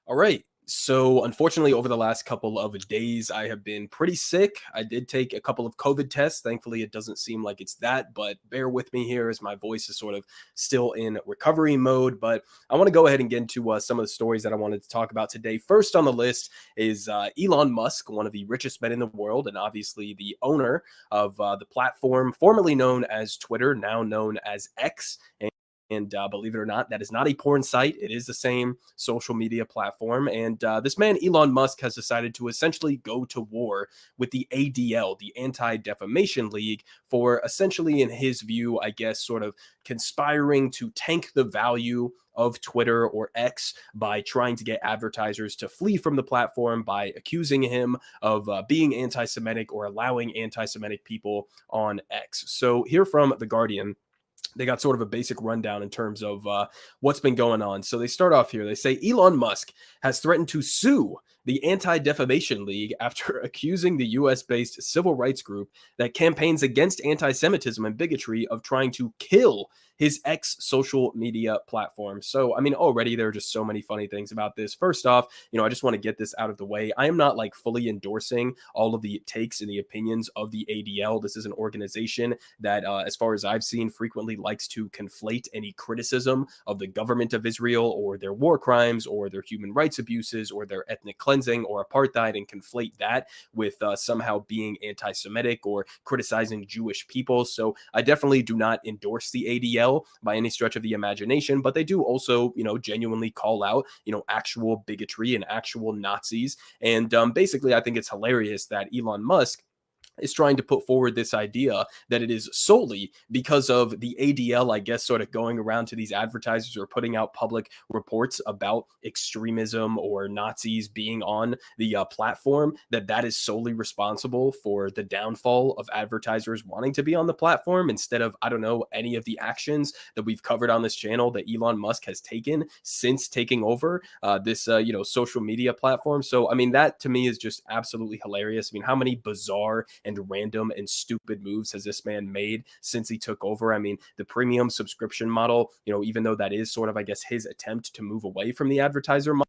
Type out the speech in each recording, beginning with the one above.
All right. So, unfortunately, over the last couple of days, I have been pretty sick. I did take a couple of COVID tests. Thankfully, it doesn't seem like it's that, but bear with me here as my voice is sort of still in recovery mode. But I want to go ahead and get into some of the stories that I wanted to talk about today. First on the list is Elon Musk, one of the richest men in the world, and obviously the owner of the platform formerly known as Twitter, now known as X. And believe it or not, that is not a porn site. It is the same social media platform. And this man, Elon Musk, has decided to essentially go to war with the ADL, the Anti-Defamation League, for essentially, in his view, I guess, sort of conspiring to tank the value of Twitter or X by trying to get advertisers to flee from the platform by accusing him of being anti-Semitic or allowing anti-Semitic people on X. So here from The Guardian, they got sort of a basic rundown in terms of what's been going on. So they start off here. They say Elon Musk has threatened to sue the Anti-Defamation League after accusing the US-based civil rights group that campaigns against anti-Semitism and bigotry of trying to kill his X social media platform. So, I mean, already there are just so many funny things about this. First off, I just want to get this out of the way. I am not like fully endorsing all of the takes and the opinions of the ADL. This is an organization that, as far as I've seen, frequently likes to conflate any criticism of the government of Israel or their war crimes or their human rights abuses or their ethnic cleansing or apartheid and conflate that with somehow being anti-Semitic or criticizing Jewish people. So I definitely do not endorse the ADL by any stretch of the imagination, but they do also, genuinely call out, actual bigotry and actual Nazis. And basically, I think it's hilarious that Elon Musk is trying to put forward this idea that it is solely because of the ADL, I guess, sort of going around to these advertisers or putting out public reports about extremism or Nazis being on the platform, that is solely responsible for the downfall of advertisers wanting to be on the platform instead of, I don't know, any of the actions that we've covered on this channel that Elon Musk has taken since taking over this, social media platform. So, I mean, that to me is just absolutely hilarious. I mean, how many bizarre and random and stupid moves has this man made since he took over? I mean, the premium subscription model, even though that is sort of, I guess, his attempt to move away from the advertiser model,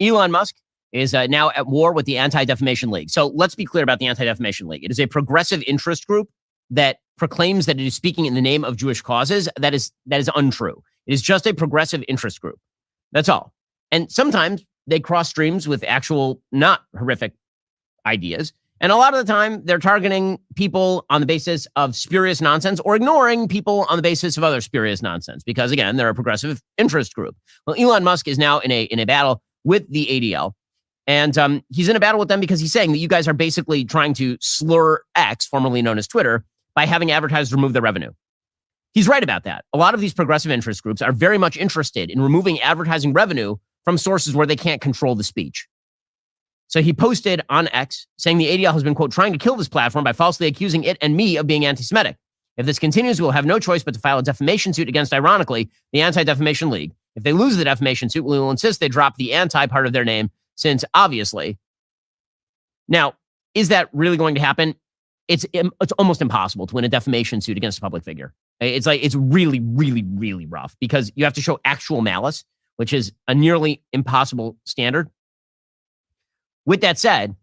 Elon Musk is now at war with the Anti-Defamation League. So let's be clear about the Anti-Defamation League. It is a progressive interest group that proclaims that it is speaking in the name of Jewish causes. That is untrue. It is just a progressive interest group. That's all. And sometimes they cross streams with actual not horrific ideas. And a lot of the time, they're targeting people on the basis of spurious nonsense or ignoring people on the basis of other spurious nonsense. Because again, they're a progressive interest group. Well, Elon Musk is now in a battle with the ADL. And he's in a battle with them because he's saying that you guys are basically trying to slur X, formerly known as Twitter, by having advertisers remove their revenue. He's right about that. A lot of these progressive interest groups are very much interested in removing advertising revenue from sources where they can't control the speech. So he posted on X saying the ADL has been, quote, trying to kill this platform by falsely accusing it and me of being anti-Semitic. If this continues, we'll have no choice but to file a defamation suit against, ironically, the Anti-Defamation League. If they lose the defamation suit, we will insist they drop the anti part of their name, since obviously. Now, is that really going to happen? It's almost impossible to win a defamation suit against a public figure. It's really, really, really rough because you have to show actual malice, which is a nearly impossible standard. With that said,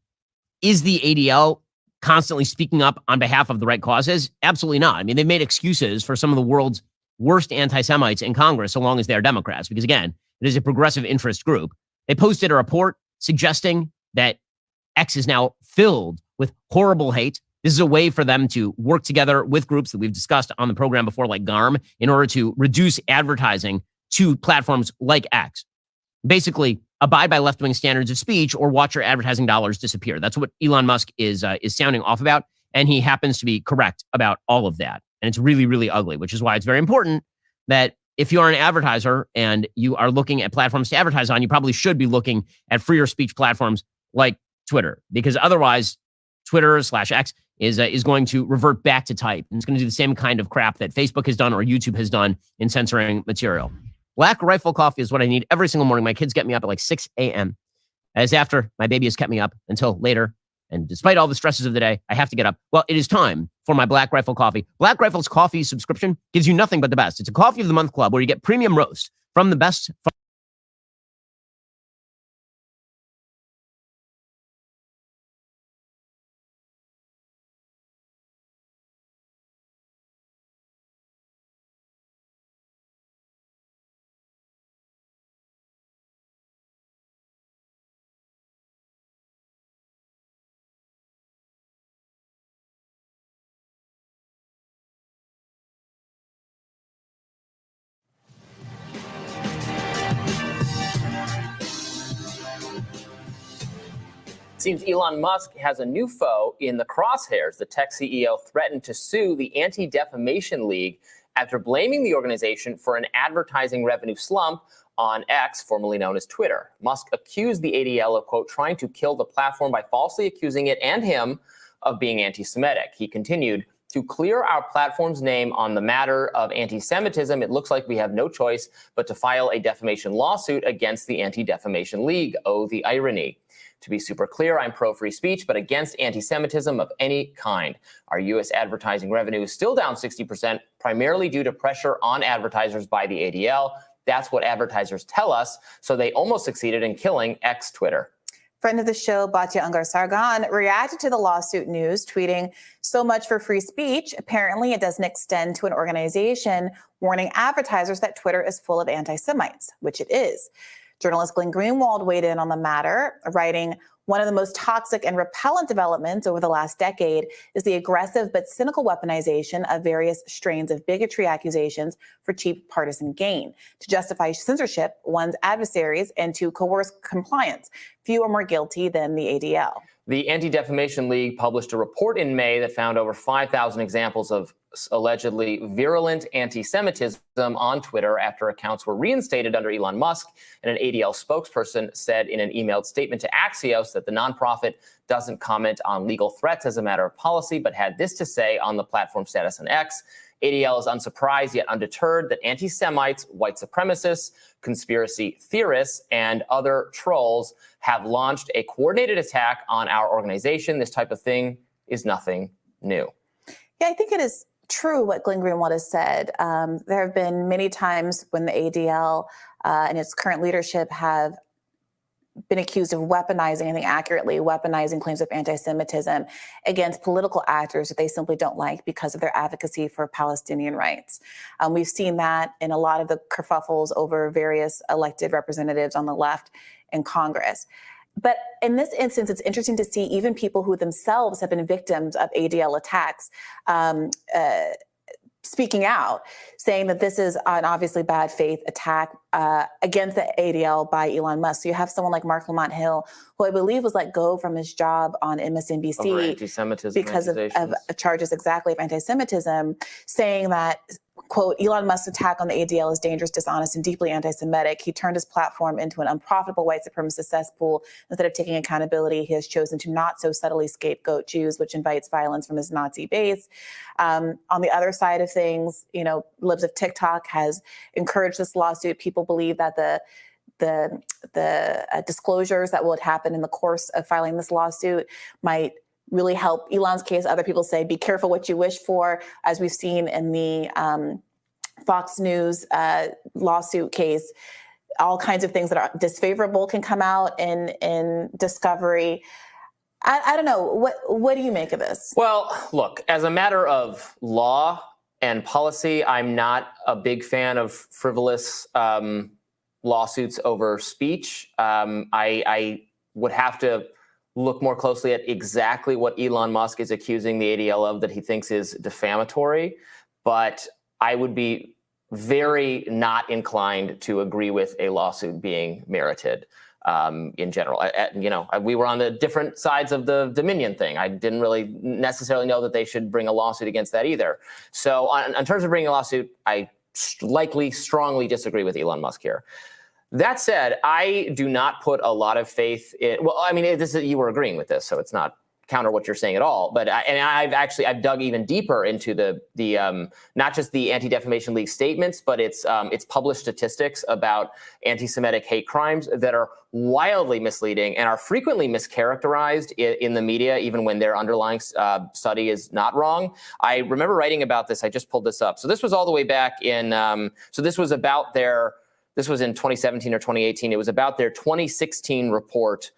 is the ADL constantly speaking up on behalf of the right causes? Absolutely not. I mean, they've made excuses for some of the world's worst anti-Semites in Congress, so long as they're Democrats, because again, it is a progressive interest group. They posted a report suggesting that X is now filled with horrible hate. This is a way for them to work together with groups that we've discussed on the program before, like GARM, in order to reduce advertising to platforms like X. Basically, abide by left-wing standards of speech or watch your advertising dollars disappear. That's what Elon Musk is sounding off about, and he happens to be correct about all of that. And it's really, really ugly, which is why it's very important that if you are an advertiser and you are looking at platforms to advertise on, you probably should be looking at freer speech platforms like Twitter, because otherwise Twitter/X is going to revert back to type. And it's going to do the same kind of crap that Facebook has done or YouTube has done in censoring material. Black Rifle coffee is what I need every single morning. My kids get me up at like 6 a.m. As after my baby has kept me up until later. And despite all the stresses of the day, I have to get up. Well, it is time for my Black Rifle coffee. Black Rifle's coffee subscription gives you nothing but the best. It's a coffee of the month club where you get premium roast from the best. Seems Elon Musk has a new foe in the crosshairs. The tech CEO threatened to sue the Anti-Defamation League after blaming the organization for an advertising revenue slump on X, formerly known as Twitter. Musk accused the ADL of, quote, trying to kill the platform by falsely accusing it and him of being anti-Semitic. He continued, to clear our platform's name on the matter of anti-Semitism, it looks like we have no choice but to file a defamation lawsuit against the Anti-Defamation League. Oh, the irony. To be super clear, I'm pro-free speech, but against anti-Semitism of any kind. Our U.S. advertising revenue is still down 60%, primarily due to pressure on advertisers by the ADL. That's what advertisers tell us, so they almost succeeded in killing Twitter. Friend of the show, Batya Ungar-Sargon, reacted to the lawsuit news, tweeting, so much for free speech. Apparently, it doesn't extend to an organization warning advertisers that Twitter is full of anti-Semites, which it is. Journalist Glenn Greenwald weighed in on the matter, writing, one of the most toxic and repellent developments over the last decade is the aggressive but cynical weaponization of various strains of bigotry accusations for cheap partisan gain, to justify censorship, one's adversaries, and to coerce compliance. Few are more guilty than the ADL. The Anti-Defamation League published a report in May that found over 5,000 examples of allegedly virulent anti-Semitism on Twitter after accounts were reinstated under Elon Musk. And an ADL spokesperson said in an emailed statement to Axios that the nonprofit doesn't comment on legal threats as a matter of policy, but had this to say on the platform status on X. ADL is unsurprised yet undeterred that anti-Semites, white supremacists, conspiracy theorists, and other trolls have launched a coordinated attack on our organization. This type of thing is nothing new. Yeah, I think it is true what Glenn Greenwald has said. There have been many times when the ADL and its current leadership have been accused of weaponizing, I think accurately, weaponizing claims of anti-Semitism against political actors that they simply don't like because of their advocacy for Palestinian rights. We've seen that in a lot of the kerfuffles over various elected representatives on the left in Congress. But in this instance, it's interesting to see even people who themselves have been victims of ADL attacks speaking out, saying that this is an obviously bad faith attack against the ADL by Elon Musk. So you have someone like Mark Lamont Hill, who I believe was let go from his job on MSNBC over anti-Semitism because of charges exactly of anti-Semitism, saying that, quote, Elon Musk's attack on the ADL is dangerous, dishonest, and deeply anti-Semitic. He turned his platform into an unprofitable white supremacist cesspool. Instead of taking accountability, he has chosen to not so subtly scapegoat Jews, which invites violence from his Nazi base. On the other side of things, you know, Libs of TikTok has encouraged this lawsuit. People believe that the disclosures that will happen in the course of filing this lawsuit might really help Elon's case. Other people say, be careful what you wish for, as we've seen in the Fox News lawsuit case. All kinds of things that are disfavorable can come out in discovery. I don't know. What do you make of this? Well, look, as a matter of law and policy, I'm not a big fan of frivolous lawsuits over speech. I would have to look more closely at exactly what Elon Musk is accusing the ADL of that he thinks is defamatory. But I would be very not inclined to agree with a lawsuit being merited in general. We were on the different sides of the Dominion thing. I didn't really necessarily know that they should bring a lawsuit against that either. So in terms of bringing a lawsuit, I strongly disagree with Elon Musk here. That said, I do not put a lot of faith in. Well, I mean, you were agreeing with this, so it's not counter what you're saying at all. But I've dug even deeper into the not just the Anti-Defamation League statements, but its published statistics about anti-Semitic hate crimes that are wildly misleading and are frequently mischaracterized in the media, even when their underlying study is not wrong. I remember writing about this. I just pulled this up. So this was all the way back in. So this was about their. This was in 2017 or 2018. It was about their 2016 report.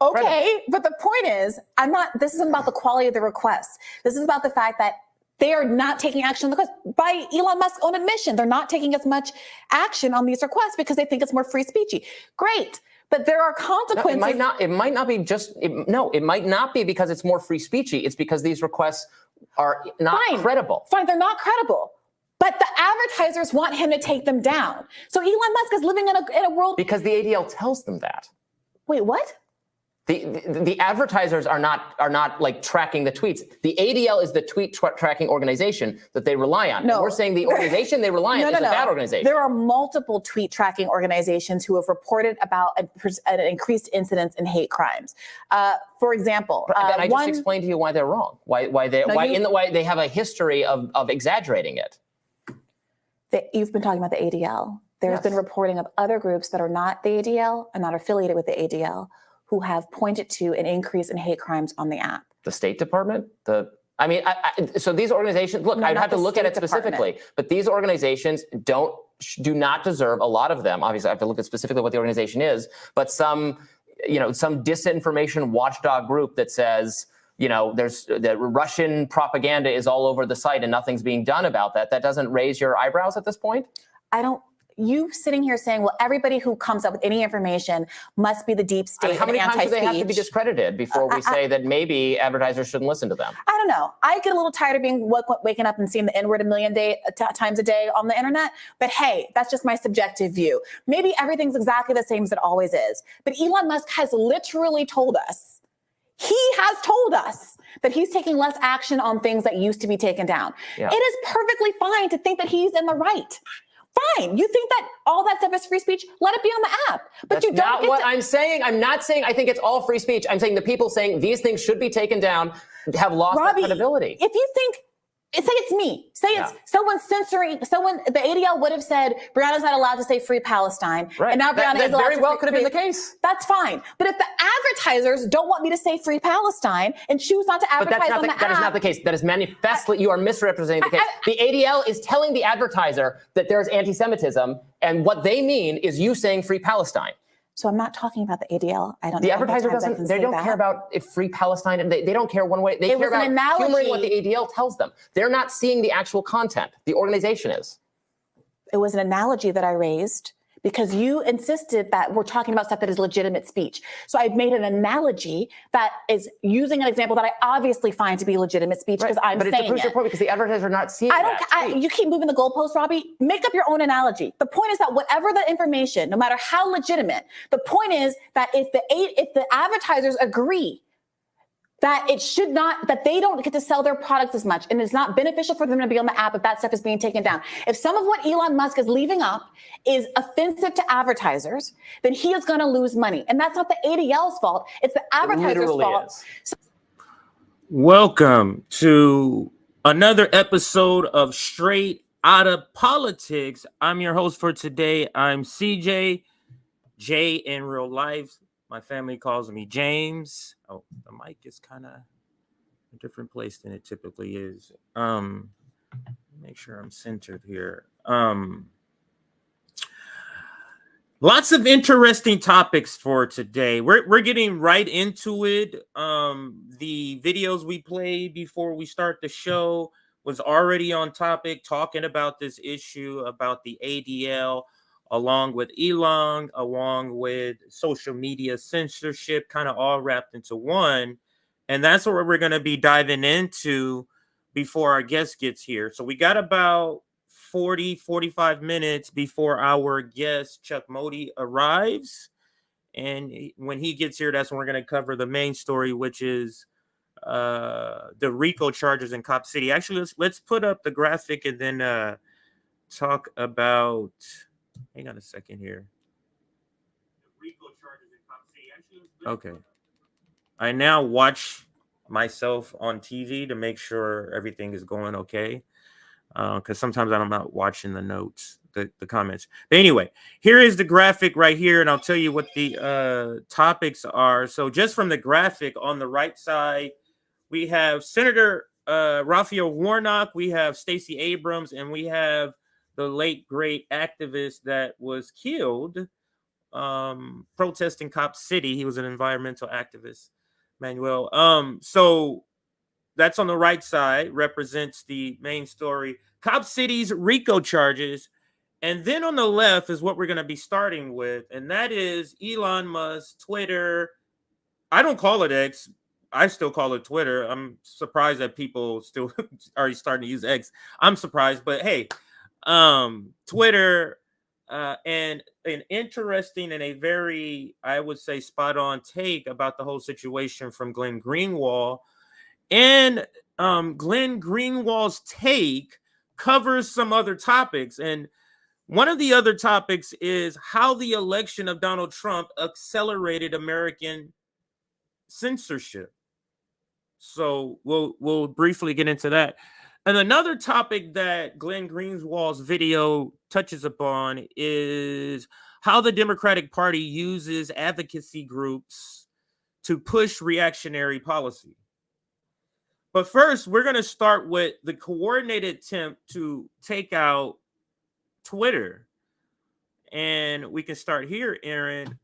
Okay, but the point is, this isn't about the quality of the request. This is about the fact that they are not taking action on the request. By Elon Musk's own admission, they're not taking as much action on these requests because they think it's more free speechy. Great. But there are consequences. No, it might not be it might not be because it's more free speechy. It's because these requests are not credible. Fine, they're not credible. But the advertisers want him to take them down. So Elon Musk is living in a world. Because the ADL tells them that. Wait, what? The advertisers are not like tracking the tweets. The ADL is the tweet tracking organization that they rely on. No, we're saying the organization they rely on is a bad organization. There are multiple tweet tracking organizations who have reported about an increased incidence in hate crimes. For example, then I just explained to you why they're wrong. Why they have a history of exaggerating it. You've been talking about the ADL. There's been reporting of other groups that are not the ADL and not affiliated with the ADL, who have pointed to an increase in hate crimes on the app. The State Department? So these organizations, look, I'd have to look at it specifically, but these organizations do not deserve, a lot of them, obviously I have to look at specifically what the organization is, but some disinformation watchdog group that says, there's the Russian propaganda is all over the site and nothing's being done about that. That doesn't raise your eyebrows at this point? You sitting here saying, well, everybody who comes up with any information must be the deep state. How many times do they have to be discredited before we say that maybe advertisers shouldn't listen to them? I don't know. I get a little tired of waking up and seeing the N-word a million times a day on the internet. But hey, that's just my subjective view. Maybe everything's exactly the same as it always is. But Elon Musk has literally told us, that he's taking less action on things that used to be taken down. Yeah. It is perfectly fine to think that he's in the right. Fine. You think that all that stuff is free speech? Let it be on the app. But that's not what I'm saying. I'm not saying I think it's all free speech. I'm saying the people saying these things should be taken down have lost their credibility. If you think, say it's me. Say it's someone censoring. The ADL would have said Brianna's not allowed to say free Palestine, right? And now Brianna is allowed very well could have been the case. That's fine. But if the advertisers don't want me to say free Palestine and choose not to advertise on the app, that is not the case. That is manifestly you are misrepresenting the case. The ADL is telling the advertiser that there's anti-Semitism, and what they mean is you saying free Palestine. So I'm not talking about the ADL. The advertiser doesn't. They don't care about if free Palestine, and they don't care one way. They care about humoring what the ADL tells them. They're not seeing the actual content. The organization is. It was an analogy that I raised because you insisted that we're talking about stuff that is legitimate speech. So I've made an analogy that is using an example that I obviously find to be legitimate speech because I'm saying it. But it proves your point because the advertisers are not seeing you keep moving the goalpost, Robbie. Make up your own analogy. The point is that whatever the information, no matter how legitimate, the point is that if the advertisers agree that it should not, that they don't get to sell their products as much, and it's not beneficial for them to be on the app if that stuff is being taken down. If some of what Elon Musk is leaving up is offensive to advertisers, then he is going to lose money. And that's not the ADL's fault. It's the advertiser's fault. Welcome to another episode of Straight Outta Politics. I'm your host for today. I'm CJ, Jay in real life. My family calls me James. Oh, the mic is kind of a different place than it typically is. Make sure I'm centered here. Lots of interesting topics for today. We're getting right into it. The videos we played before we start the show was already on topic, talking about this issue about the ADL, along with Elon, along with social media censorship, kind of all wrapped into one. And that's what we're going to be diving into before our guest gets here. So we got about 45 minutes before our guest, Chuck Modi, arrives. And when he gets here, that's when we're going to cover the main story, which is the RICO charges in Cop City. Actually, let's put up the graphic and then talk about... Hang on a second here. Okay. I now watch myself on TV to make sure everything is going okay. Because sometimes I'm not watching the notes, the comments. But anyway, here is the graphic right here, and I'll tell you what the topics are. So just from the graphic on the right side, we have Senator Raphael Warnock, we have Stacey Abrams, and we have the late great activist that was killed protesting Cop City. He was an environmental activist, Manuel. So that's on the right side, represents the main story, Cop City's RICO charges. And then on the left is what we're going to be starting with, and that is Elon Musk, Twitter. I don't call it X. I still call it Twitter. I'm surprised that people still are starting to use X. I'm surprised, but hey, Twitter, and an interesting and a very, I would say, spot on take about the whole situation from Glenn Greenwald. And Glenn Greenwald's take covers some other topics. And one of the other topics is how the election of Donald Trump accelerated American censorship. So we'll briefly get into that. And another topic that Glenn Greenwald's video touches upon is how the Democratic Party uses advocacy groups to push reactionary policy. But first, we're going to start with the coordinated attempt to take out Twitter. And we can start here, Aaron.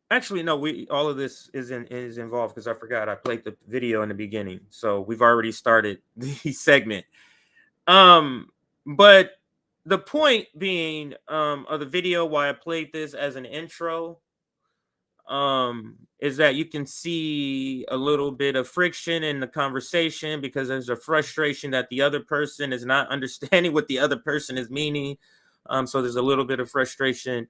Actually, no, all of this is involved because I forgot I played the video in the beginning. So we've already started the segment. But the point being of the video, why I played this as an intro, is that you can see a little bit of friction in the conversation because there's a frustration that the other person is not understanding what the other person is meaning. So there's a little bit of frustration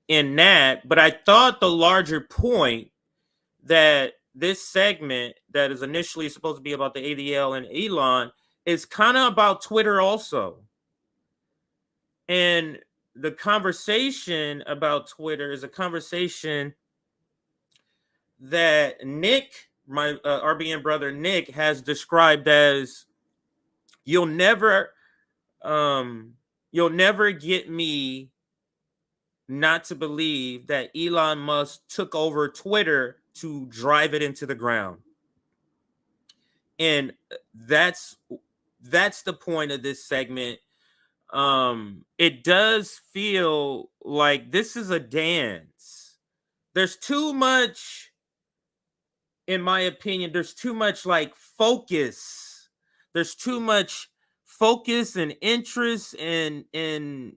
in that, but I thought the larger point that this segment that is initially supposed to be about the ADL and Elon is kind of about Twitter also. And the conversation about Twitter is a conversation that Nick, my RBN brother Nick, has described as you'll never get me not to believe that Elon Musk took over Twitter to drive it into the ground. And that's the point of this segment. It does feel like this is a dance. There's too much, in my opinion, there's too much like focus. There's too much focus and interest and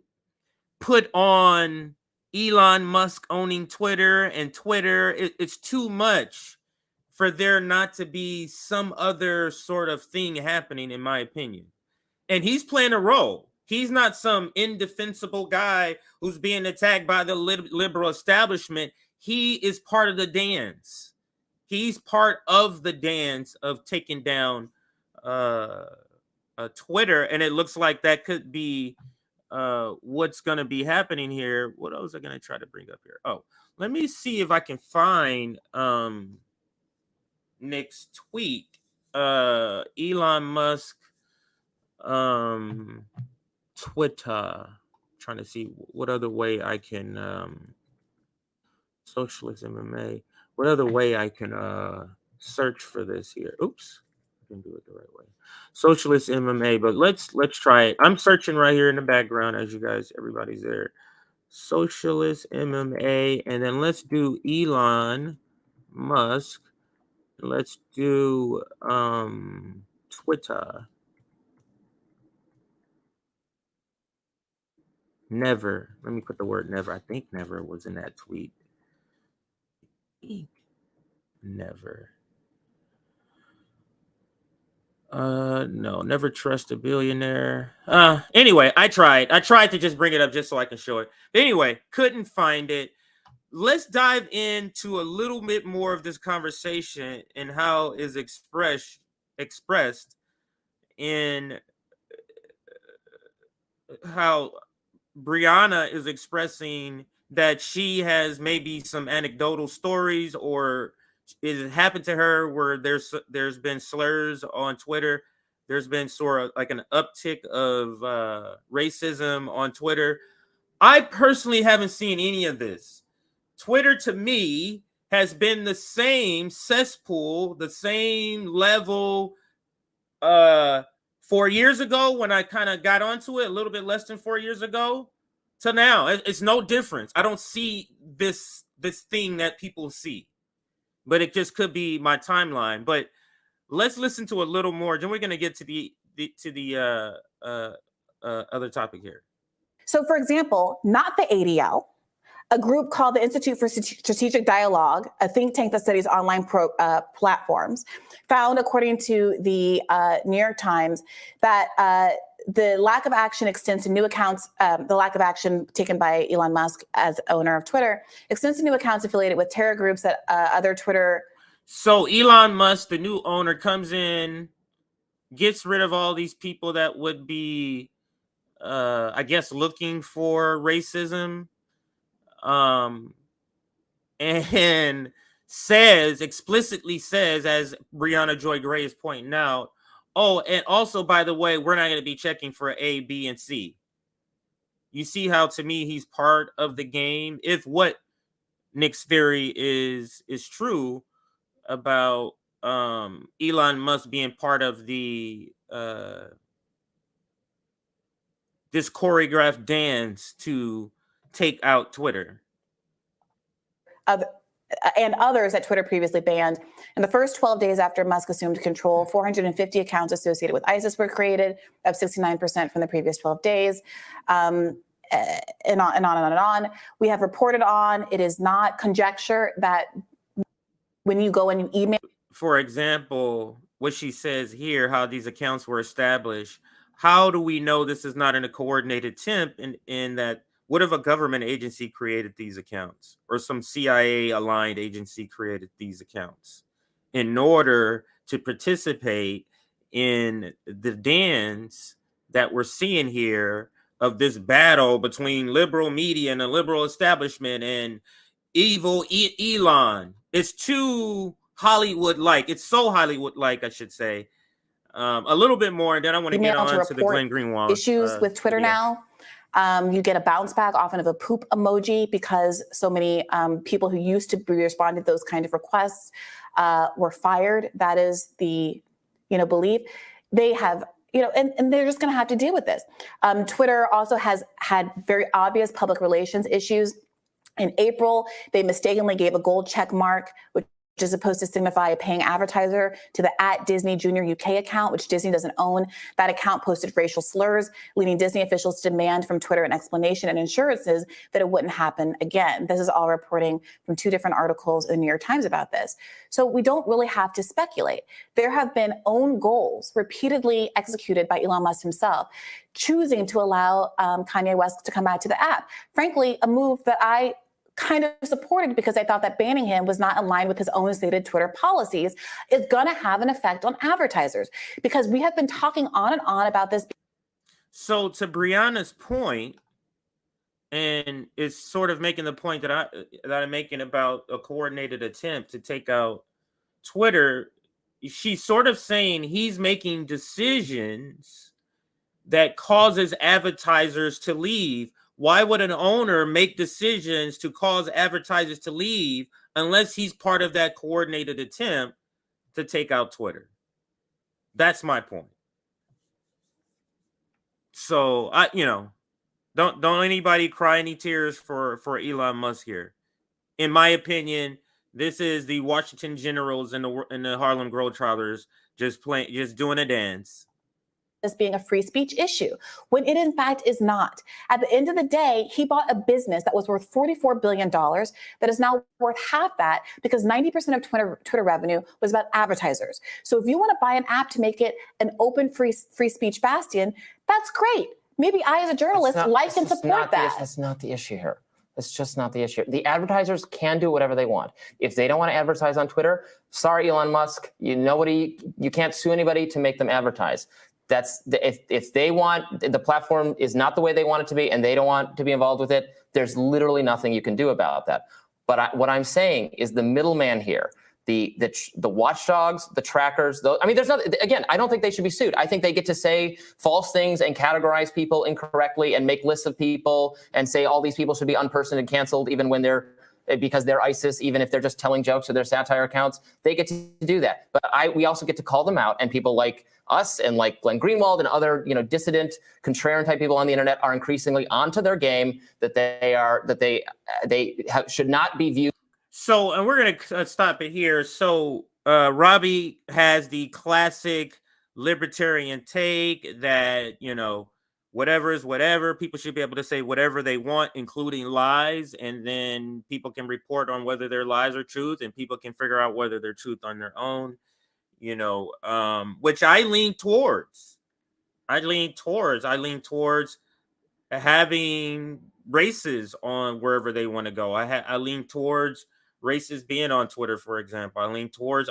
put on Elon Musk owning Twitter and Twitter, it's too much for there not to be some other sort of thing happening, in my opinion. And he's playing a role. He's not some indefensible guy who's being attacked by the liberal establishment. He is part of the dance. He's part of the dance of taking down Twitter, and it looks like that could be what's going to be happening here. What else was I going to try to bring up here? Oh, let me see if I can find Nick's tweet. Elon Musk Twitter. Trying to see what other way I can socialist MMA. What other way I can search for this here? Oops, I didn't do it the right way. Socialist MMA, but let's try it. I'm searching right here in the background as you guys, everybody's there. Socialist MMA, and then let's do Elon Musk. Let's do Twitter. Never. Let me put the word never. I think never was in that tweet. Never. No, never trust a billionaire. Anyway, I tried to just bring it up just so I can show it. But anyway, couldn't find it. Let's dive into a little bit more of this conversation and how is expressed in how Brianna is expressing that she has maybe some anecdotal stories, or it happened to her where there's been slurs on Twitter. There's been sort of like an uptick of racism on Twitter. I personally haven't seen any of this. Twitter to me has been the same cesspool, the same level 4 years ago when I kind of got onto it, a little bit less than 4 years ago, to now. It's no difference. I don't see this thing that people see, but it just could be my timeline. But let's listen to a little more. Then we're going to get to the other topic here. So, for example, not the ADL, a group called the Institute for Strategic Dialogue, a think tank that studies online platforms, found, according to the New York Times, that the lack of action extends to new accounts. The lack of action taken by Elon Musk as owner of Twitter extends to new accounts affiliated with terror groups that other Twitter. So Elon Musk, the new owner, comes in, gets rid of all these people that would be, I guess, looking for racism. And explicitly says, as Brianna Joy Gray is pointing out, oh, and also, by the way, we're not going to be checking for A, B, and C. You see how, to me, he's part of the game. If what Nick's theory is true about Elon Musk being part of the this choreographed dance to take out Twitter. And others that Twitter previously banned. In the first 12 days after Musk assumed control, 450 accounts associated with ISIS were created, up 69% from the previous 12 days, and on and on and on. We have reported on, it is not conjecture that when you go and you email. For example, what she says here, how these accounts were established, how do we know this is not in a coordinated attempt in that? What if a government agency created these accounts, or some CIA-aligned agency created these accounts in order to participate in the dance that we're seeing here of this battle between liberal media and the liberal establishment and evil Elon? It's too Hollywood-like. It's so Hollywood-like, I should say. A little bit more, and then I want to get on to the Glenn Greenwald issues with Twitter video. now. You get a bounce back often of a poop emoji because so many people who used to be responding to those kind of requests were fired. That is the, belief. They have, and they're just going to have to deal with this. Twitter also has had very obvious public relations issues. In April, they mistakenly gave a gold check mark, which is supposed to signify a paying advertiser, to the @Disney Junior UK account, which Disney doesn't own. That account posted racial slurs, leading Disney officials to demand from Twitter an explanation and assurances that it wouldn't happen again. This is all reporting from 2 different articles in the New York Times about this. So we don't really have to speculate. There have been own goals repeatedly executed by Elon Musk himself, choosing to allow Kanye West to come back to the app. Frankly, a move that I kind of supported because I thought that banning him was not in line with his own stated Twitter policies, is going to have an effect on advertisers, because we have been talking on and on about this. So to Brianna's point, and it's sort of making the point that I'm making about a coordinated attempt to take out Twitter, she's sort of saying he's making decisions that causes advertisers to leave. Why would an owner make decisions to cause advertisers to leave unless he's part of that coordinated attempt to take out Twitter? That's my point. So don't anybody cry any tears for Elon Musk here. In my opinion, this is the Washington Generals and the Harlem Globetrotters just doing a dance. This being a free speech issue, when it in fact is not. At the end of the day, he bought a business that was worth $44 billion that is now worth half that, because 90% of Twitter revenue was about advertisers. So if you want to buy an app to make it an open free speech bastion, that's great. Maybe I, as a journalist, like and support that. That's not the issue here. That's just not the issue. The advertisers can do whatever they want. If they don't want to advertise on Twitter, sorry, Elon Musk, you can't sue anybody to make them advertise. If they want, the platform is not the way they want it to be and they don't want to be involved with it, there's literally nothing you can do about that. But what I'm saying is the middleman here, the watchdogs, the trackers, I don't think they should be sued. I think they get to say false things and categorize people incorrectly and make lists of people and say all these people should be unpersoned and canceled because they're ISIS, even if they're just telling jokes or their satire accounts. They get to do that. But we also get to call them out, and people like us and like Glenn Greenwald and other dissident contrarian type people on the internet are increasingly onto their game that they should not be viewed. So, and we're gonna stop it here. So Robbie has the classic libertarian take that whatever is whatever. People should be able to say whatever they want, including lies, and then people can report on whether their lies are truth, and people can figure out whether they're truth on their own. Which I lean towards. I lean towards having races on wherever they want to go. I lean towards races being on Twitter, for example. I lean towards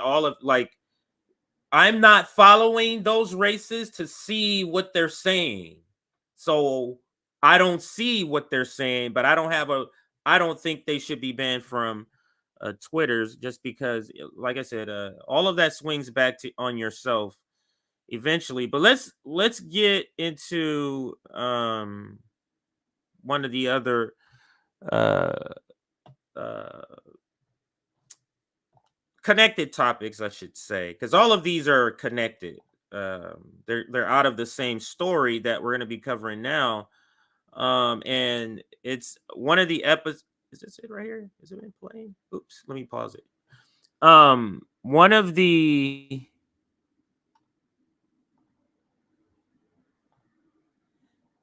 I'm not following those races to see what they're saying. So I don't see what they're saying, but I don't think they should be banned from Twitter's, just because, like I said, all of that swings back on yourself eventually. But let's get into one of the other connected topics, I should say, because all of these are connected. They're out of the same story that we're going to be covering now, and it's one of the episodes. Is this it right here? Is it been playing? Oops, let me pause it. One of the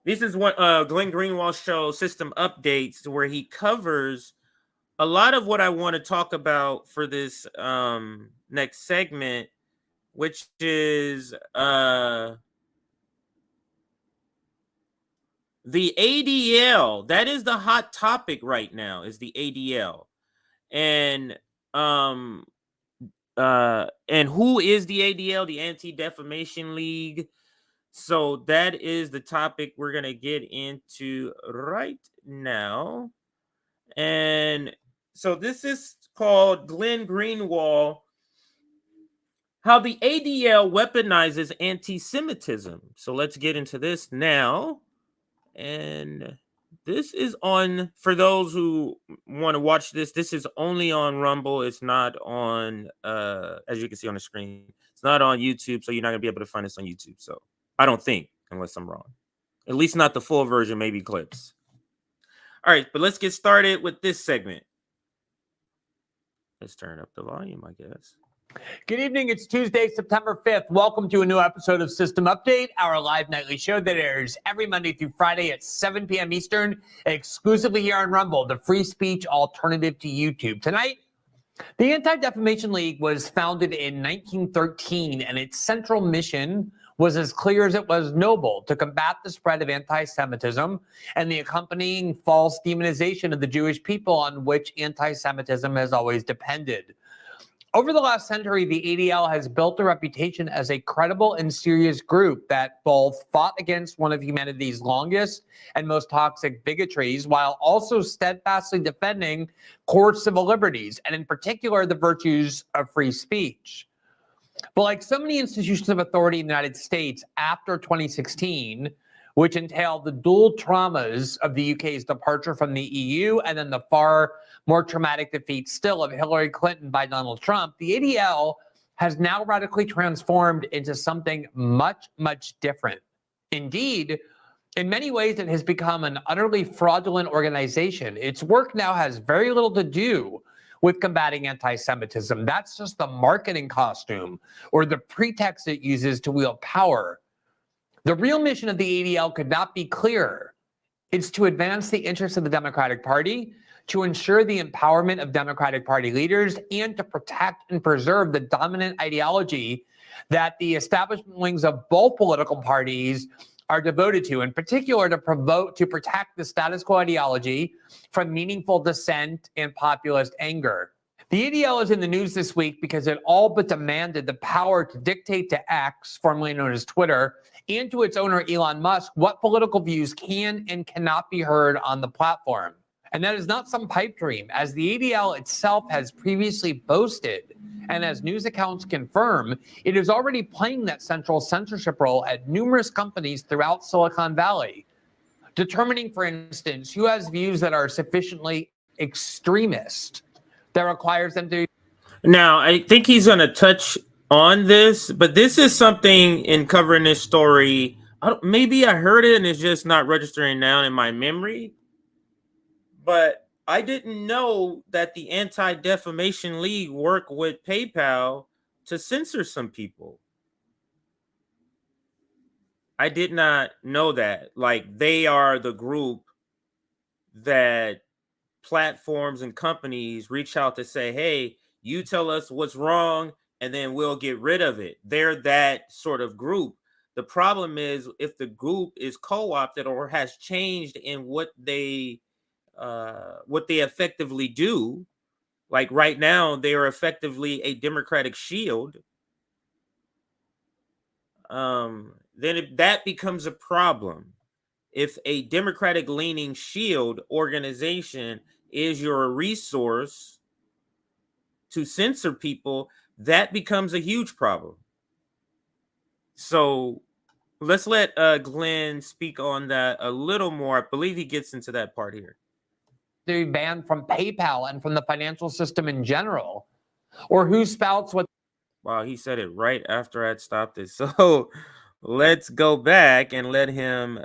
this is what Glenn Greenwald show System Updates, where he covers a lot of what I want to talk about for this next segment, which is the ADL. That is the hot topic right now, is the ADL. And who is the ADL? The Anti-Defamation League. So that is the topic we're going to get into right now. And so this is called Glenn Greenwald, How the ADL Weaponizes Anti-Semitism. So let's get into this now. And this is on, for those who want to watch this, this is only on Rumble. It's not on, as you can see on the screen, it's not on YouTube. So you're not going to be able to find this on YouTube. So I don't think, unless I'm wrong. At least not the full version, maybe clips. All right, but let's get started with this segment. Let's turn up the volume, I guess. Good evening. It's Tuesday, September 5th. Welcome to a new episode of System Update, our live nightly show that airs every Monday through Friday at 7 p.m. Eastern, exclusively here on Rumble, the free speech alternative to YouTube. Tonight, the Anti-Defamation League was founded in 1913, and its central mission was as clear as it was noble: to combat the spread of anti-Semitism and the accompanying false demonization of the Jewish people on which anti-Semitism has always depended. Over the last century, the ADL has built a reputation as a credible and serious group that both fought against one of humanity's longest and most toxic bigotries, while also steadfastly defending core civil liberties, and in particular, the virtues of free speech. But like so many institutions of authority in the United States after 2016, which entailed the dual traumas of the UK's departure from the EU and then the far more traumatic defeat still of Hillary Clinton by Donald Trump, the ADL has now radically transformed into something much, much different. Indeed, in many ways, it has become an utterly fraudulent organization. Its work now has very little to do with combating anti-Semitism. That's just the marketing costume or the pretext it uses to wield power. The real mission of the ADL could not be clearer. It's to advance the interests of the Democratic Party, to ensure the empowerment of Democratic Party leaders, and to protect and preserve the dominant ideology that the establishment wings of both political parties are devoted to, in particular to protect the status quo ideology from meaningful dissent and populist anger. The ADL is in the news this week because it all but demanded the power to dictate to X, formerly known as Twitter, and to its owner Elon Musk what political views can and cannot be heard on the platform. And that is not some pipe dream, as the ADL itself has previously boasted, and as news accounts confirm, it is already playing that central censorship role at numerous companies throughout Silicon Valley, determining, for instance, who has views that are sufficiently extremist that requires them to. Now, I think he's going to touch on this, but this is something in covering this story. Maybe I heard it and it's just not registering now in my memory. But I didn't know that the Anti-Defamation League worked with PayPal to censor some people. I did not know that. Like, they are the group that platforms and companies reach out to say, hey, you tell us what's wrong and then we'll get rid of it. They're that sort of group. The problem is if the group is co-opted or has changed in what they effectively do, like right now they are effectively a Democratic shield, then that becomes a problem. If a Democratic leaning shield organization is your resource to censor people, that becomes a huge problem. So let's let Glenn speak on that a little more. I believe he gets into that part here. They're banned from PayPal and from the financial system in general, or who spouts what. Wow, he said it right after I'd stopped it. So let's go back and let him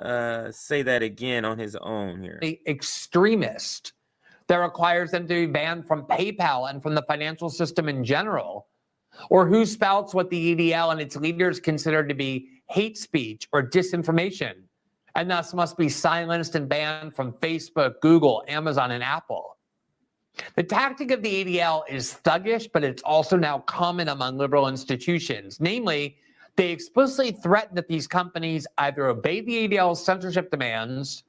say that again on his own here. Extremist that requires them to be banned from PayPal and from the financial system in general, or who spouts what the ADL and its leaders consider to be hate speech or disinformation, and thus must be silenced and banned from Facebook, Google, Amazon, and Apple. The tactic of the ADL is thuggish, but it's also now common among liberal institutions. Namely, they explicitly threaten that these companies either obey the ADL's censorship demands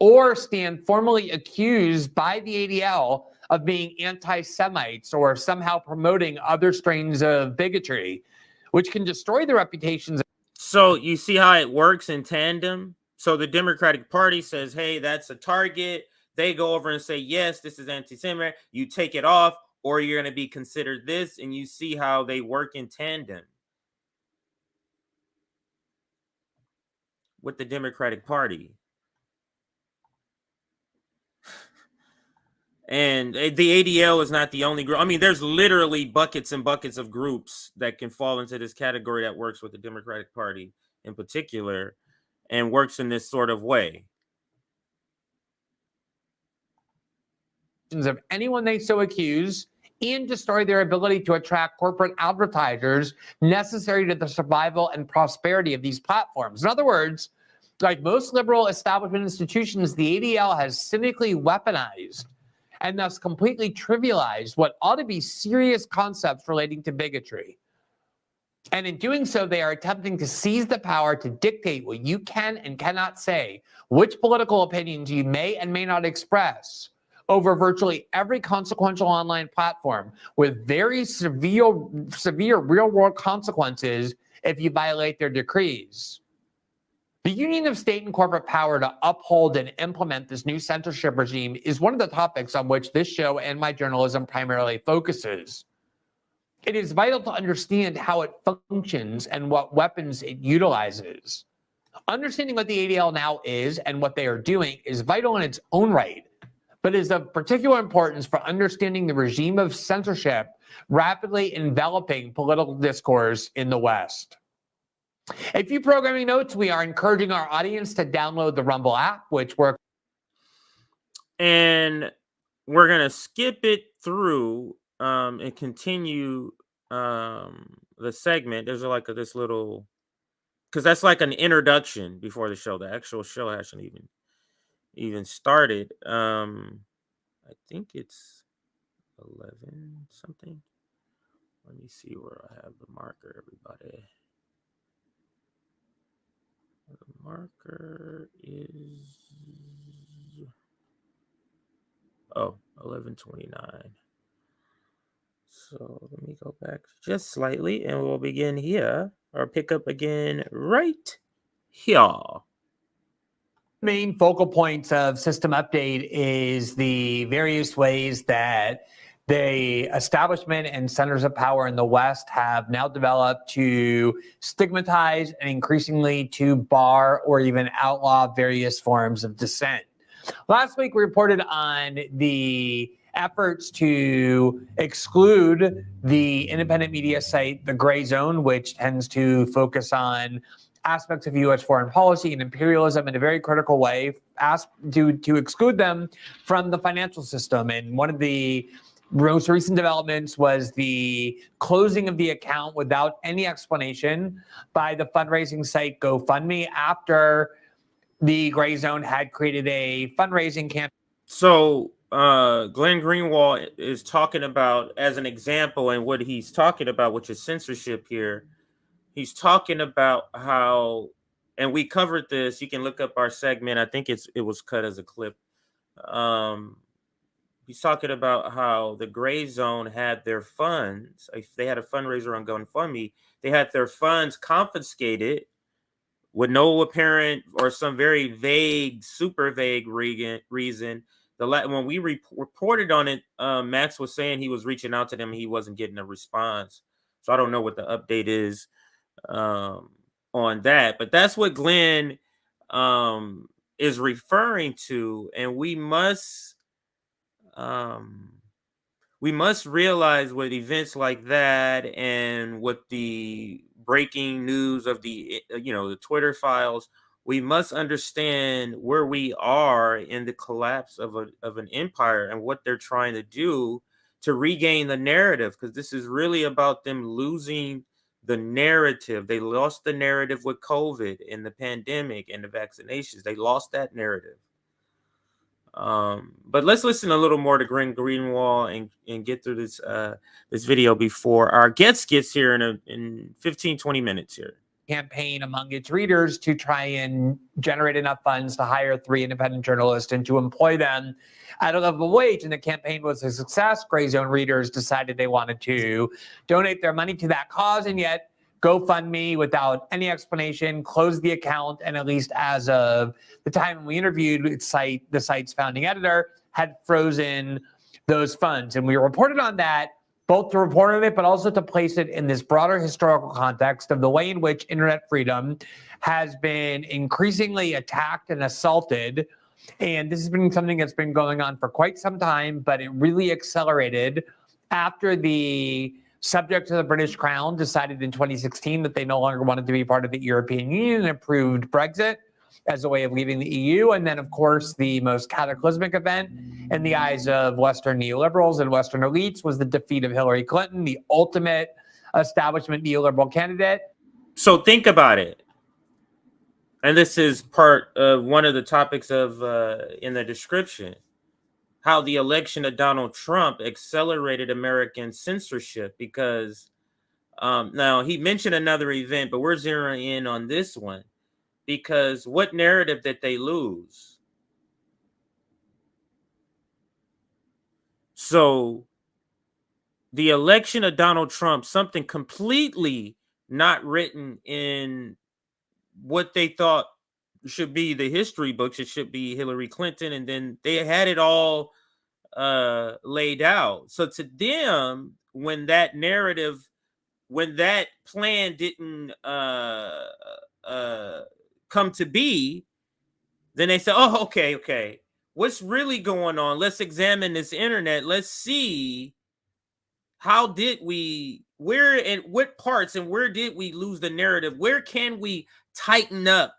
or stand formally accused by the ADL of being anti-Semites or somehow promoting other strains of bigotry, which can destroy the reputations. So you see how it works in tandem? So the Democratic Party says, hey, that's a target. They go over and say, yes, this is anti-Semitic. You take it off or you're going to be considered this. And you see how they work in tandem with the Democratic Party. And the ADL is not the only group. I mean, there's literally buckets and buckets of groups that can fall into this category that works with the Democratic Party in particular and works in this sort of way. Of anyone they so accuse and destroy their ability to attract corporate advertisers necessary to the survival and prosperity of these platforms. In other words, like most liberal establishment institutions, the ADL has cynically weaponized and thus completely trivialized what ought to be serious concepts relating to bigotry. And in doing so, they are attempting to seize the power to dictate what you can and cannot say, which political opinions you may and may not express over virtually every consequential online platform, with very severe real-world consequences if you violate their decrees. The union of state and corporate power to uphold and implement this new censorship regime is one of the topics on which this show and my journalism primarily focuses. It is vital to understand how it functions and what weapons it utilizes. Understanding what the ADL now is and what they are doing is vital in its own right, but is of particular importance for understanding the regime of censorship rapidly enveloping political discourse in the West. A few programming notes: we are encouraging our audience to download the Rumble app, which works. And we're going to skip it through and continue the segment. There's like this little, because that's like an introduction before the show. The actual show hasn't even started. I think it's 11 something. Let me see where I have the marker, everybody. The marker is 11:29. So let me go back just slightly and we'll begin here, or pick up again right here. Main focal points of System Update is the various ways that the establishment and centers of power in the West have now developed to stigmatize and increasingly to bar or even outlaw various forms of dissent. Last week, we reported on the efforts to exclude the independent media site, The Gray Zone, which tends to focus on aspects of U.S. foreign policy and imperialism in a very critical way, to exclude them from the financial system. And one of the most recent developments was the closing of the account without any explanation by the fundraising site GoFundMe after the Gray Zone had created a fundraising campaign. So Glenn Greenwald is talking about, as an example, and what he's talking about, which is censorship here. He's talking about how, and we covered this. You can look up our segment. I think it was cut as a clip. He's talking about how the Gray Zone had their funds. If they had a fundraiser on GoFundMe, they had their funds confiscated with no apparent or some very vague, super vague reason. When we reported on it, Max was saying he was reaching out to them. He wasn't getting a response. So I don't know what the update is on that. But that's what Glenn is referring to. And we must realize with events like that and with the breaking news of the Twitter files, we must understand where we are in the collapse of an empire and what they're trying to do to regain the narrative, because this is really about them losing the narrative. They lost the narrative with COVID and the pandemic and the vaccinations. They lost that narrative. But let's listen a little more to Glenn Greenwald and get through this video before our guest gets here in 15-20 minutes here. Campaign among its readers to try and generate enough funds to hire 3 independent journalists and to employ them at a livable wage. And the campaign was a success. Gray Zone readers decided they wanted to donate their money to that cause, and yet GoFundMe, without any explanation, closed the account, and at least as of the time we interviewed the site's founding editor, had frozen those funds. And we reported on that, both to report on it, but also to place it in this broader historical context of the way in which internet freedom has been increasingly attacked and assaulted. And this has been something that's been going on for quite some time, but it really accelerated after the subject of the British Crown decided in 2016 that they no longer wanted to be part of the European Union and approved Brexit. as a way of leaving the EU. And then, of course, the most cataclysmic event in the eyes of Western neoliberals and Western elites was the defeat of Hillary Clinton, the ultimate establishment neoliberal candidate. So think about it. And this is part of one of the topics of in the description, how the election of Donald Trump accelerated American censorship, because now he mentioned another event, but we're zeroing in on this one, because what narrative did they lose? So the election of Donald Trump, something completely not written in what they thought should be the history books. It should be Hillary Clinton, and then they had it all laid out. So to them, when that narrative, when that plan didn't come to be, then they said, oh, okay, what's really going on? Let's examine this internet. Let's see, how did we, where and what parts and where did we lose the narrative? Where can we tighten up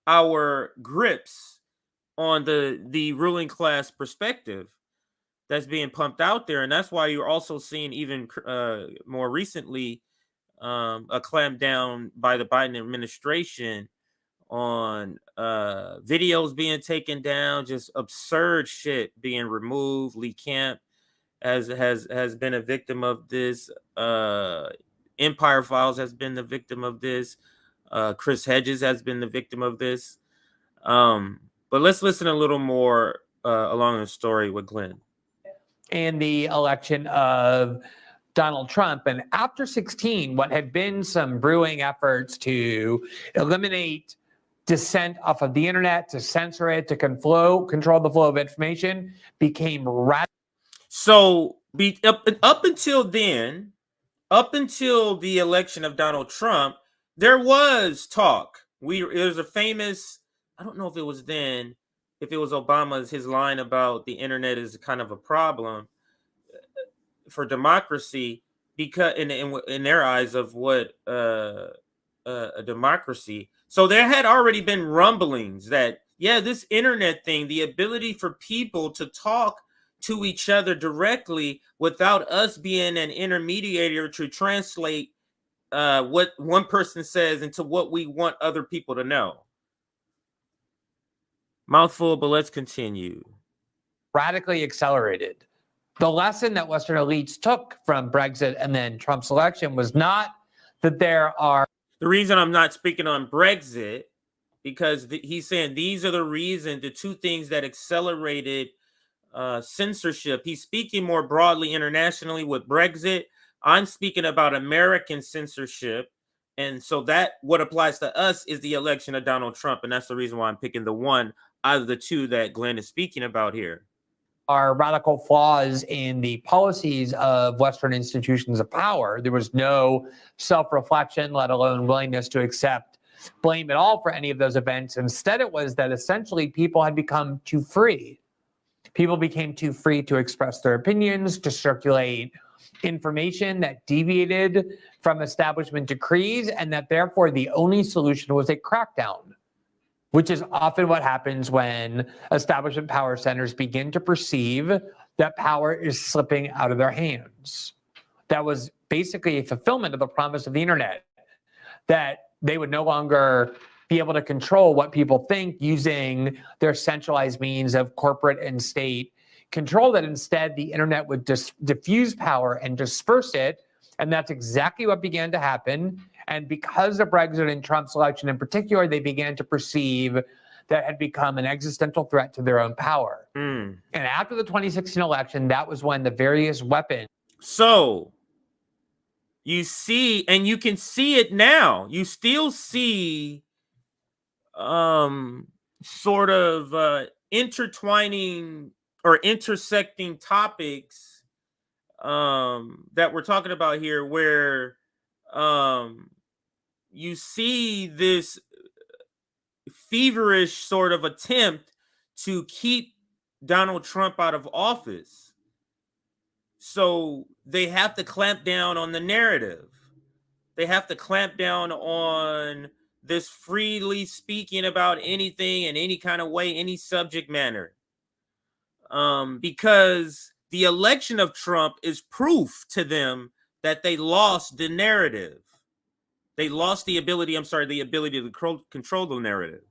our grips on the ruling class perspective that's being pumped out there? And that's why you're also seeing even more recently a clampdown by the Biden administration on videos being taken down, just absurd shit being removed. Lee Camp has been a victim of this. Empire Files has been the victim of this. Chris Hedges has been the victim of this. But let's listen a little more along the story with Glenn. And the election of Donald Trump. And after 2016, what had been some brewing efforts to eliminate dissent off of the internet, to censor it, to control the flow of information, became radical. So up until then, up until the election of Donald Trump, there was talk. There's a famous, I don't know if it was then, if it was Obama's, his line about the internet is kind of a problem for democracy, because in their eyes of what a democracy. So there had already been rumblings that, yeah, this internet thing, the ability for people to talk to each other directly without us being an intermediator to translate what one person says into what we want other people to know. Mouthful, but let's continue. Radically accelerated. The lesson that Western elites took from Brexit and then Trump's election was not that there are... The reason I'm not speaking on Brexit, because he's saying these are the two things that accelerated censorship. He's speaking more broadly internationally with Brexit. I'm speaking about American censorship. And so that what applies to us is the election of Donald Trump. And that's the reason why I'm picking the one out of the two that Glenn is speaking about here. Are radical flaws in the policies of Western institutions of power. There was no self-reflection, let alone willingness to accept blame at all for any of those events. Instead, it was that essentially people had become too free. People became too free to express their opinions, to circulate information that deviated from establishment decrees, and that therefore the only solution was a crackdown, which is often what happens when establishment power centers begin to perceive that power is slipping out of their hands. That was basically a fulfillment of the promise of the internet, that they would no longer be able to control what people think using their centralized means of corporate and state control, that instead the internet would diffuse power and disperse it. And that's exactly what began to happen. And because of Brexit and Trump's election in particular, they began to perceive that had become an existential threat to their own power. And after the 2016 election, that was when the various weapons. So you see, and you can see it now, you still see sort of intertwining or intersecting topics that we're talking about here, where you see this feverish sort of attempt to keep Donald Trump out of office. So they have to clamp down on the narrative. They have to clamp down on this freely speaking about anything in any kind of way, any subject matter. Because the election of Trump is proof to them that they lost the narrative. They lost the ability to control the narrative.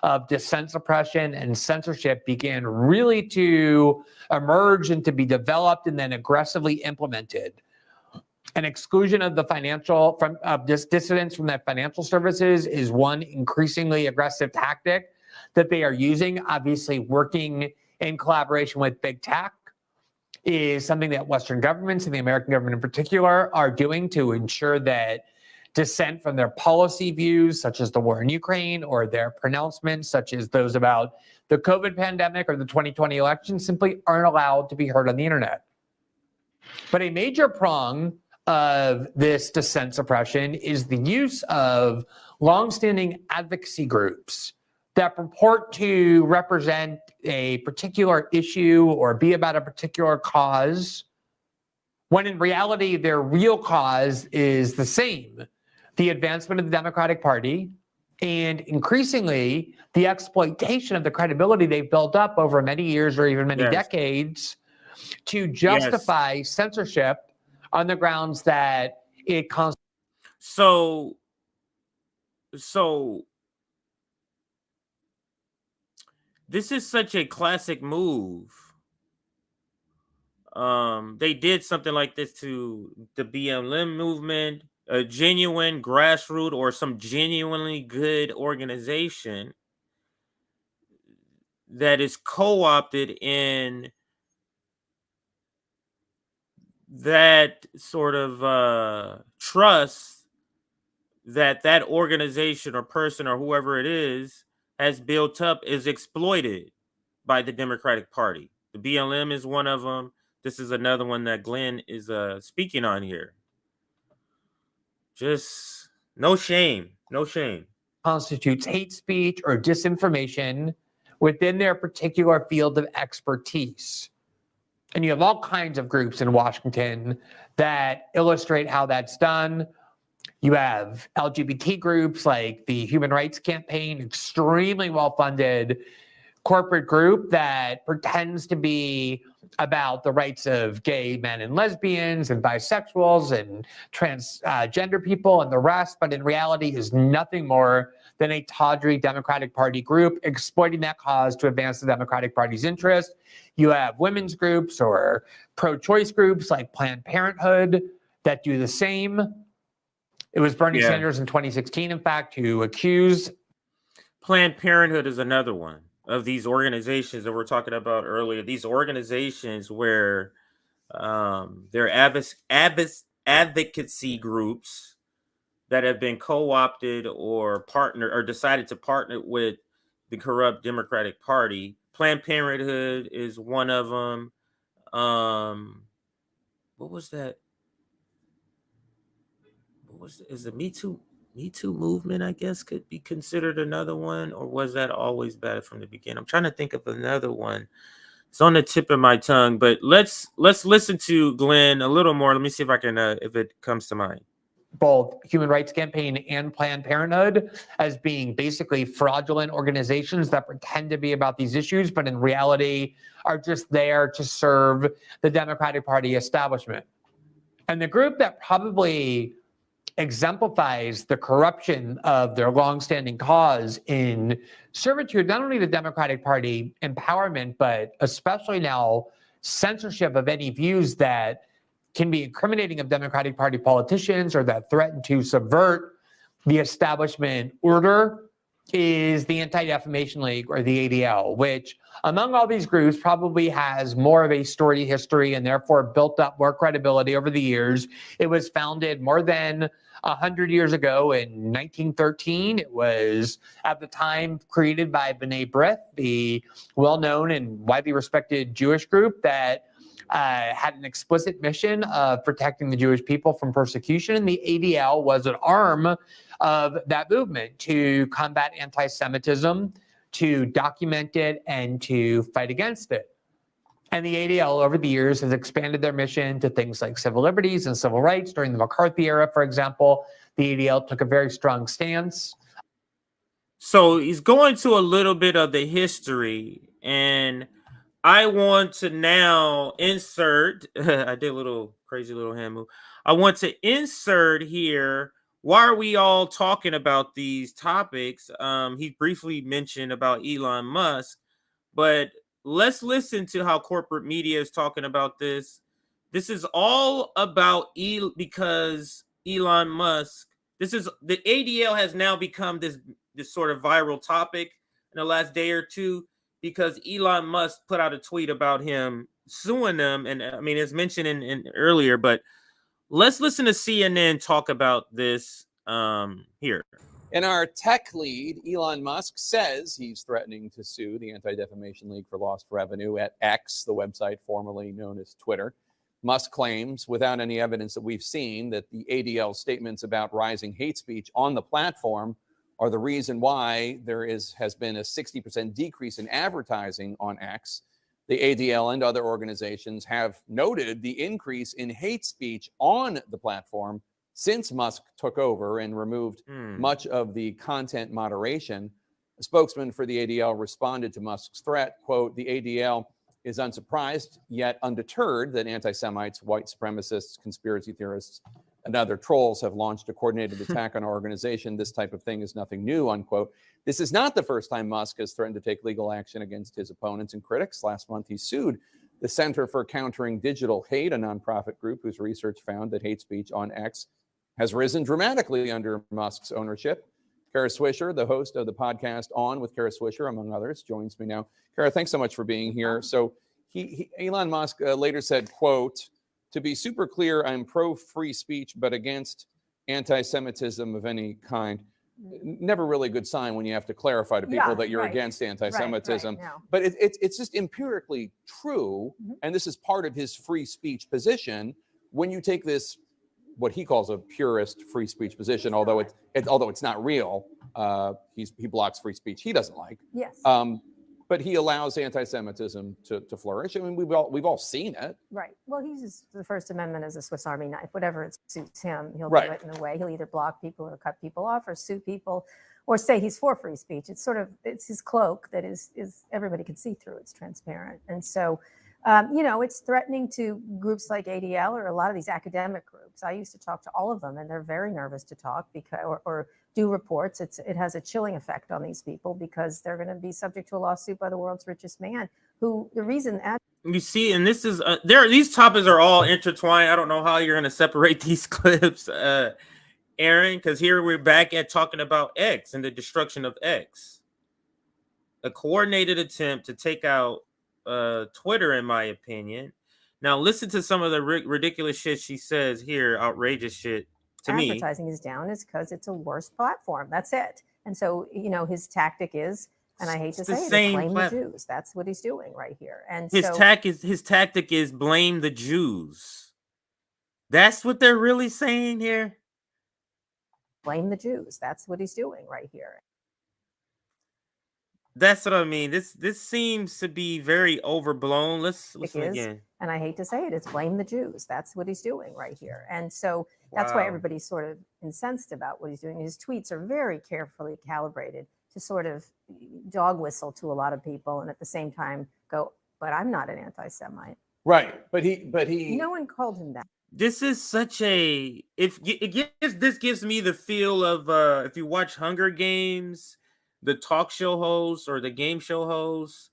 Of dissent suppression and censorship began really to emerge and to be developed and then aggressively implemented. An exclusion of the dissidents from the financial services is one increasingly aggressive tactic that they are using. Obviously, working in collaboration with big tech is something that Western governments and the American government in particular are doing to ensure that dissent from their policy views, such as the war in Ukraine, or their pronouncements, such as those about the COVID pandemic or the 2020 election, simply aren't allowed to be heard on the internet. But a major prong of this dissent suppression is the use of longstanding advocacy groups that purport to represent a particular issue or be about a particular cause, when in reality, their real cause is the same: the advancement of the Democratic Party, and increasingly the exploitation of the credibility they've built up over many years or even many decades to justify censorship on the grounds that it So this is such a classic move. They did something like this to the BLM movement, a genuine grassroots or some genuinely good organization that is co-opted in that sort of trust that that organization or person or whoever it is has built up is exploited by the Democratic Party. The BLM is one of them. This is another one that Glenn is speaking on here. Just no shame, no shame. Constitutes hate speech or disinformation within their particular field of expertise. And you have all kinds of groups in Washington that illustrate how that's done. You have LGBT groups like the Human Rights Campaign, extremely well-funded corporate group that pretends to be about the rights of gay men and lesbians and bisexuals and transgender people and the rest, but in reality is nothing more than a tawdry Democratic Party group exploiting that cause to advance the Democratic Party's interest. You have women's groups or pro-choice groups like Planned Parenthood that do the same. It was Bernie Sanders in 2016, in fact, who accused. Planned Parenthood is another one of these organizations that we're talking about earlier. These organizations where they're advocacy groups that have been co-opted or partnered or decided to partner with the corrupt Democratic Party. Planned Parenthood is one of them. What was that? Is the Me Too movement, I guess, could be considered another one, or was that always bad from the beginning? I'm trying to think of another one. It's on the tip of my tongue, but let's listen to Glenn a little more. Let me see if I can if it comes to mind. Both Human Rights Campaign and Planned Parenthood as being basically fraudulent organizations that pretend to be about these issues, but in reality are just there to serve the Democratic Party establishment. And the group that probably exemplifies the corruption of their longstanding cause in servitude, not only the Democratic Party empowerment, but especially now censorship of any views that can be incriminating of Democratic Party politicians or that threaten to subvert the establishment order, is the Anti-Defamation League, or the ADL, which among all these groups probably has more of a storied history and therefore built up more credibility over the years. It was founded more than 100 years ago in 1913. It was at the time created by B'nai B'rith, the well-known and widely respected Jewish group that had an explicit mission of protecting the Jewish people from persecution. And the ADL was an arm of that movement to combat anti-Semitism, to document it, and to fight against it. And the ADL over the years has expanded their mission to things like civil liberties and civil rights. During the McCarthy era, for example, The ADL took a very strong stance. So he's going to a little bit of the history, and I want to now insert. I did a little crazy little hand move. I want to insert here. Why are we all talking about these topics? He briefly mentioned about Elon Musk, but let's listen to how corporate media is talking about this. This is all about because Elon Musk. This is the ADL has now become this sort of viral topic in the last day or two because Elon Musk put out a tweet about him suing them. And I mean, it's mentioned in earlier, but let's listen to CNN talk about this here. And our tech lead, Elon Musk, says he's threatening to sue the Anti-Defamation League for lost revenue at X, the website formerly known as Twitter. Musk claims, without any evidence that we've seen, that the ADL statements about rising hate speech on the platform are the reason why there has been a 60% decrease in advertising on X. The ADL and other organizations have noted the increase in hate speech on the platform since Musk took over and removed much of the content moderation. A spokesman for the ADL responded to Musk's threat, quote, "The ADL is unsurprised yet undeterred that anti-Semites, white supremacists, conspiracy theorists, and other trolls have launched a coordinated attack on our organization. This type of thing is nothing new," unquote. This is not the first time Musk has threatened to take legal action against his opponents and critics. Last month, he sued the Center for Countering Digital Hate, a nonprofit group whose research found that hate speech on X has risen dramatically under Musk's ownership. Kara Swisher, the host of the podcast On with Kara Swisher, among others, joins me now. Kara, thanks so much for being here. So Elon Musk later said, quote, "To be super clear, I'm pro-free speech, but against anti-Semitism of any kind." Never really a good sign when you have to clarify to people that you're against anti-Semitism. Right, no. But it's just empirically true, and this is part of his free speech position. When you take this, what he calls a purist free speech position, although it's not real, he blocks free speech he doesn't like. Yes. But he allows anti-Semitism to flourish. I mean, we've all seen it. Right. Well, he's the First Amendment is a Swiss Army knife. Whatever it suits him, he'll Right. do it in a way. He'll either block people or cut people off or sue people or say he's for free speech. It's sort of, it's his cloak that is everybody can see through. It's transparent. And so, it's threatening to groups like ADL or a lot of these academic groups. I used to talk to all of them, and they're very nervous to talk because or do reports. It has a chilling effect on these people because they're going to be subject to a lawsuit by the world's richest man. Who the reason you see, and this is these topics are all intertwined. I don't know how you're going to separate these clips, Aaron, because here we're back at talking about X and the destruction of X, a coordinated attempt to take out Twitter, in my opinion. Now listen to some of the ridiculous shit she says here, outrageous shit to me. Advertising is down is because it's a worse platform. That's it. And so, his tactic is, and I hate to say it, blame the Jews. That's what he's doing right here. And his tactic is blame the Jews. That's what they're really saying here. Blame the Jews. That's what he's doing right here. That's what I mean. This seems to be very overblown. Let's listen again. And I hate to say it, it's blame the Jews. That's what he's doing right here. And so that's why everybody's sort of incensed about what he's doing. His tweets are very carefully calibrated to sort of dog whistle to a lot of people and at the same time go, but I'm not an anti-Semite. Right. But he no one called him that. This is such a this gives me the feel of if you watch Hunger Games, the talk show host or the game show host,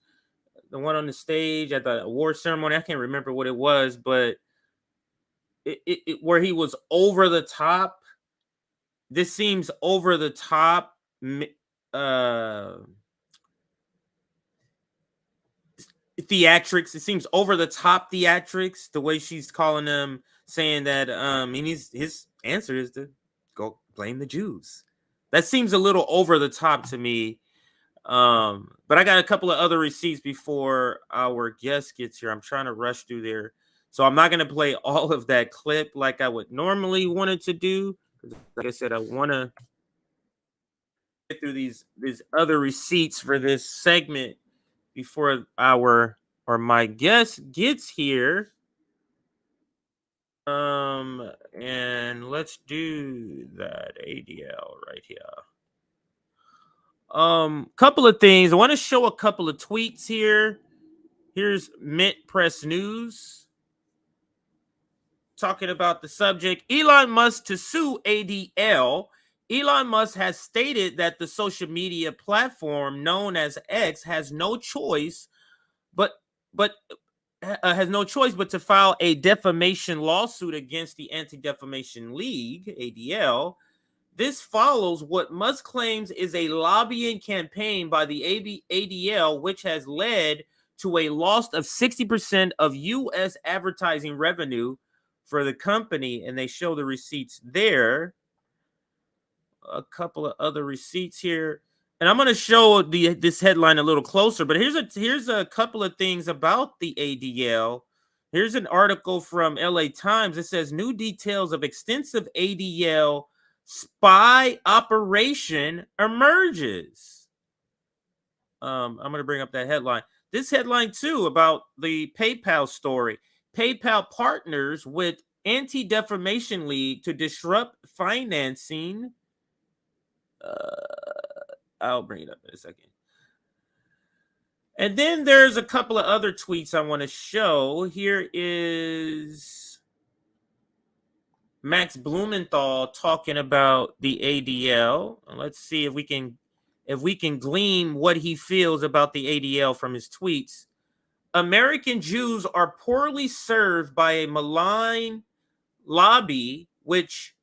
the one on the stage at the award ceremony, I can't remember what it was, but it where he was over the top. This seems over the top. Theatrics. It seems over the top theatrics. The way she's calling them, saying that his answer is to go blame the Jews. That seems a little over the top to me. But I got a couple of other receipts before our guest gets here. I'm trying to rush through there. So I'm not going to play all of that clip like I would normally wanted to do. Like I said, I want to get through these other receipts for this segment before my guest gets here. And let's do that ADL right here. Couple of things. I want to show a couple of tweets here. Here's Mint Press News talking about the subject. Elon Musk to sue ADL. Elon Musk has stated that the social media platform known as X has no choice but to file a defamation lawsuit against the Anti-Defamation League, ADL. This follows what Musk claims is a lobbying campaign by the ADL, which has led to a loss of 60% of U.S. advertising revenue for the company. And they show the receipts there. A couple of other receipts here. And I'm going to show this headline a little closer, but here's a couple of things about the ADL. Here's an article from LA Times. It says new details of extensive ADL spy operation emerges. I'm going to bring up that headline. This headline too about the PayPal story. PayPal partners with Anti-Defamation League to disrupt financing. I'll bring it up in a second. And then there's a couple of other tweets I want to show. Here is Max Blumenthal talking about the ADL. Let's see if we can glean what he feels about the ADL from his tweets. American Jews are poorly served by a malign lobby which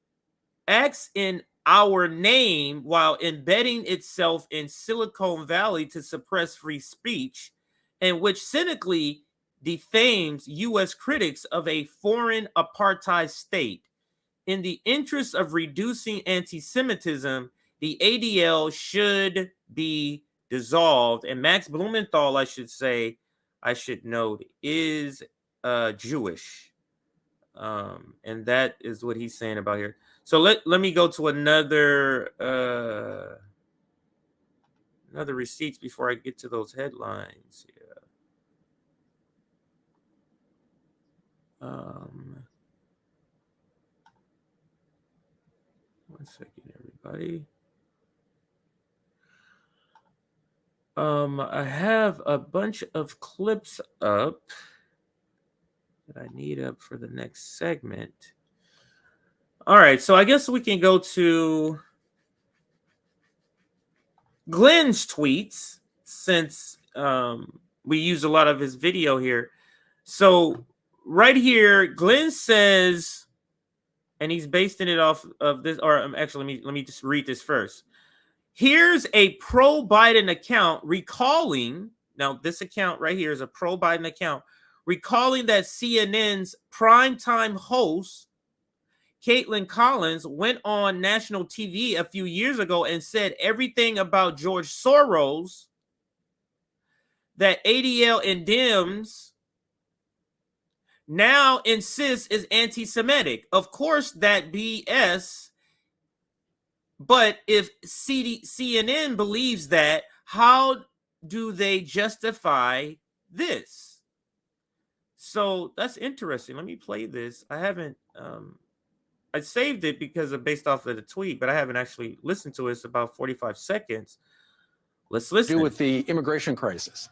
acts in our name while embedding itself in Silicon Valley to suppress free speech, and which cynically defames U.S. critics of a foreign apartheid state. In the interest of reducing anti-Semitism, the ADL should be dissolved. And Max Blumenthal, I should note, is Jewish. And that is what he's saying about here. So let me go to another receipts before I get to those headlines. Yeah. One second, everybody. I have a bunch of clips up that I need up for the next segment. All right, so I guess we can go to Glenn's tweets since we use a lot of his video here. So right here, Glenn says, and he's basing it off of this, or actually, let me just read this first. Here's a pro-Biden account recalling, now this account right here is a pro-Biden account, recalling that CNN's primetime host, Caitlin Collins, went on national TV a few years ago and said everything about George Soros that ADL and Dems now insists is anti-Semitic. Of course, that BS. But if CNN believes that, how do they justify this? So that's interesting. Let me play this. I haven't. I saved it because of based off of the tweet, but I haven't actually listened to it. It's about 45 seconds. Let's listen. Do with the immigration crisis.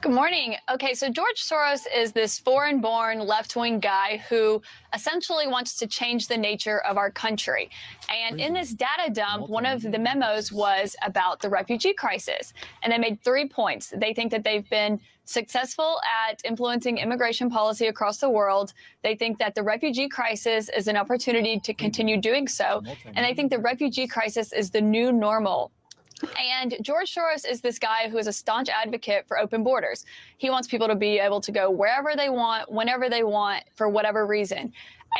Good morning. Okay, so George Soros is this foreign-born left-wing guy who essentially wants to change the nature of our country. And in this data dump, one of the memos was about the refugee crisis. And they made 3 points. They think that they've been successful at influencing immigration policy across the world. They think that the refugee crisis is an opportunity to continue doing so. And they think the refugee crisis is the new normal. And George Soros is this guy who is a staunch advocate for open borders. He wants people to be able to go wherever they want, whenever they want, for whatever reason.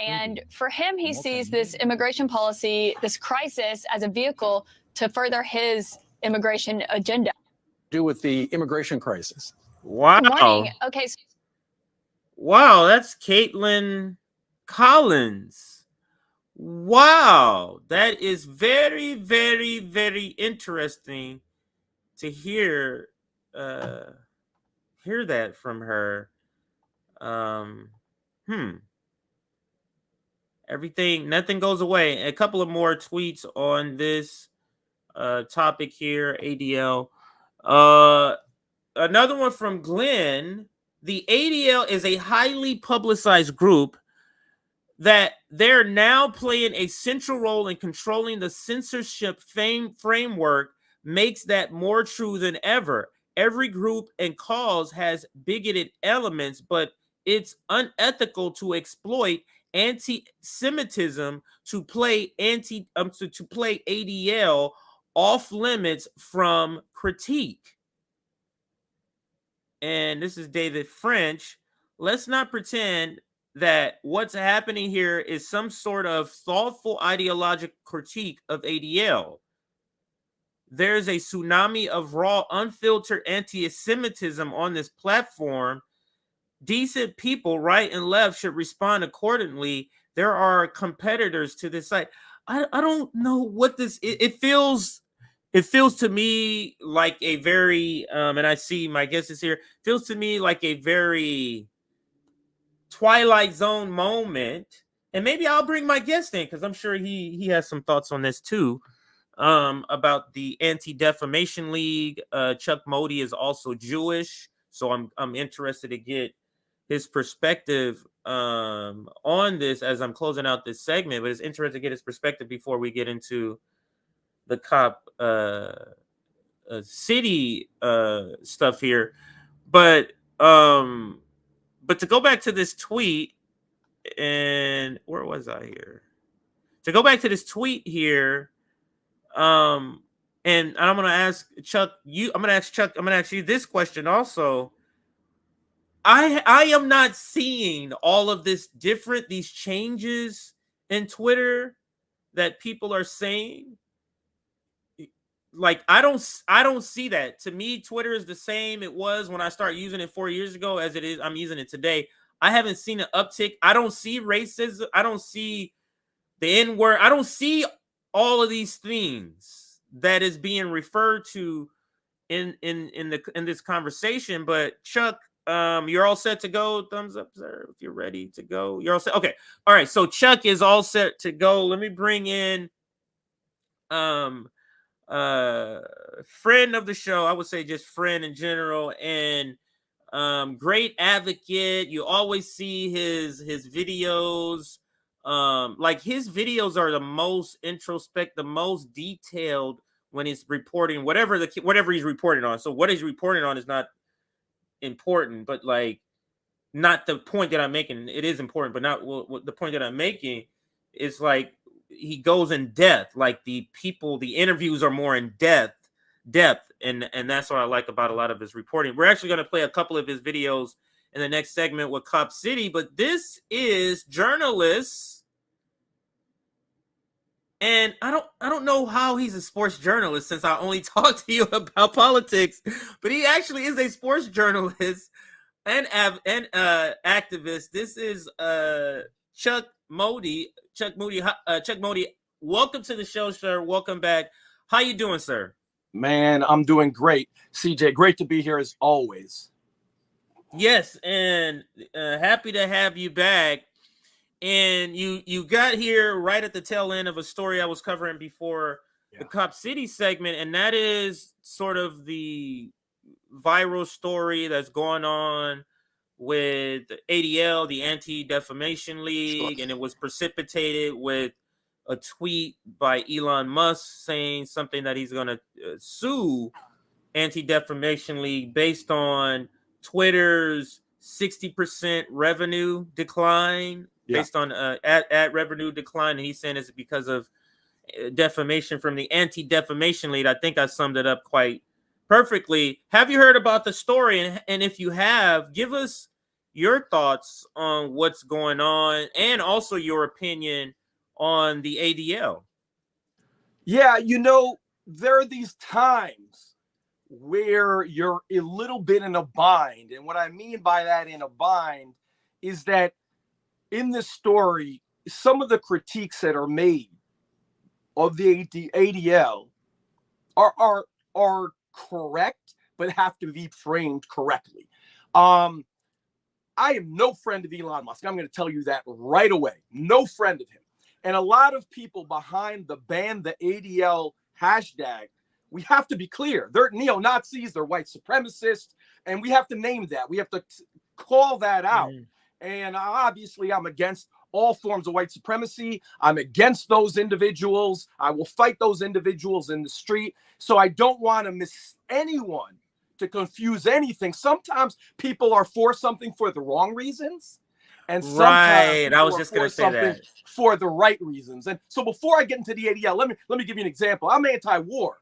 And for him, he sees this immigration policy, this crisis, as a vehicle to further his immigration agenda. Do with the immigration crisis. Wow. Good morning. Okay. Wow, that's Caitlin Collins. Wow, that is very, very, very interesting to hear that from her. Nothing goes away. A couple of more tweets on this topic here, ADL. Another one from Glenn. The ADL is a highly publicized group that they're now playing a central role in controlling the censorship framework makes that more true than ever. Every group and cause has bigoted elements, but it's unethical to exploit anti-Semitism to play to play ADL off limits from critique. And this is David French. Let's not pretend that what's happening here is some sort of thoughtful ideological critique of ADL. There's a tsunami of raw, unfiltered anti-Semitism on this platform. Decent people, right and left, should respond accordingly. There are competitors to this site. I don't know what this. It feels to me like a very and I see my guest is here. Feels to me like a very Twilight Zone moment, and maybe I'll bring my guest in because I'm sure he has some thoughts on this too, about the Anti-Defamation League. Chuck Modi is also Jewish, so I'm interested to get his perspective on this as I'm closing out this segment. But it's interesting to get his perspective before we get into the cop city stuff here, but to go back to this tweet, and where was I here? To go back to this tweet here, and I'm gonna ask Chuck. I'm gonna ask you this question also. I am not seeing all of these changes in Twitter that people are saying. Like I don't see that. To me, Twitter is the same it was when I started using it 4 years ago as it is I'm using it today. I haven't seen an uptick. I don't see racism. I don't see the N-word. I don't see all of these things that is being referred to in this conversation. But Chuck, you're all set to go. Thumbs up, sir, if you're ready to go. You're all set. Okay. All right. So Chuck is all set to go. Let me bring in friend of the show, I would say just friend in general, and great advocate. You always see his videos. Like his videos are the most introspective, the most detailed when he's reporting whatever he's reporting on. So what he's reporting on is not important, but like not the point that I'm making. It is important, but not what the point that I'm making is like he goes in depth. Like the interviews are more in depth, and that's what I like about a lot of his reporting. We're actually going to play a couple of his videos in the next segment with Cop City, but this is journalists, and I don't know how he's a sports journalist since I only talk to you about politics, but he actually is a sports journalist and activist. This is Chuck Modi. Chuck Modi, welcome to the show, sir. Welcome back. How you doing, sir? Man, I'm doing great. CJ, great to be here as always. Yes, and happy to have you back. And you got here right at the tail end of a story I was covering before the Cop City segment, and that is sort of the viral story that's going on with ADL, the Anti-Defamation League, and it was precipitated with a tweet by Elon Musk saying something that he's going to sue Anti-Defamation League based on Twitter's 60% revenue decline, based on ad revenue decline. And he's saying it's because of defamation from the Anti-Defamation League. I think I summed it up quite perfectly. Have you heard about the story? And if you have, give us your thoughts on what's going on and also your opinion on the ADL. Yeah, there are these times where you're a little bit in a bind. And what I mean by that in a bind is that in this story, some of the critiques that are made of the ADL are correct, but have to be framed correctly. I am no friend of Elon Musk. I'm going to tell you that right away. No friend of him. And a lot of people behind the ban the ADL hashtag, we have to be clear. They're neo-Nazis, they're white supremacists, and we have to name that. We have to call that out. And obviously, I'm against all forms of white supremacy. I'm against those individuals. I will fight those individuals in the street. So I don't want to miss anyone to confuse anything. Sometimes people are for something for the wrong reasons. And sometimes I was just going to say that, for the right reasons. And so before I get into the ADL, let me give you an example. I'm anti-war,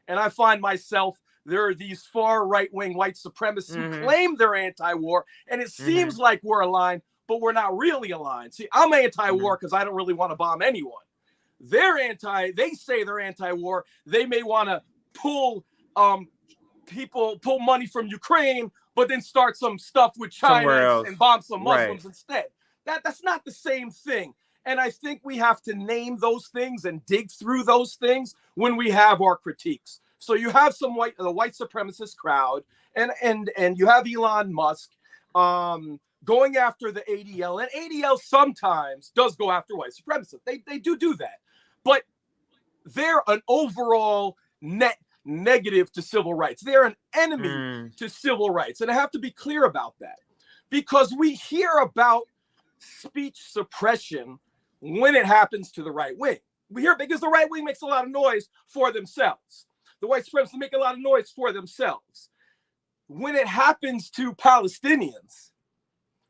and I find myself, there are these far right-wing white supremacists who claim they're anti-war, and it seems like we're aligned, but we're not really aligned. See, I'm anti-war because I don't really want to bomb anyone. They say they're anti-war. They may want to pull money from Ukraine, but then start some stuff with China and bomb some Muslims instead. That's not the same thing. And I think we have to name those things and dig through those things when we have our critiques. So you have the white supremacist crowd, and you have Elon Musk going after the ADL, and ADL sometimes does go after white supremacists. They do that, but they're an overall net negative to civil rights. They're an enemy to civil rights. And I have to be clear about that, because we hear about speech suppression when it happens to the right wing. We hear because the right wing makes a lot of noise for themselves. The white supremacists make a lot of noise for themselves. When it happens to Palestinians,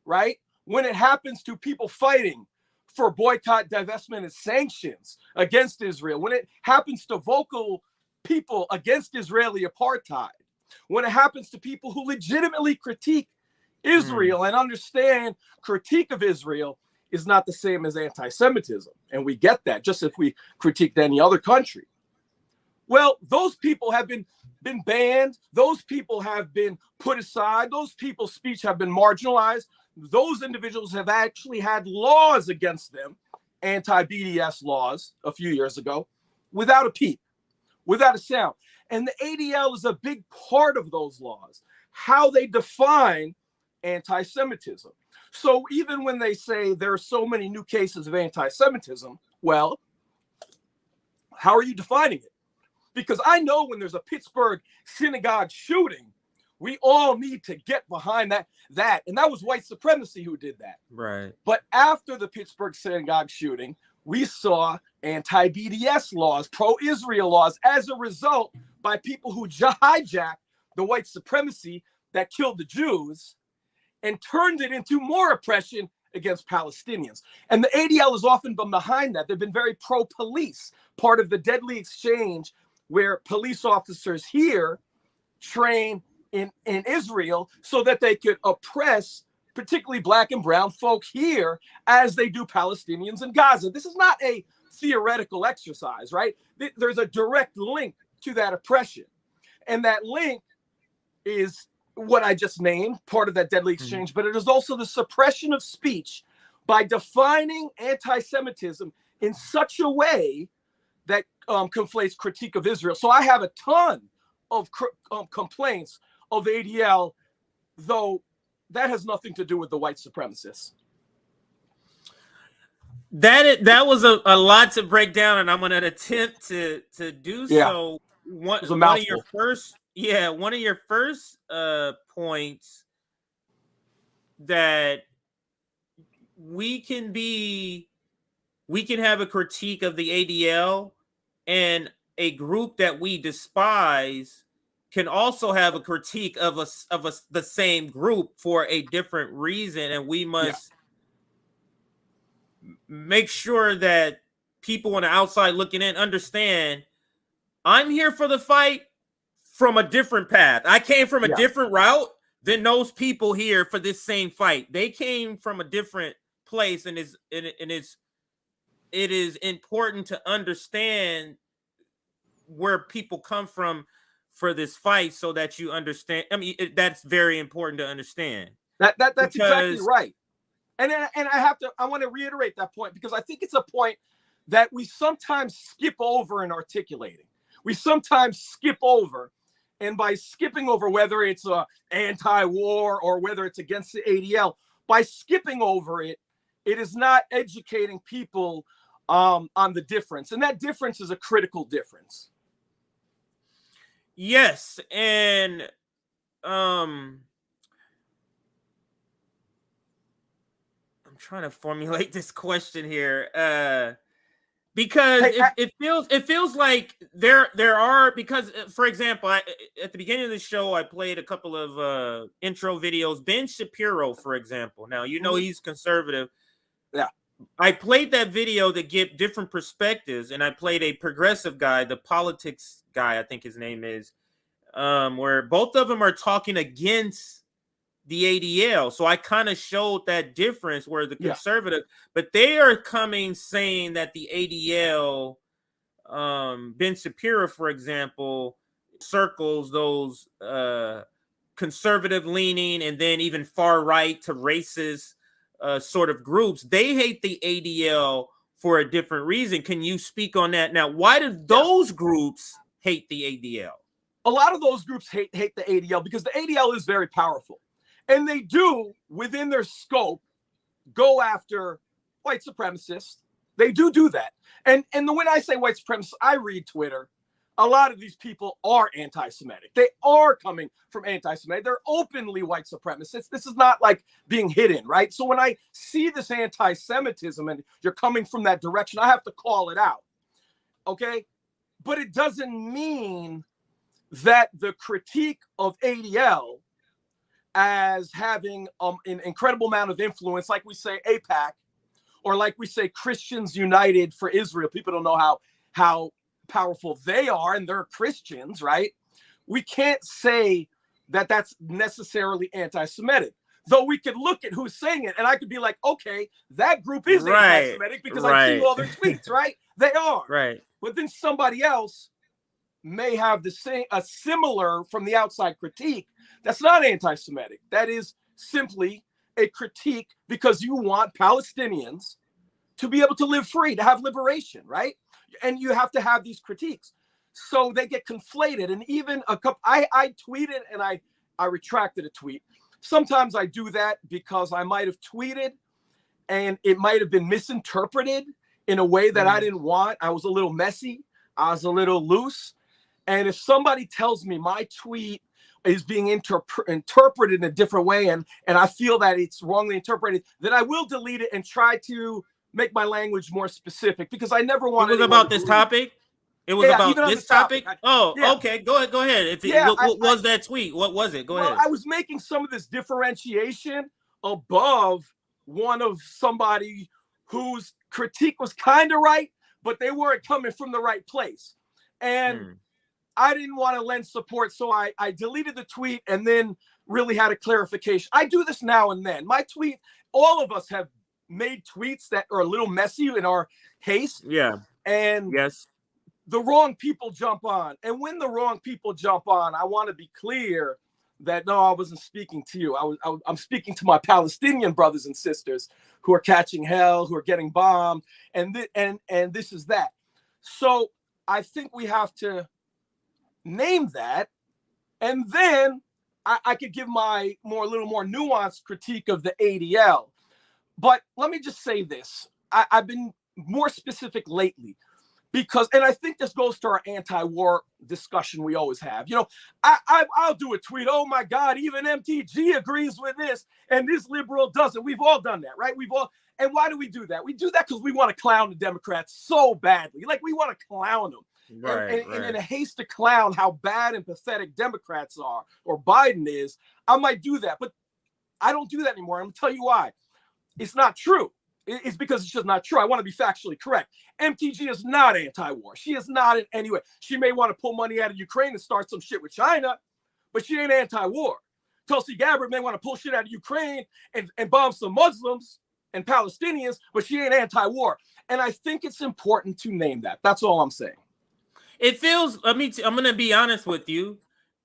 right? When it happens to people fighting for boycott, divestment, and sanctions against Israel, when it happens to vocal people against Israeli apartheid, when it happens to people who legitimately critique Israel and understand critique of Israel is not the same as anti-Semitism. And we get that just if we critiqued any other country. Well, those people have been banned. Those people have been put aside. Those people's speech have been marginalized. Those individuals have actually had laws against them, anti-BDS laws a few years ago, without a peep, without a sound. And the ADL is a big part of those laws, how they define anti-Semitism. So even when they say there are so many new cases of anti-Semitism, well, how are you defining it? Because I know when there's a Pittsburgh synagogue shooting, we all need to get behind that. And that was white supremacy who did that. Right. But after the Pittsburgh synagogue shooting, we saw anti-BDS laws, pro-Israel laws, as a result by people who hijacked the white supremacy that killed the Jews and turned it into more oppression against Palestinians. And the ADL has often been behind that. They've been very pro-police, part of the deadly exchange where police officers here train in Israel so that they could oppress particularly black and brown folk here as they do Palestinians in Gaza. This is not a theoretical exercise, right? There's a direct link to that oppression. And that link is what I just named, part of that deadly exchange, but it is also the suppression of speech by defining anti-Semitism in such a way that conflates critique of Israel. So I have a ton of complaints of ADL, though that has nothing to do with the white supremacists. That was a lot to break down, and I'm going to attempt to do so. One of your first points that we can have a critique of the ADL, and a group that we despise can also have a critique of the same group for a different reason, and we must make sure that people on the outside looking in understand I'm here for the fight from a different path. I came from a different route than those people here for this same fight. They came from a different place, and it is important to understand where people come from for this fight so that you understand. I mean, that's very important to understand. That's exactly right. And I want to reiterate that point, because I think it's a point that we sometimes skip over in articulating. We sometimes skip over, and by skipping over whether it's anti-war or whether it's against the ADL, by skipping over it, it is not educating people on the difference. And that difference is a critical difference. Yes. And I'm trying to formulate this question here. Because it feels like there are, because for example, at the beginning of the show I played a couple of intro videos. Ben Shapiro, for example. Now he's conservative. Yeah, I played that video to give different perspectives, and I played a progressive guy, the politics guy, I think his name is, where both of them are talking against the ADL. So I kind of showed that difference where the conservative, but they are coming saying that the ADL, Ben Shapiro, for example, circles those conservative leaning and then even far right to racist sort of groups. They hate the ADL for a different reason. Can you speak on that? Now, why do those groups hate the ADL? A lot of those groups hate the ADL because the ADL is very powerful. And they do, within their scope, go after white supremacists. They do that. And when I say white supremacists, I read Twitter. A lot of these people are anti-Semitic. They are coming from anti-Semitic. They're openly white supremacists. This is not like being hidden, right? So when I see this anti-Semitism and you're coming from that direction, I have to call it out, okay? But it doesn't mean that the critique of ADL as having an incredible amount of influence, like we say AIPAC, or like we say Christians United for Israel. People don't know how powerful they are, and they're Christians, right? We can't say that that's necessarily anti-Semitic, though we could look at who's saying it, and I could be like, okay, that group is anti-Semitic because I've seen all their tweets, right? They are. Right. But then somebody else may have a similar from the outside critique that's not anti-Semitic. That is simply a critique because you want Palestinians to be able to live free, to have liberation, right? And you have to have these critiques. So they get conflated. And even I tweeted and I retracted a tweet. Sometimes I do that because I might have tweeted and it might have been misinterpreted in a way that I didn't want. I was a little messy. I was a little loose. And if somebody tells me my tweet is being interpreted in a different way and I feel that it's wrongly interpreted, then I will delete it and try to make my language more specific because I never want. It was about this topic? It was about this topic? Okay. Go ahead. What was that tweet? What was it? Go ahead. I was making some of this differentiation above one of somebody whose critique was kind of right, but they weren't coming from the right place. And I didn't want to lend support, so I deleted the tweet and then really had a clarification. I do this now and then. My tweet, all of us have made tweets that are a little messy in our haste. Yeah. And the wrong people jump on. And when the wrong people jump on, I want to be clear that, no, I wasn't speaking to you. I'm speaking to my Palestinian brothers and sisters who are catching hell, who are getting bombed, and this is that. So I think we have to name that, and then I could give my little more nuanced critique of the ADL. But let me just say this. I've been more specific lately because, and I think this goes to our anti-war discussion we always have. You know, I'll do a tweet, oh my God, even MTG agrees with this, and this liberal doesn't. We've all done that, right? And why do we do that? We do that because we want to clown the Democrats so badly. Like, we want to clown them. And in a haste to clown how bad and pathetic Democrats are or Biden is, I might do that. But I don't do that anymore. I'm going to tell you why. It's not true. It's because it's just not true. I want to be factually correct. MTG is not anti-war. She is not in any way. She may want to pull money out of Ukraine and start some shit with China, but she ain't anti-war. Tulsi Gabbard may want to pull shit out of Ukraine and bomb some Muslims and Palestinians, but she ain't anti-war. And I think it's important to name that. That's all I'm saying. It feels, I'm going to be honest with you.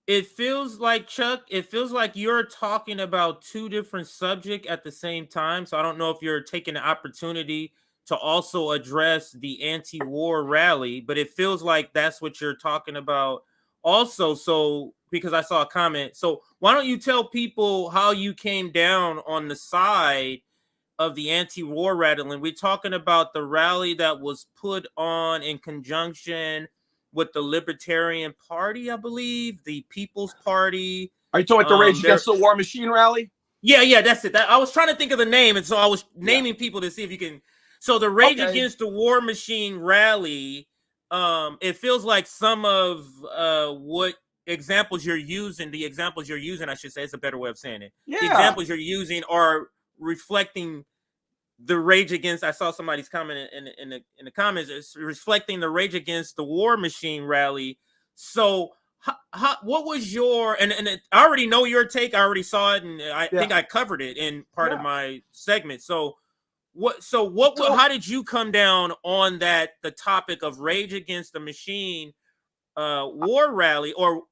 It feels like, Chuck, you're talking about two different subjects at the same time. So I don't know if you're taking the opportunity to also address the anti-war rally, but it feels like that's what you're talking about also. So because I saw a comment. So why don't you tell people how you came down on the side of the anti-war rally? We're talking about the rally that was put on in conjunction with the Libertarian Party, I believe, the People's Party. Are you talking about the Rage Against the War Machine rally? Yeah, that's it. I was trying to think of the name, and so I was naming people to see if you can. So the Rage Against the War Machine rally, it feels like some of what examples you're using, I should say, it's a better way of saying it. Yeah. The examples you're using are reflecting the Rage Against. I saw somebody's comment in the comments. It's reflecting the Rage Against the War Machine rally. So what was your and I already know your take. I already saw it, and I think I covered it in part of my segment. So how did you come down on the topic of Rage Against the Machine war rally, or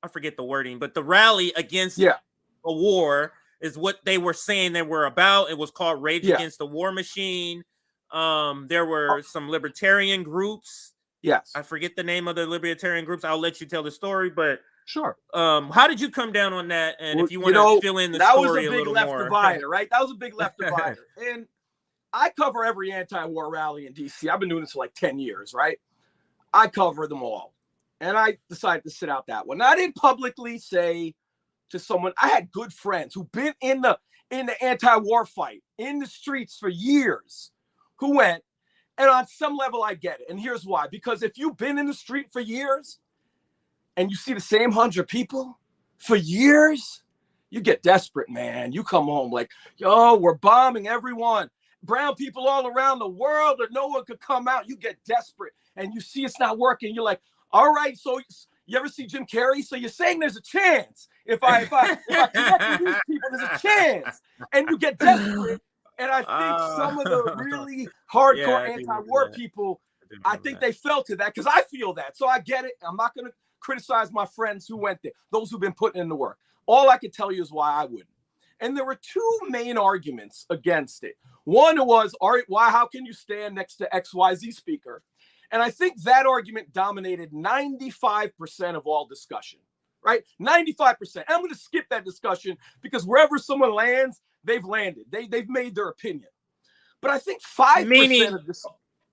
I forget the wording, but the rally against a war is what they were saying they were about. It was called Rage Against the War Machine. There were some libertarian groups. Yes. I forget the name of the libertarian groups. I'll let you tell the story, but sure. How did you come down on that? And if you want to fill in the story a little more. That was a big left divider, right? That was a big left divider. And I cover every anti-war rally in DC. I've been doing this for like 10 years, right? I cover them all. And I decided to sit out that one. Now, I didn't publicly say to someone, I had good friends who've been in the anti-war fight in the streets for years who went, and on some level I get it. And here's why. Because if you've been in the street for years and you see the same 100 people for years, you get desperate, man. You come home like, yo, we're bombing everyone. Brown people all around the world, or no one could come out. You get desperate and you see it's not working. You're like, all right, so you ever see Jim Carrey? So you're saying there's a chance. If I connect with these people, there's a chance. And you get desperate. And I think some of the really hardcore anti-war people, I think they fell to that because I feel that. So I get it. I'm not going to criticize my friends who went there, those who've been putting in the work. All I can tell you is why I wouldn't. And there were two main arguments against it. One was, all right, how can you stand next to XYZ speaker? And I think that argument dominated 95% of all discussion, right? 95%. And I'm going to skip that discussion because wherever someone lands, they've landed. They've made their opinion. But I think 5% of this.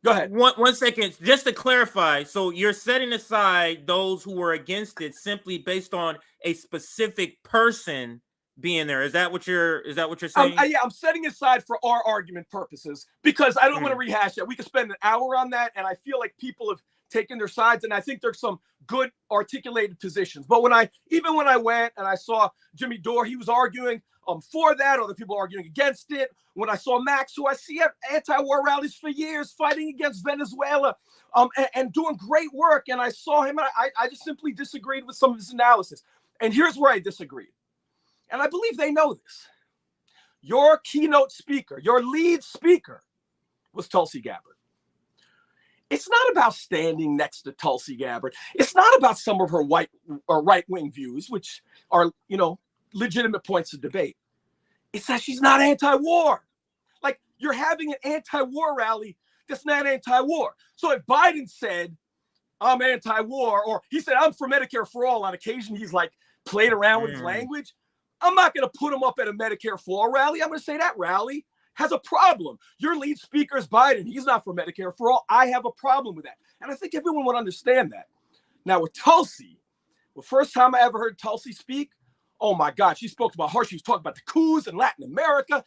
Go ahead. One second, just to clarify. So you're setting aside those who were against it simply based on a specific person being there. Is that what you're saying? Yeah, I'm setting aside for our argument purposes because I don't want to rehash that. We could spend an hour on that, and I feel like people have taken their sides, and I think there's some good articulated positions. But when I went and I saw Jimmy Dore, he was arguing for that. Other people arguing against it. When I saw Max, who I see at anti-war rallies for years, fighting against Venezuela, and doing great work, and I saw him, and I just simply disagreed with some of his analysis. And here's where I disagreed. And I believe they know this. Your keynote speaker, your lead speaker was Tulsi Gabbard. It's not about standing next to Tulsi Gabbard. It's not about some of her white or right-wing views, which are, legitimate points of debate. It's that she's not anti-war. Like, you're having an anti-war rally that's not anti-war. So if Biden said, I'm anti-war, or he said, I'm for Medicare for all, on occasion he's like played around with his language, I'm not going to put him up at a Medicare for all rally. I'm going to say that rally has a problem. Your lead speaker is Biden. He's not for Medicare for all. I have a problem with that. And I think everyone would understand that. Now with Tulsi, the first time I ever heard Tulsi speak, oh my God, she spoke about her. She was talking about the coups in Latin America.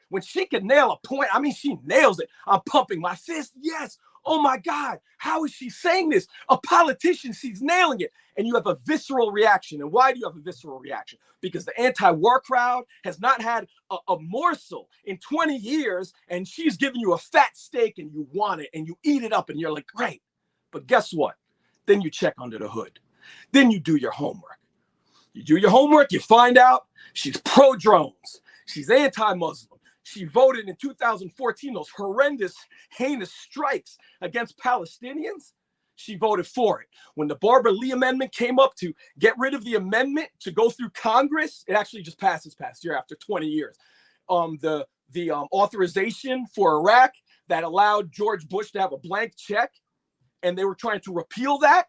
When she could nail a point, I mean, she nails it. I'm pumping my fist. Yes. Oh my God, how is she saying this? A politician, she's nailing it. And you have a visceral reaction. And why do you have a visceral reaction? Because the anti-war crowd has not had a morsel in 20 years, and she's giving you a fat steak and you want it and you eat it up and you're like, great. But guess what? Then you check under the hood. Then you do your homework. You do your homework, you find out she's pro-drones. She's anti-Muslim. She voted in 2014, those horrendous, heinous strikes against Palestinians. She voted for it. When the Barbara Lee Amendment came up to get rid of the amendment to go through Congress, it actually just passed this past year after 20 years. The authorization for Iraq that allowed George Bush to have a blank check, and they were trying to repeal that.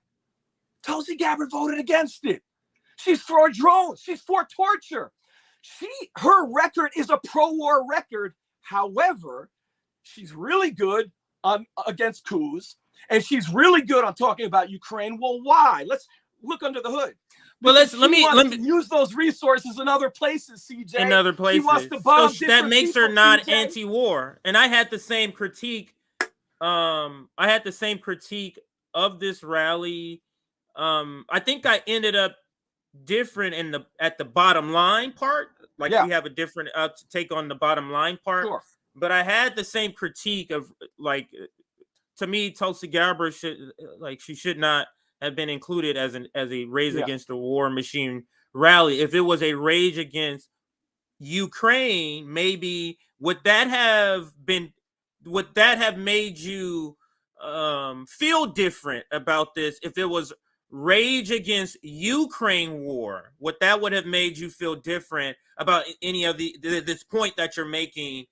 Tulsi Gabbard voted against it. She's for drones. She's for torture. Her record is a pro-war record. However, she's really good on against coups, and she's really good on talking about Ukraine. Well, why? Let's look under the hood. Well, let me use those resources in other places, CJ. In other places, she wants to bomb that makes her not CJ. anti-war. And I had the same critique. I had the same critique of this rally. I think I ended up different at the bottom line part. Like we have a different take on the bottom line part. Sure. But I had the same critique of, like, to me, Tulsi Gabbard she should not have been included as a rage against the war machine rally. If it was a rage against Ukraine, maybe would that have made you feel different about this? If it was rage against Ukraine war, would have made you feel different about any of this point that you're making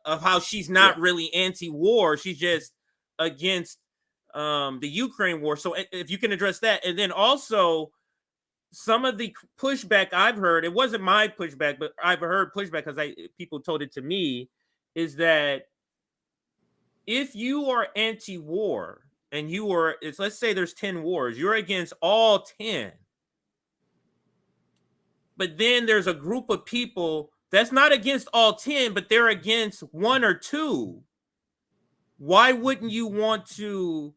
of how she's not really anti-war, she's just against the Ukraine war? So if you can address that. And then also some of the pushback I've heard, it wasn't my pushback, but I've heard pushback because people told it to me, is that if you are anti-war and let's say there's 10 wars, you're against all 10. But then there's a group of people that's not against all 10, but they're against 1 or 2. Why wouldn't you want to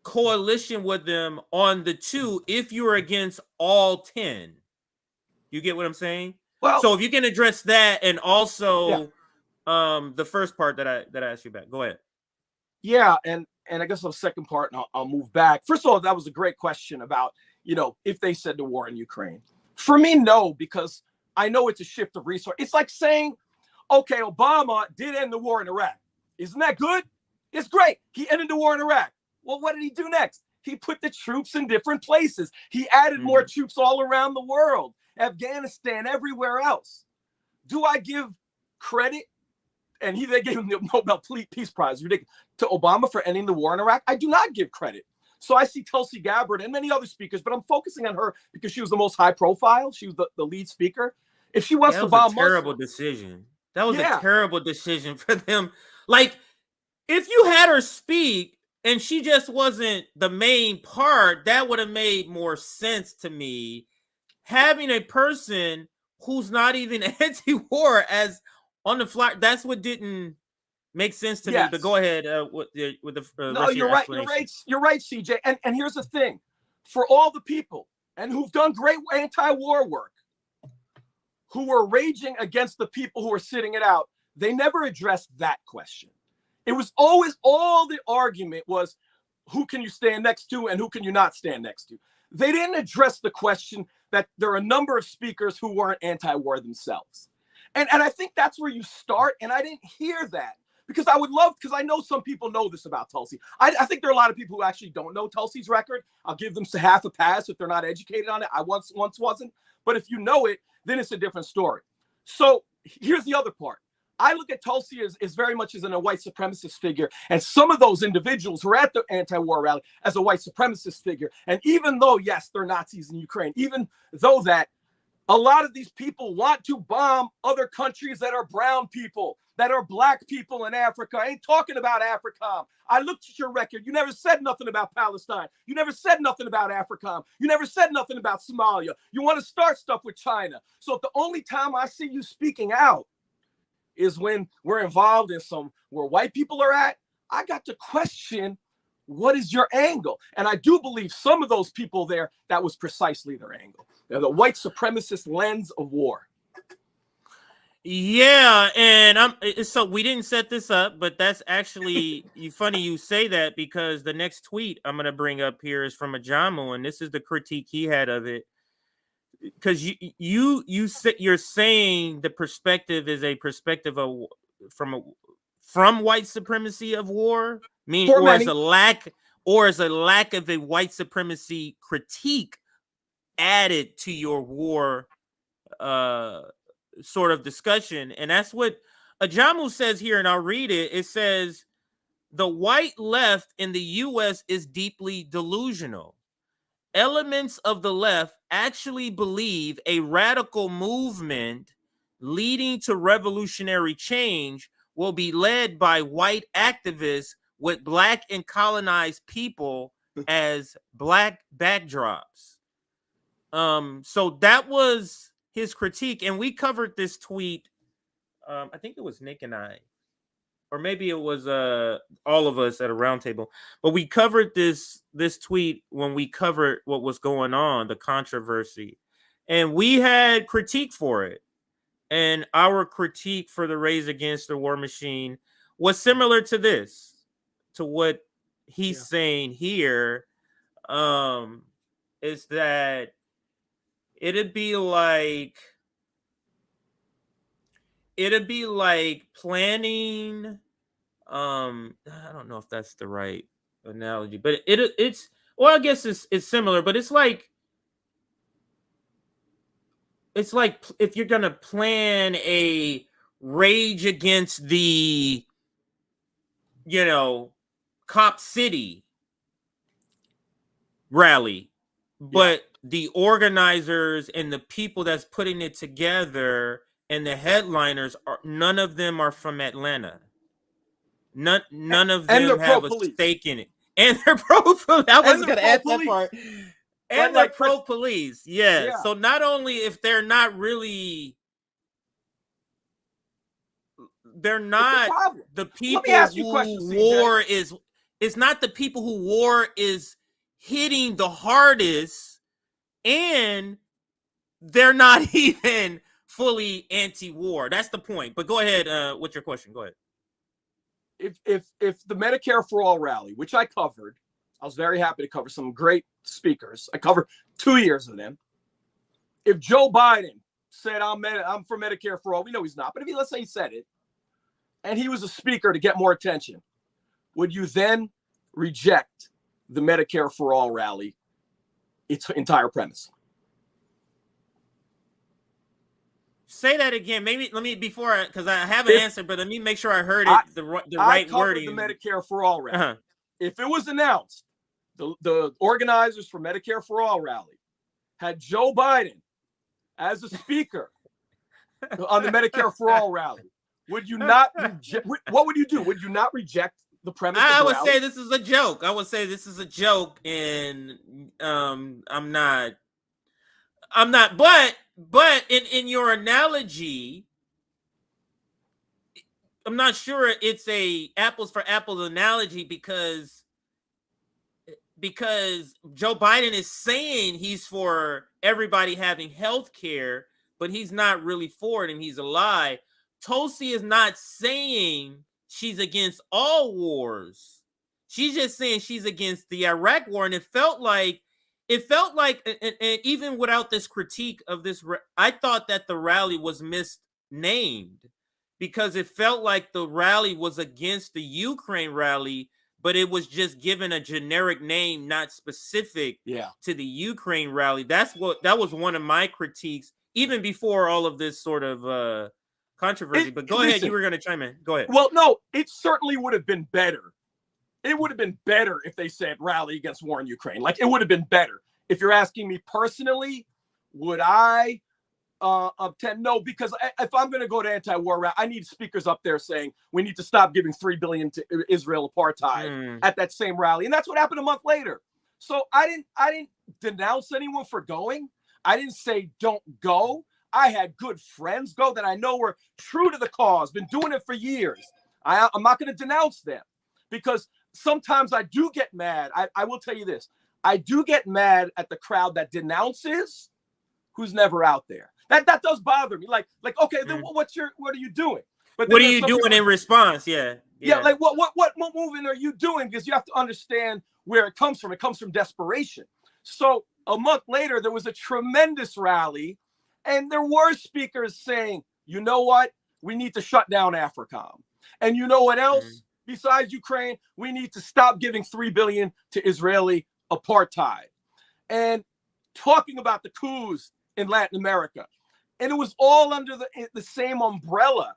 coalition with them on the 2 if you're against all 10? You get what I'm saying? Well, so if you can address that, and also the first part that I asked you about. Go ahead. Yeah, and I guess the second part, and I'll move back. First of all, that was a great question about, if they said the war in Ukraine. For me, no, because I know it's a shift of resource. It's like saying, okay, Obama did end the war in Iraq. Isn't that good? It's great. He ended the war in Iraq. Well, what did he do next? He put the troops in different places. He added more troops all around the world, Afghanistan, everywhere else. Do I give credit? And they gave him the Nobel Peace Prize, ridiculous, to Obama for ending the war in Iraq? I do not give credit. So I see Tulsi Gabbard and many other speakers, but I'm focusing on her because she was the most high profile. She was the lead speaker. If she wants to bomb, terrible decision. That was a terrible decision for them. Like, if you had her speak and she just wasn't the main part, that would have made more sense to me. Having a person who's not even anti-war as on the fly, that's what didn't make sense to me. But go ahead with the no, you're right. You're right, CJ. And here's the thing: for all the people and who've done great anti-war work, who were raging against the people who were sitting it out, they never addressed that question. It was always, all the argument was, who can you stand next to and who can you not stand next to? They didn't address the question that there are a number of speakers who weren't anti-war themselves. And I think that's where you start. And I didn't hear that because because I know some people know this about Tulsi. I think there are a lot of people who actually don't know Tulsi's record. I'll give them half a pass if they're not educated on it. I once wasn't. But if you know it, then it's a different story. So here's the other part. I look at Tulsi as very much as a white supremacist figure, and some of those individuals who are at the anti-war rally as a white supremacist figure. And even though, yes, they're Nazis in Ukraine, even though that, a lot of these people want to bomb other countries that are brown people, that are black people in Africa. I ain't talking about AFRICOM. I looked at your record. You never said nothing about Palestine. You never said nothing about AFRICOM. You never said nothing about Somalia. You want to start stuff with China. So if the only time I see you speaking out is when we're involved in where white people are at, I got to question, what is your angle? And I do believe some of those people there, that was precisely their angle. They're the white supremacist lens of war. Yeah, and so we didn't set this up, but that's actually funny you say that, because the next tweet I'm going to bring up here is from Ajamu, and this is the critique he had of it. Because you're saying the perspective is a perspective of from white supremacy of war, meaning or as a lack of a white supremacy critique added to your war sort of discussion. And that's what Ajamu says here, and I'll read it. It says, the white left in the U.S. is deeply delusional. elements of the left actually believe a radical movement leading to revolutionary change will be led by white activists with black and colonized people as black backdrops. So that was his critique, and we covered this tweet. I think it was Nick and I, or maybe it was all of us at a roundtable. But we covered this tweet when we covered what was going on, the controversy, and we had critique for it. And our critique for the Rage Against the War Machine was similar to this, to what he's saying here. Is that it'd be like planning. I don't know if that's the right analogy, but it's well, I guess it's similar, but it's like if you're gonna plan a Rage Against the, Cop City rally, but the organizers and the people that's putting it together and the headliners none of them are from Atlanta. None of them have a stake in it, and they're pro-police. I was going to add that part. And they're pro-police, yeah. So not only if they're not really, they're not the people who war is. It's not the people who war is hitting the hardest, and they're not even fully anti-war. That's the point. But go ahead with your question. Go ahead. If the Medicare for All rally, which I covered, I was very happy to cover some great speakers. I covered 2 years of them. If Joe Biden said I'm for Medicare for all, we know he's not, but let's say he said it, and he was a speaker to get more attention, would you then reject the Medicare for All rally, its entire premise? Say that again. Maybe let me because I have an answer, but let me make sure I heard it the right wording. The Medicare for All rally. If it was announced, the organizers for Medicare for All rally had Joe Biden as a speaker on the Medicare for All rally, would you not reject? What would you do? Would you not reject the premise? I would say this is a joke. I would say this is a joke, and I'm not. But in your analogy, I'm not sure it's a apples for apples analogy because Joe Biden is saying he's for everybody having health care, but he's not really for it, and he's a lie. Tulsi is not saying she's against all wars. She's just saying she's against the Iraq war, and it felt like, and even without this critique of this, I thought that the rally was misnamed because it felt like the rally was against the Ukraine rally, but it was just given a generic name, not specific to the Ukraine rally. That was one of my critiques, even before all of this sort of controversy. But go ahead, you were going to chime in. Go ahead. Well, no, it certainly would have been better. It would have been better if they said rally against war in Ukraine. Like, it would have been better. If you're asking me personally, would I obtend? No, because if I'm going to go to anti-war rally, I need speakers up there saying we need to stop giving $3 billion to Israel apartheid at that same rally. And that's what happened a month later. So I didn't denounce anyone for going. I didn't say don't go. I had good friends go that I know were true to the cause, been doing it for years. I'm not going to denounce them because sometimes I do get mad. I will tell you this. I do get mad at the crowd that denounces who's never out there. That does bother me. Like, okay, then what are you doing? But what are you doing in response? Yeah. Like what movement are you doing? Because you have to understand where it comes from. It comes from desperation. So a month later, there was a tremendous rally, and there were speakers saying, you know what? We need to shut down AFRICOM. And you know what else? Besides Ukraine, we need to stop giving $3 billion to Israeli apartheid. And talking about the coups in Latin America. And it was all under the same umbrella.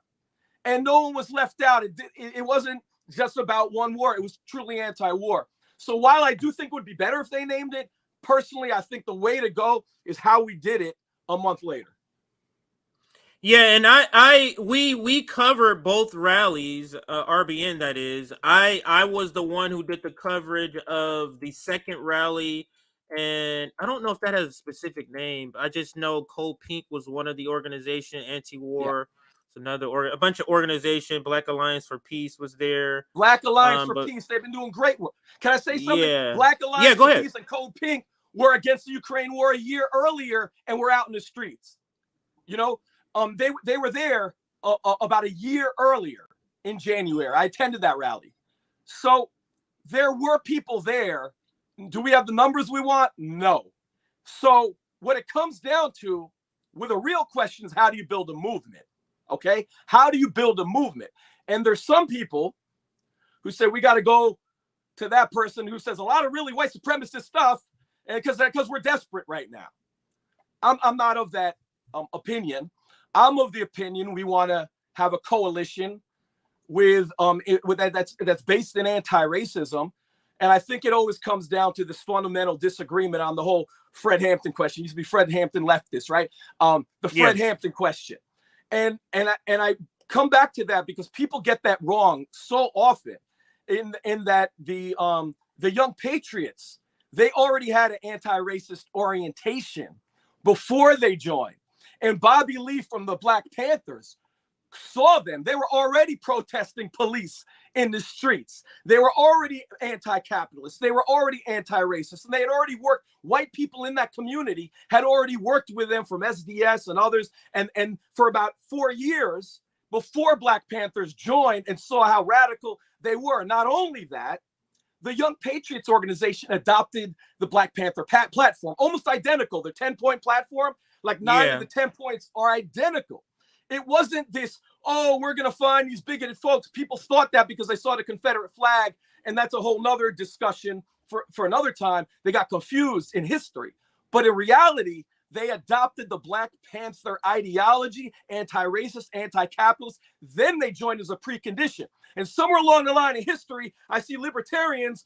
And no one was left out. It wasn't just about one war. It was truly anti-war. So while I do think it would be better if they named it, personally, I think the way to go is how we did it a month later. Yeah, and we covered both rallies, RBN that is. I was the one who did the coverage of the second rally, and I don't know if that has a specific name. I just know Cold Pink was one of the organization, Anti-War, it's another a bunch of organization, Black Alliance for Peace was there. Black Alliance for Peace, they've been doing great work. Can I say something? Yeah. Black Alliance go for ahead. Peace and Cold Pink were against the Ukraine war a year earlier, and we're out in the streets. You know, they were there about a year earlier in January. I attended that rally. So there were people there. Do we have the numbers we want? No. So what it comes down to with a real question is, how do you build a movement? Okay. How do you build a movement? And there's some people who say, we got to go to that person who says a lot of really white supremacist stuff, and because we're desperate right now. I'm not of that opinion. I'm of the opinion we want to have a coalition with that's based in anti-racism, and I think it always comes down to this fundamental disagreement on the whole Fred Hampton question. It used to be Fred Hampton leftist, right? The Fred Hampton question, and I come back to that because people get that wrong so often. In that the Young Patriots, they already had an anti-racist orientation before they joined. And Bobby Lee from the Black Panthers saw them. They were already protesting police in the streets. They were already anti-capitalist. They were already anti-racist. And they had already worked, white people in that community had already worked with them from SDS and others. And for about 4 years before Black Panthers joined and saw how radical they were. Not only that, the Young Patriots organization adopted the Black Panther platform, almost identical. Their 10-point platform, like 9 of the 10 points are identical. It wasn't this, oh, we're going to find these bigoted folks. People thought that because they saw the Confederate flag, and that's a whole nother discussion for another time. They got confused in history. But in reality, they adopted the Black Panther ideology, anti-racist, anti-capitalist. Then they joined as a precondition. And somewhere along the line in history, I see libertarians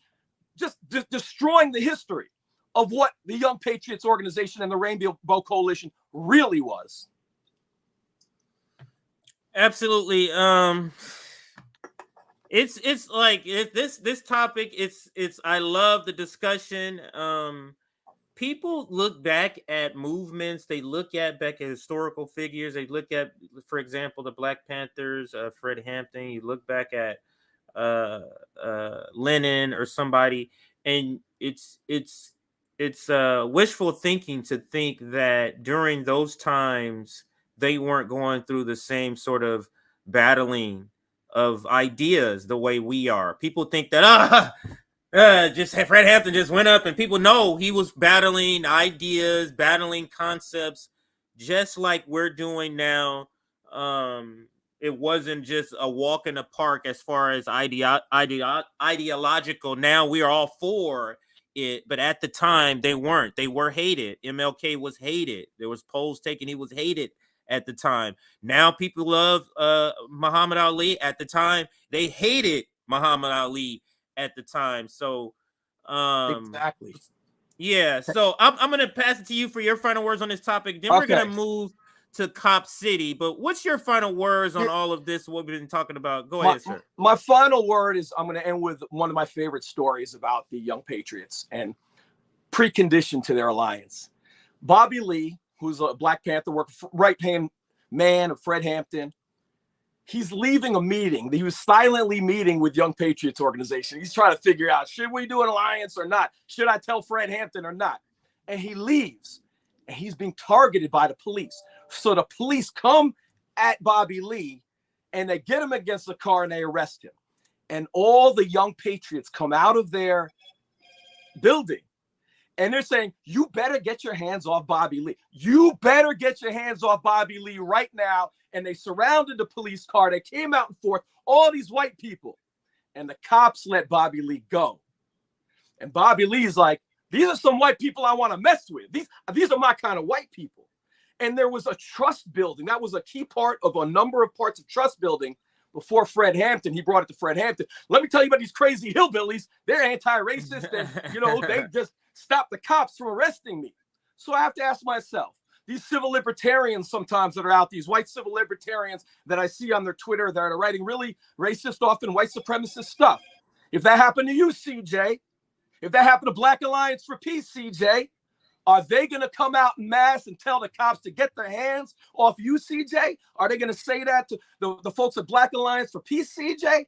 just destroying the history of what the Young Patriots organization and the Rainbow Coalition really was. Absolutely. It's like this topic. It's I love the discussion. People look back at movements. They look back at historical figures. They look at, for example, the Black Panthers, Fred Hampton. You look back at Lenin or somebody, and it's wishful thinking to think that during those times they weren't going through the same sort of battling of ideas the way we are. People think that just Fred Hampton just went up, and people know he was battling ideas, battling concepts, just like we're doing now. It wasn't just a walk in the park as far as ideological. Now we are all for it, but at the time they weren't. They were hated. MLK was hated. There was polls taken. He was hated at the time. Now people love Muhammad Ali. At the time, they hated Muhammad Ali at the time. So exactly. Yeah. So I'm gonna pass it to you for your final words on this topic. Then we're gonna move to Cop City. But what's your final words on all of this? What we've been talking about? Go ahead, sir. My final word is I'm gonna end with one of my favorite stories about the Young Patriots and precondition to their alliance. Bobby Lee, who's a Black Panther worker, right-hand man of Fred Hampton, he's leaving a meeting. He was silently meeting with Young Patriots organization. He's trying to figure out, should we do an alliance or not? Should I tell Fred Hampton or not? And he leaves, and he's being targeted by the police. So the police come at Bobby Lee, and they get him against the car, and they arrest him. And all the Young Patriots come out of their building, and they're saying, you better get your hands off Bobby Lee. You better get your hands off Bobby Lee right now. And they surrounded the police car. They came out and forth, all these white people. And the cops let Bobby Lee go. And Bobby Lee's like, these are some white people I want to mess with. These are my kind of white people. And there was a trust building. That was a key part of a number of parts of trust building before Fred Hampton. He brought it to Fred Hampton. Let me tell you about these crazy hillbillies. They're anti-racist. And, they just stop the cops from arresting me. So I have to ask myself, these civil libertarians sometimes that are out, these white civil libertarians that I see on their Twitter that are writing really racist, often white supremacist stuff. If that happened to you, CJ, if that happened to Black Alliance for Peace, CJ, are they going to come out in mass and tell the cops to get their hands off you, CJ? Are they going to say that to the folks at Black Alliance for Peace, CJ?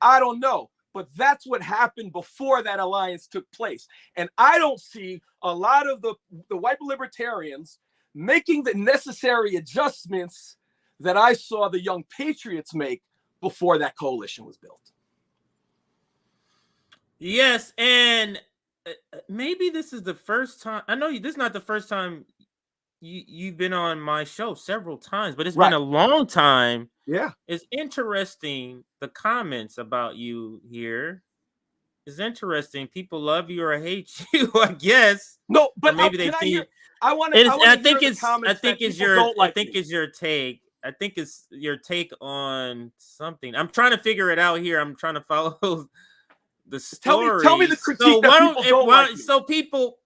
I don't know. But that's what happened before that alliance took place. And I don't see a lot of the white libertarians making the necessary adjustments that I saw the Young Patriots make before that coalition was built. Yes, and maybe this is the first time. I know this is not the first time you've been on my show several times, but it's been a long time. Yeah. It's interesting. The comments about you here is interesting. People love you or hate you, I guess. No, but or maybe they think it. I think it's your take. I think it's your take on something. I'm trying to figure it out here. I'm trying to follow the story. Tell me the critique that people don't like me. So people,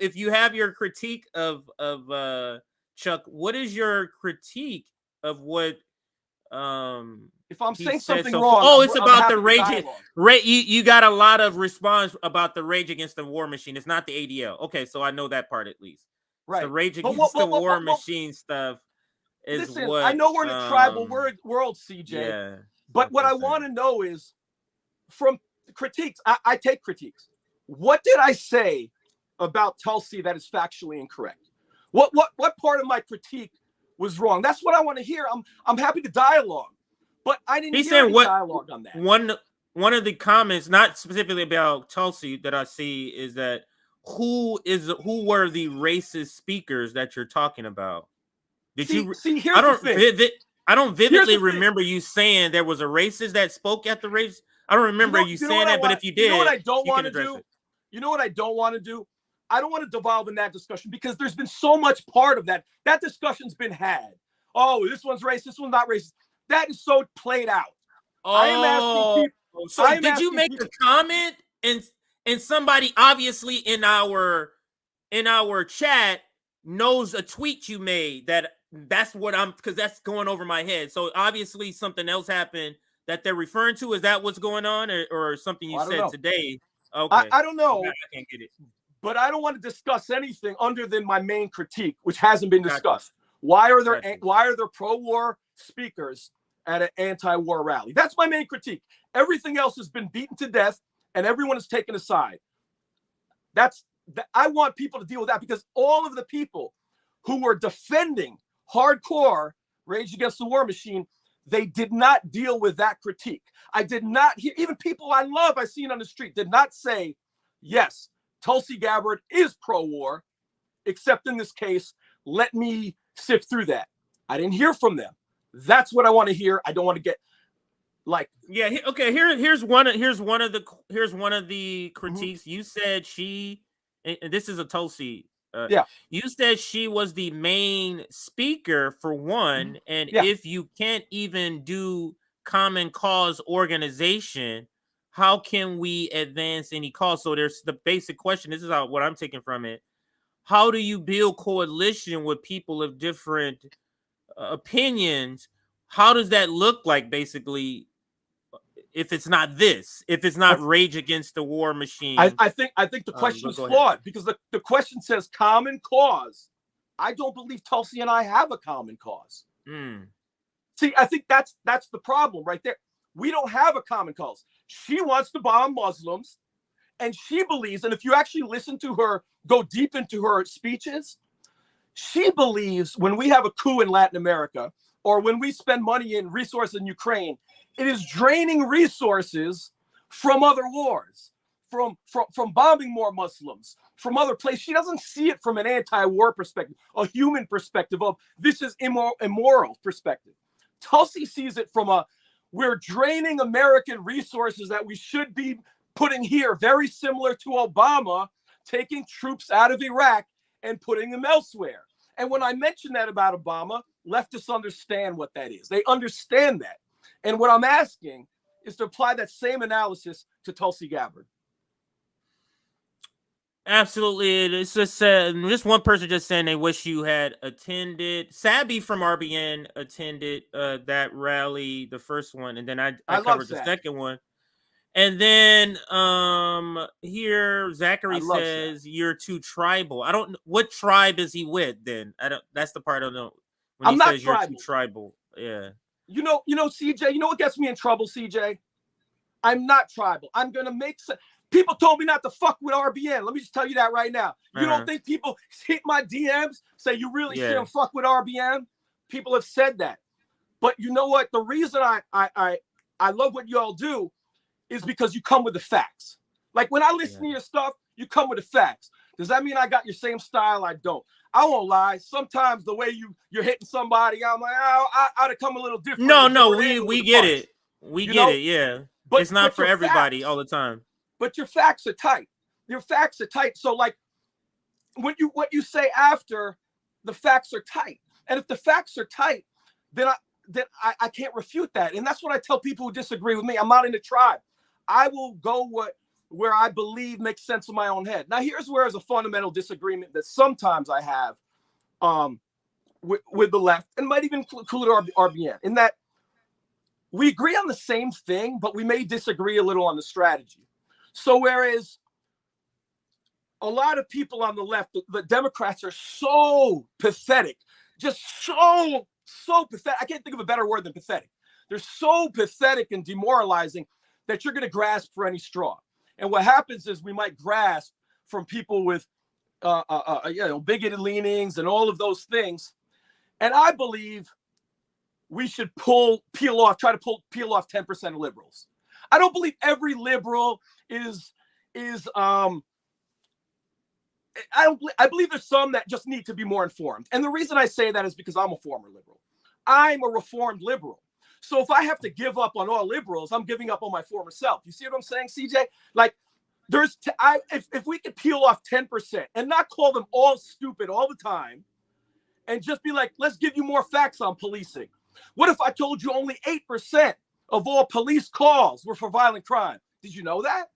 if you have your critique of Chuck, what is your critique of what if I'm saying something so wrong? Oh, it's about the rage. You got a lot of response about the Rage Against the War Machine. It's not the ADL. Okay, so I know that part at least. Right. So the Rage Against the War Machine stuff is listen, what I know we're in a tribal world, CJ. Yeah. But what I want to know is from critiques. I take critiques. What did I say about Tulsi that is factually incorrect? What part of my critique was wrong? That's what I want to hear. I'm happy to dialogue, but I didn't hear any dialogue on that. One of the comments, not specifically about Tulsi, that I see is that who were the racist speakers that you're talking about? Did you see? Here's the thing. I don't vividly remember you saying there was a racist that spoke at the race. I don't remember you saying that, but if you did, you know what I don't want to do? You know what I don't want to do? I don't want to devolve in that discussion because there's been so much part of that. That discussion's been had. Oh, this one's racist, this one's not racist. That is so played out. Oh, I am asking people. So did you make a comment and somebody obviously in our chat knows a tweet you made that's what because that's going over my head. So obviously something else happened that they're referring to. Is that what's going on or something you said today? Okay. I don't know. I can't get it. But I don't want to discuss anything other than my main critique, which hasn't been discussed. Why are there pro-war speakers at an anti-war rally? That's my main critique. Everything else has been beaten to death and everyone is taken aside. I want people to deal with that because all of the people who were defending hardcore Rage Against the War Machine, they did not deal with that critique. I did not hear, even people I love, I seen on the street, did not say, yes, Tulsi Gabbard is pro-war, except in this case, let me sift through that. I didn't hear from them. That's what I want to hear. I don't want to get like okay. Here's one of the critiques. You said and this is a Tulsi. You said she was the main speaker for one, and if you can't even do common cause organization, how can we advance any cause? So there's the basic question. This is what I'm taking from it. How do you build coalition with people of different opinions? How does that look like, basically, if it's not Rage Against the War Machine? I think the question is flawed because the question says common cause. I don't believe Tulsi and I have a common cause. See, I think that's the problem right there. We don't have a common cause. She wants to bomb Muslims, and she believes, and if you actually listen to her, go deep into her speeches, she believes when we have a coup in Latin America or when we spend money in resources in Ukraine, it is draining resources from other wars, from bombing more Muslims, from other places. She doesn't see it from an anti-war perspective, a human perspective of this is immoral perspective. Tulsi sees it from we're draining American resources that we should be putting here, very similar to Obama taking troops out of Iraq and putting them elsewhere. And when I mention that about Obama, leftists understand what that is. They understand that. And what I'm asking is to apply that same analysis to Tulsi Gabbard. Absolutely. It's just one person just saying they wish you had attended. Sabby from RBN attended that rally, the first one, and then I love covered the Zach. second one. And then here I Zachary love says you're too tribal. I don't know what tribe is he with then. I don't That's the part I don't know. When I'm he not says you're tribal. too tribal. Yeah. You know, CJ, you know what gets me in trouble, CJ? I'm not tribal. I'm gonna make sense. People told me not to fuck with RBN. Let me just tell you that right now. You don't think people hit my DMs, say you really shouldn't fuck with RBN? People have said that. But you know what? The reason I love what y'all do is because you come with the facts. Like when I listen to your stuff, you come with the facts. Does that mean I got your same style? I don't. I won't lie. Sometimes the way you're hitting somebody, I'm like, oh, I'd have come a little different. No, we get it. We get it. Yeah. But it's not for everybody facts, all the time. But your facts are tight. Your facts are tight. So like what you say after, the facts are tight. And if the facts are tight, then I can't refute that. And that's what I tell people who disagree with me. I'm not in the tribe. I will go where I believe makes sense in my own head. Now, here's where there's a fundamental disagreement that sometimes I have with the left, and might even include RBN, in that we agree on the same thing, but we may disagree a little on the strategy. So whereas a lot of people on the left, the Democrats, are so pathetic, just so pathetic. I can't think of a better word than pathetic. They're so pathetic and demoralizing that you're going to grasp for any straw. And what happens is we might grasp from people with bigoted leanings and all of those things. And I believe we should peel off 10% of liberals. I don't believe every liberal is I believe there's some that just need to be more informed. And the reason I say that is because I'm a former liberal. I'm a reformed liberal. So if I have to give up on all liberals, I'm giving up on my former self. You see what I'm saying, CJ? Like, if we could peel off 10% and not call them all stupid all the time, and just be like, let's give you more facts on policing. What if I told you only 8% of all police calls were for violent crime? Did you know that?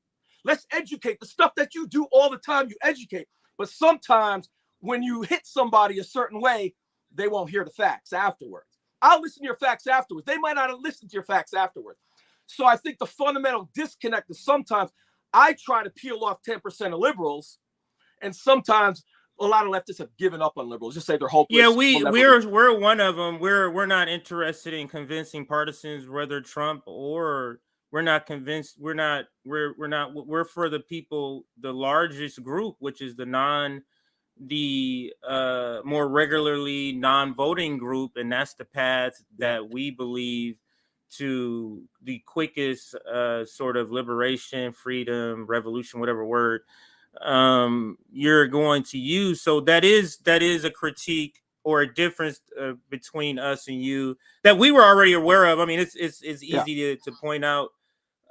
Let's educate. The stuff that you do all the time, you educate. But sometimes when you hit somebody a certain way, they won't hear the facts afterwards. I'll listen to your facts afterwards. They might not have listened to your facts afterwards. So I think the fundamental disconnect is sometimes I try to peel off 10% of liberals, and sometimes a lot of leftists have given up on liberals. Just say they're hopeless. Yeah, we're one of them. We're not interested in convincing partisans, whether Trump or we're not convinced. We're for the people, the largest group, which is the more regularly non-voting group, and that's the path that we believe to the quickest sort of liberation, freedom, revolution, whatever word you're going to use. So that is a critique or a difference between us and you that we were already aware of. I mean, it's easy to point out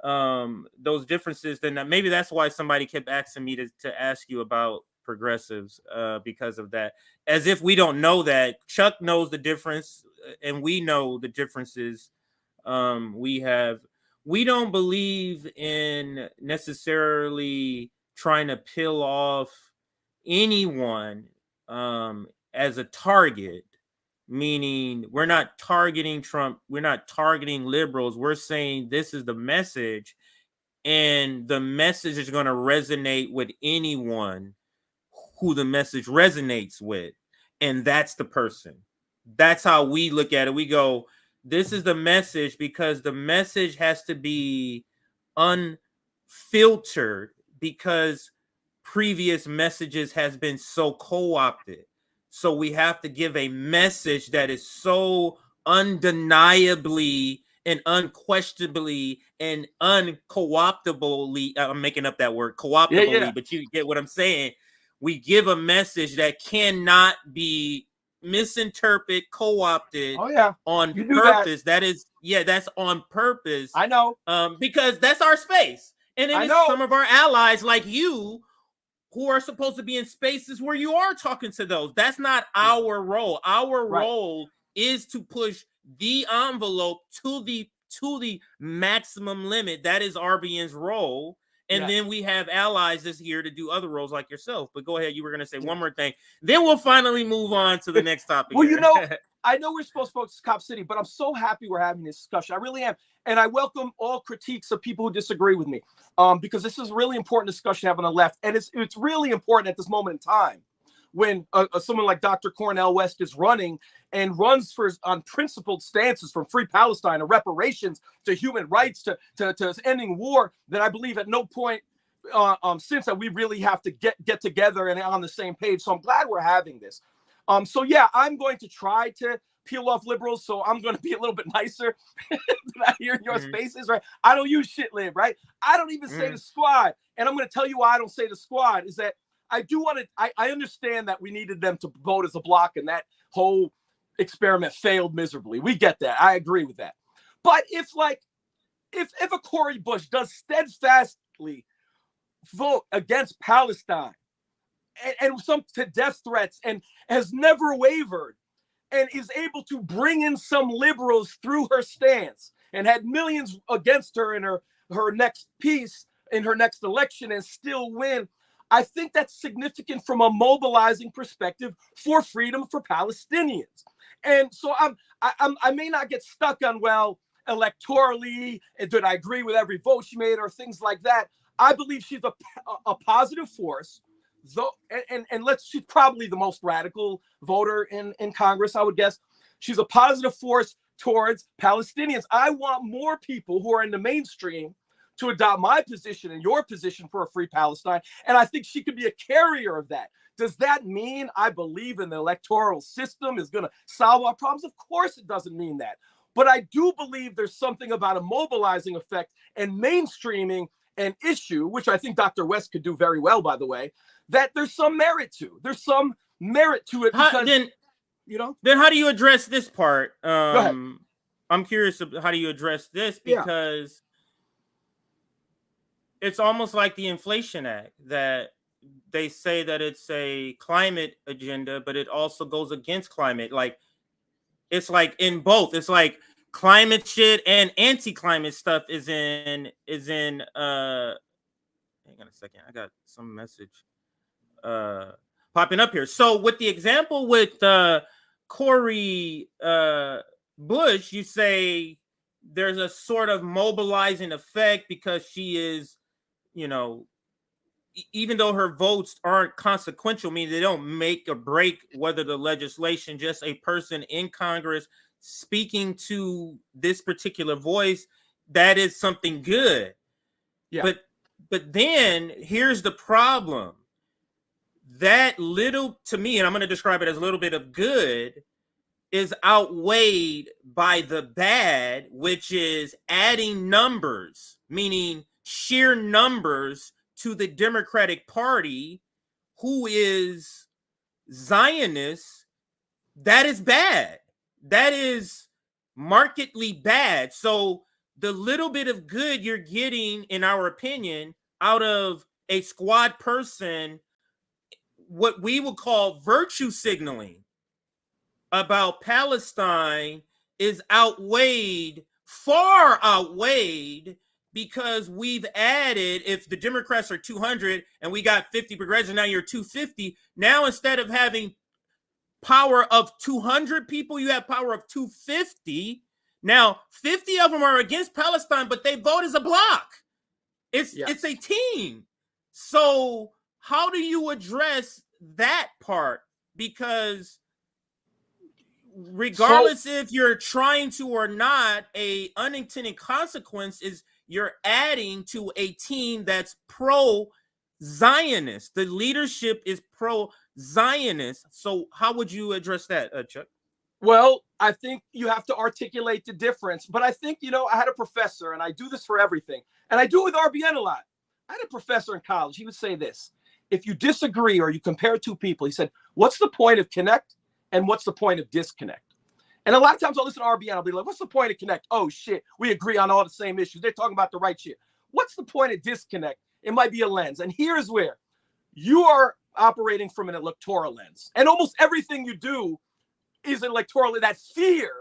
those differences. Then maybe that's why somebody kept asking me to ask you about progressives because of that, as if we don't know that. Chuck knows the difference, and we know the differences. We don't believe in necessarily trying to peel off anyone as a target, meaning we're not targeting Trump, we're not targeting liberals. We're saying this is the message, and the message is going to resonate with anyone who the message resonates with, and that's the person. That's how we look at it. We go, this is the message, because the message has to be unfiltered, because previous messages has been so co-opted. So we have to give a message that is so undeniably and unquestionably and unco-optably, I'm making up that word, co-optably, but you get what I'm saying. We give a message that cannot be misinterpreted, co-opted on purpose. That's on purpose. I know. Because that's our space. And it is some of our allies like you who are supposed to be in spaces where you are talking to those. That's not our role. Our role is to push the envelope to the maximum limit. That is RBN's role. And Yeah. then we have allies this year to do other roles like yourself. But go ahead, you were going to say one more thing. Then we'll finally move on to the next topic. Well, here. you know, I know we're supposed to focus Cop City, but I'm so happy we're having this discussion. I really am. And I welcome all critiques of people who disagree with me, because this is a really important discussion to have on the left. And it's really important at this moment in time when someone like Dr. Cornel West is running and runs for on principled stances from free Palestine to reparations to human rights to ending war, that I believe at no point since that we really have to get together and on the same page. So I'm glad we're having this. So yeah, I'm going to try to peel off liberals. So I'm going to be a little bit nicer than I hear in your spaces, right? I don't use shit lib, right? I don't even say the squad. And I'm going to tell you why I don't say the squad is that I do want to, I understand that we needed them to vote as a block and that whole experiment failed miserably. We get that. I agree with that. But if a Cori Bush does steadfastly vote against Palestine and some to death threats and has never wavered and is able to bring in some liberals through her stance and had millions against her in her next piece in her next election and still win, I think that's significant from a mobilizing perspective for freedom for Palestinians. And so I may not get stuck on, well, electorally, did I agree with every vote she made or things like that. I believe she's a positive force, though, and she's probably the most radical voter in Congress, I would guess. She's a positive force towards Palestinians. I want more people who are in the mainstream to adopt my position and your position for a free Palestine. And I think she could be a carrier of that. Does that mean I believe in the electoral system is going to solve our problems? Of course it doesn't mean that. But I do believe there's something about a mobilizing effect and mainstreaming an issue, which I think Dr. West could do very well, by the way, that there's some merit to. There's some merit to it. Because, then how do you address this part? Go ahead. I'm curious about how do you address this, because it's almost like the Inflation Act, that they say that it's a climate agenda, but it also goes against climate. Like, it's like in both. It's like climate shit and anti-climate stuff is in hang on a second. I got some message popping up here. So with the example with Cori Bush, you say there's a sort of mobilizing effect because she is, even though her votes aren't consequential, meaning they don't make or break whether the legislation, just a person in Congress speaking to this particular voice, that is something good. Yeah. But then here's the problem. That little, to me, and I'm going to describe it as a little bit of good, is outweighed by the bad, which is adding numbers, meaning sheer numbers to the Democratic Party, who is Zionist. That is bad. That is markedly bad. So the little bit of good you're getting, in our opinion, out of a squad person, what we would call virtue signaling about Palestine, is far outweighed, because we've added, if the Democrats are 200 and we got 50 progressives, now you're 250. Now, instead of having power of 200 people, you have power of 250. Now, 50 of them are against Palestine, but they vote as a block. It's a team. So how do you address that part? Because regardless if you're trying to or not, a unintended consequence is you're adding to a team that's pro-Zionist. The leadership is pro-Zionist. So how would you address that, Chuck? Well, I think you have to articulate the difference. But I think, I had a professor, and I do this for everything, and I do it with RBN a lot. I had a professor in college. He would say this: if you disagree or you compare two people, he said, what's the point of connect and what's the point of disconnect? And a lot of times I'll listen to RBN, I'll be like, what's the point of connect? Oh, shit, we agree on all the same issues. They're talking about the right shit. What's the point of disconnect? It might be a lens. And here's where you are operating from an electoral lens. And almost everything you do is electoral. That fear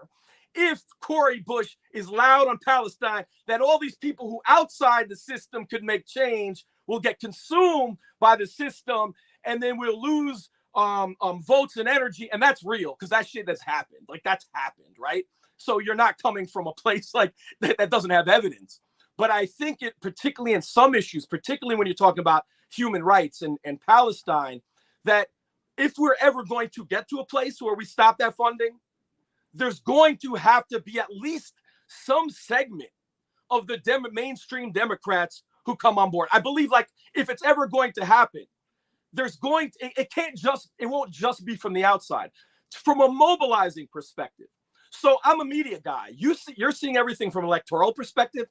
if Cori Bush is loud on Palestine, then all these people who outside the system could make change will get consumed by the system, and then we'll lose votes and energy. And that's real, because that shit has happened. Like, that's happened, right? So you're not coming from a place like that doesn't have evidence. But I think it, particularly in some issues, particularly when you're talking about human rights and Palestine, that if we're ever going to get to a place where we stop that funding, there's going to have to be at least some segment of the mainstream Democrats who come on board. I believe, like, if it's ever going to happen, there's going to, it won't just be from the outside, from a mobilizing perspective. So I'm a media guy. You're seeing everything from an electoral perspective.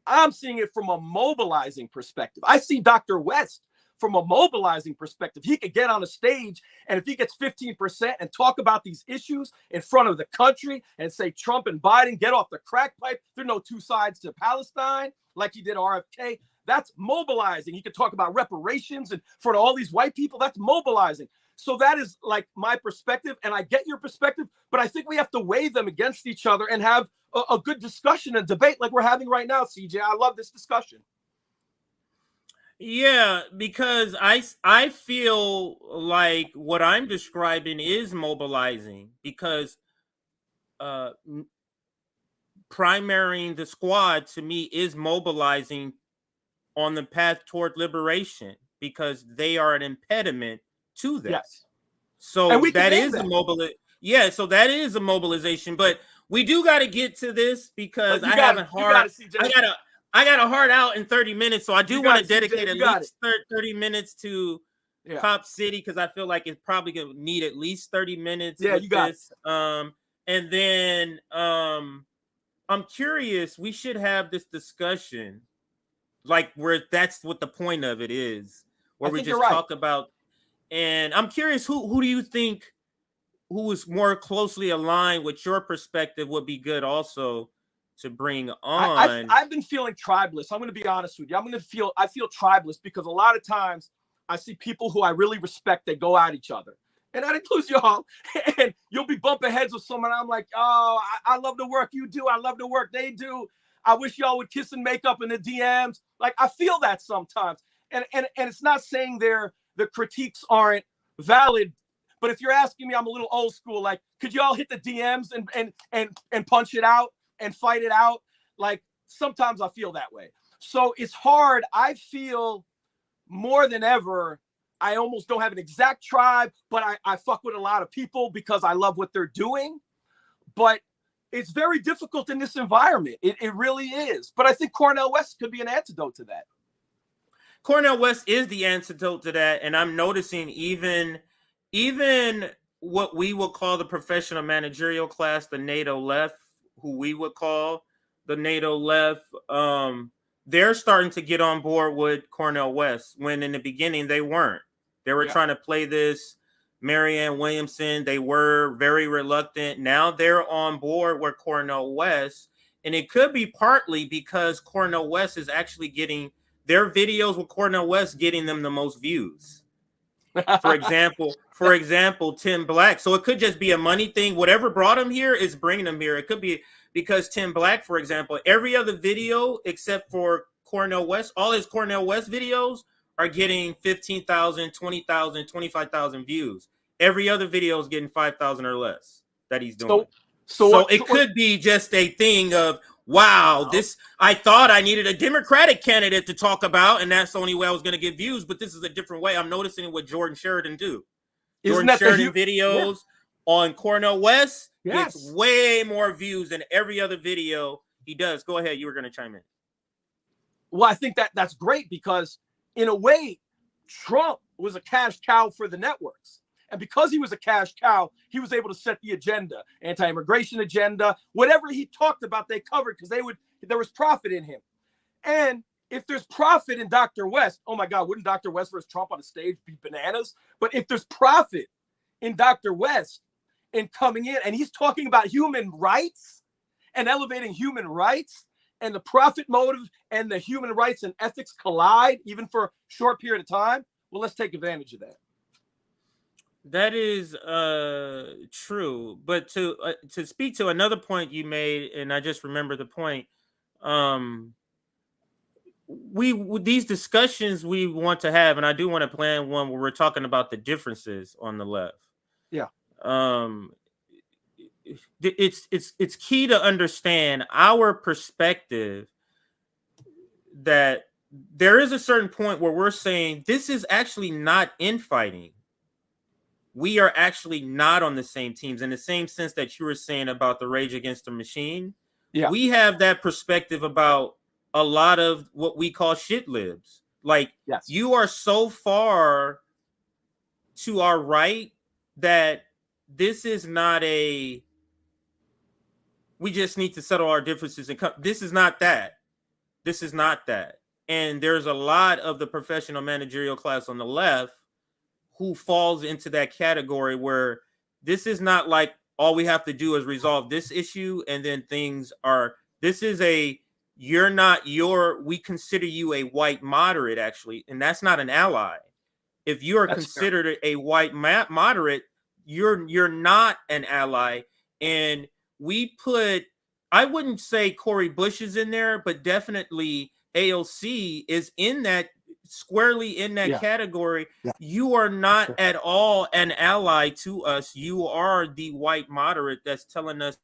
I'm seeing it from a mobilizing perspective. I see Dr. West from a mobilizing perspective. He could get on a stage, and if he gets 15% and talk about these issues in front of the country and say Trump and Biden get off the crack pipe, there are no two sides to Palestine, like he did RFK, that's mobilizing. He could talk about reparations in front of all these white people. That's mobilizing. So that is like my perspective, and I get your perspective, but I think we have to weigh them against each other and have a good discussion and debate like we're having right now, CJ. I love this discussion. Yeah, because I feel like what I'm describing is mobilizing, because primarying the squad to me is mobilizing on the path toward liberation, because they are an impediment to that. Yes. So that is a yeah, so that is a mobilization, but we do got to get to this, because I got a hard out in 30 minutes, so I do want to dedicate at least 30 minutes to Cop City, because I feel like it's probably gonna need at least 30 minutes. Yeah, you got this. And then I'm curious, we should have this discussion, like, where that's what the point of it is, where we just talk about. And I'm curious, who do you think, who is more closely aligned with your perspective, would be good also to bring on? I've been feeling tribalist. I'm going to be honest with you. I feel tribalist, because a lot of times I see people who I really respect, they go at each other. And that includes y'all. And you'll be bumping heads with someone. I'm like, oh, I love the work you do. I love the work they do. I wish y'all would kiss and make up in the DMs. Like, I feel that sometimes. And it's not saying the critiques aren't valid. But if you're asking me, I'm a little old school. Like, could y'all hit the DMs and punch it out and fight it out? Like, sometimes I feel that way. So it's hard. I feel more than ever, I almost don't have an exact tribe, but I fuck with a lot of people because I love what they're doing. But it's very difficult in this environment. It really is. But I think Cornel West could be an antidote to that. Cornel West is the antidote to that. And I'm noticing even what we would call the professional managerial class, the NATO left, who we would call the NATO left, they're starting to get on board with Cornel West, when in the beginning they weren't. They were trying to play this Marianne Williamson. They were very reluctant. Now they're on board with Cornel West. And it could be partly because Cornel West is actually getting their videos with Cornel West getting them the most views. For example, Tim Black. So it could just be a money thing. Whatever brought him here is bringing him here. It could be because Tim Black, for example, every other video except for Cornel West, all his Cornel West videos are getting 15,000, 20,000, 25,000 views. Every other video is getting 5,000 or less that he's doing. So it could be just a thing of, wow, I thought I needed a Democratic candidate to talk about, and that's the only way I was going to get views, but this is a different way. I'm noticing what Jordan Sheridan do. Jordan Sheridan videos on Cornel West gets way more views than every other video he does. Go ahead. You were going to chime in. Well, I think that's great, because in a way, Trump was a cash cow for the networks. And because he was a cash cow, he was able to set the agenda, anti-immigration agenda, whatever he talked about, they covered, because there was profit in him. And if there's profit in Dr. West, oh my God, wouldn't Dr. West versus Trump on the stage be bananas? But if there's profit in Dr. West in coming in, and he's talking about human rights and elevating human rights, and the profit motive and the human rights and ethics collide, even for a short period of time, well, let's take advantage of that. That is true. But to speak to another point you made, and I just remember the point, we with these discussions we want to have, and I do want to plan one where we're talking about the differences on the left. Yeah. It's key to understand our perspective, that there is a certain point where we're saying this is actually not infighting. We are actually not on the same teams, in the same sense that you were saying about the Rage Against the Machine. Yeah. We have that perspective about a lot of what we call shit libs. Like, Yes. you are so far to our right that this is not a, we just need to settle our differences and come. This is not that. This is not that. And there's a lot of the professional managerial class on the left who falls into that category, where this is not like all we have to do is resolve this issue and then things are, this is a, you're not your, we consider you a white moderate, actually, and that's not an ally. If you are considered a white moderate, you're not an ally. And we put, I wouldn't say Cori Bush is in there, but definitely AOC is in that, squarely in that category. You are not at all an ally to us. You are the white moderate that's telling us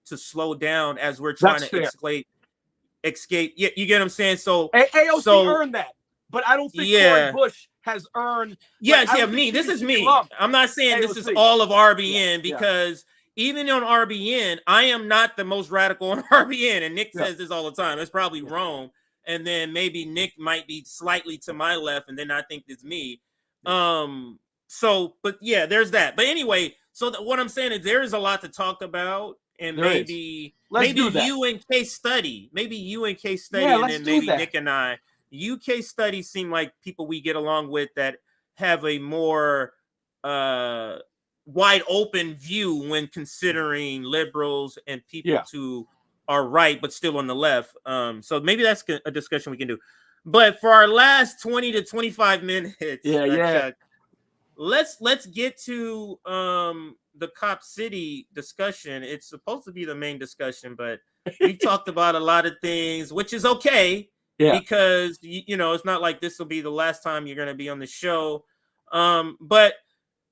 to slow down as we're trying to escape. Yeah, you get what I'm saying? So AOC earned that, but I don't think Cori Bush has earned. This is me. I'm not saying this is all of RBN, because even on RBN, I am not the most radical on RBN, and Nick says this all the time. It's probably wrong. And then maybe Nick might be slightly to my left, and then I think it's me. So, but yeah, there's that. But anyway, so what I'm saying is there is a lot to talk about, and maybe you and case study, and then maybe Nick and I. You case studies seem like people we get along with that have a more wide open view when considering liberals and people to are right, but still on the left. So maybe that's a discussion we can do. But for our last 20 to 25 minutes, Chuck, let's get to the Cop City discussion. It's supposed to be the main discussion, but we've talked about a lot of things, which is okay, because you know, it's not like this will be the last time you're going to be on the show. But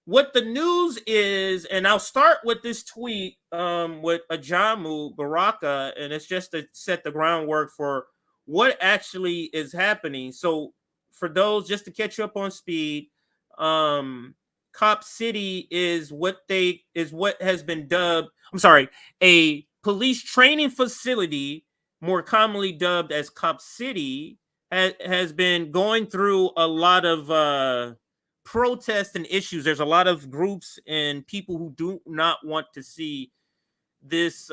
what the news is, and I'll start with this tweet with Ajamu Baraka, and it's just to set the groundwork for what actually is happening. So for those, just to catch you up on speed, Cop City is what has been dubbed, a police training facility, more commonly dubbed as Cop City, has been going through a lot of protests and issues. There's a lot of groups and people who do not want to see this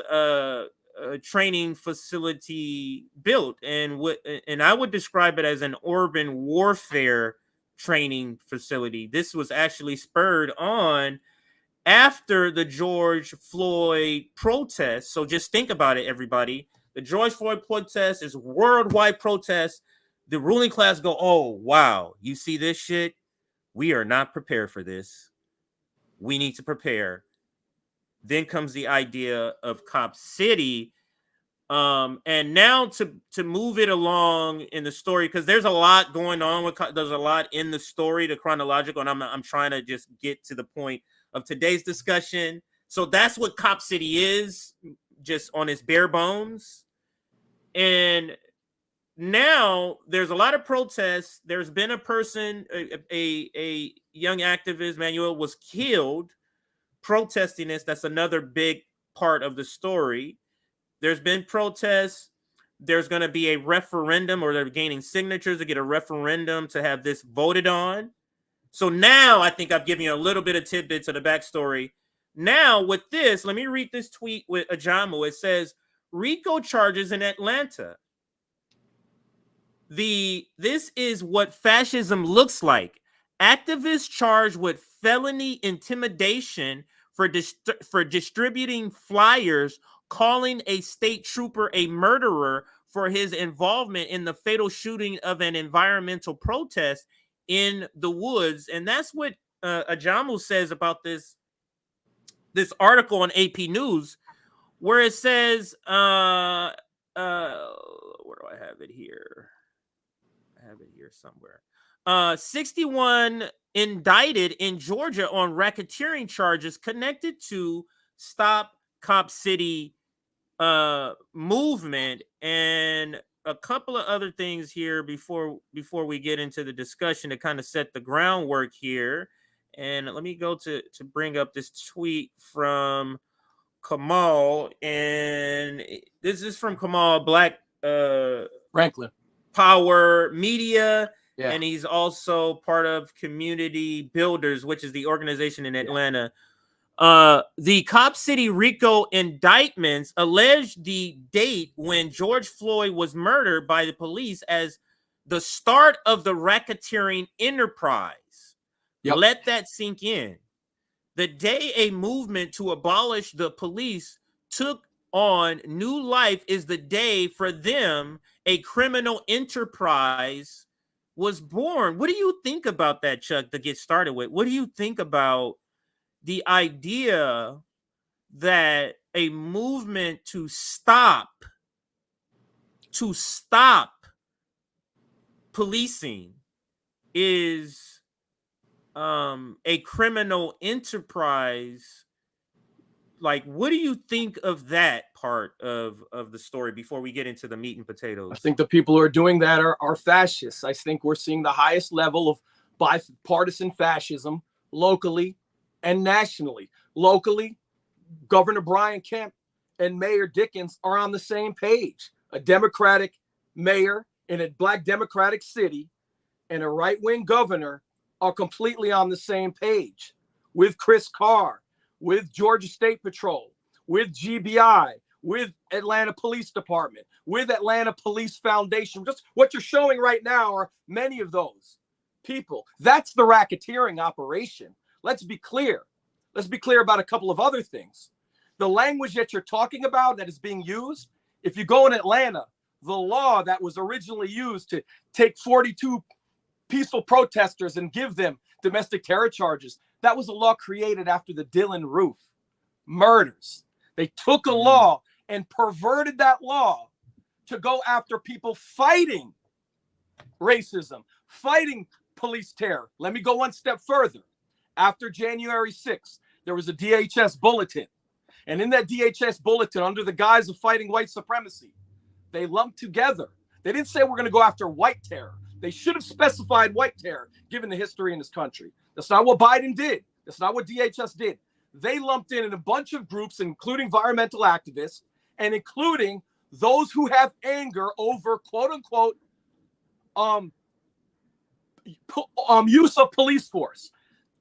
training facility built, and I would describe it as an urban warfare training facility. This was actually spurred on after the George Floyd protest. So just think about it, everybody. The George Floyd protest is worldwide protest. The ruling class go, oh wow, you see this shit? We are not prepared for this. We need to prepare. Then comes the idea of Cop City. And now to move it along in the story, because there's a lot going on there's a lot in the story, the chronological, and I'm trying to just get to the point of today's discussion. So that's what Cop City is, just on its bare bones. And now there's a lot of protests. There's been a person, a young activist, Manuel, was killed protesting this. That's another big part of the story. There's been protests. There's going to be a referendum, or they're gaining signatures to get a referendum to have this voted on. So now I think I've given you a little bit of tidbits of the backstory. Now with this, let me read this tweet with Ajamu. It says, RICO charges in Atlanta. This is what fascism looks like. Activists charged with felony intimidation for distributing flyers calling a state trooper a murderer for his involvement in the fatal shooting of an environmental protest in the woods. And that's what Ajamu says about this article on AP News, where it says, where do I have it here? I have it here somewhere. 61 indicted in Georgia on racketeering charges connected to Stop Cop City movement, and a couple of other things here before we get into the discussion to kind of set the groundwork here. And let me go to bring up this tweet from Kamal, and this is from Kamal, Black Franklin Power Media. Yeah. And he's also part of Community Builders, which is the organization in Atlanta. The Cop City RICO indictments allege the date when George Floyd was murdered by the police as the start of the racketeering enterprise. Yep. Let that sink in. The day a movement to abolish the police took on new life is the day for them a criminal enterprise was born. What do you think about that, Chuck, to get started with? What do you think about the idea that a movement to stop policing is a criminal enterprise? Like, what do you think of that part of the story before we get into the meat and potatoes? I think the people who are doing that are fascists. I think we're seeing the highest level of bipartisan fascism locally and nationally. Locally, Governor Brian Kemp and Mayor Dickens are on the same page. A Democratic mayor in a Black Democratic city and a right-wing governor are completely on the same page with Chris Carr, with Georgia State Patrol, with GBI, with Atlanta Police Department, with Atlanta Police Foundation. Just what you're showing right now are many of those people. That's the racketeering operation. Let's be clear. Let's be clear about a couple of other things. The language that you're talking about that is being used, if you go in Atlanta, the law that was originally used to take 42 peaceful protesters and give them domestic terror charges, that was a law created after the Dylan Roof murders. They took a law and perverted that law to go after people fighting racism, fighting police terror. Let me go one step further. After January 6th, there was a DHS bulletin. And in that DHS bulletin, under the guise of fighting white supremacy, they lumped together. They didn't say we're going to go after white terror. They should have specified white terror, given the history in this country. That's not what Biden did. That's not what DHS did. They lumped in a bunch of groups, including environmental activists, and including those who have anger over, quote unquote, use of police force.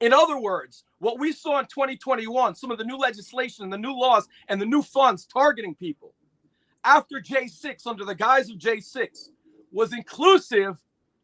In other words, what we saw in 2021, some of the new legislation and the new laws and the new funds targeting people after J6, under the guise of J6, was inclusive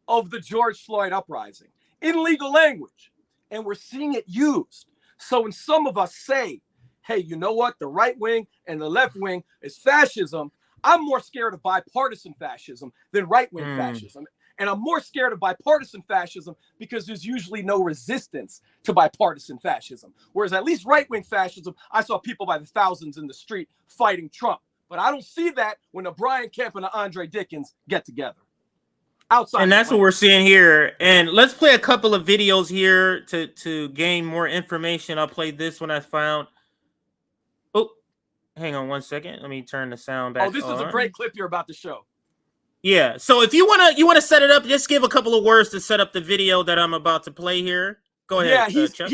of the George Floyd uprising in legal language. And we're seeing it used. So when some of us say, hey, you know what? The right wing and the left wing is fascism. I'm more scared of bipartisan fascism than right-wing fascism. And I'm more scared of bipartisan fascism because there's usually no resistance to bipartisan fascism. Whereas at least right-wing fascism, I saw people by the thousands in the street fighting Trump. But I don't see that when a Brian Kemp and a Andre Dickens get together. Outside, and that's what we're seeing here. And let's play a couple of videos here to gain more information. I'll play this one I found. Oh, hang on one second. Let me turn the sound back on. Oh, this is a great clip you're about to show. Yeah. So if you wanna set it up, just give a couple of words to set up the video that I'm about to play here. Go ahead. Yeah,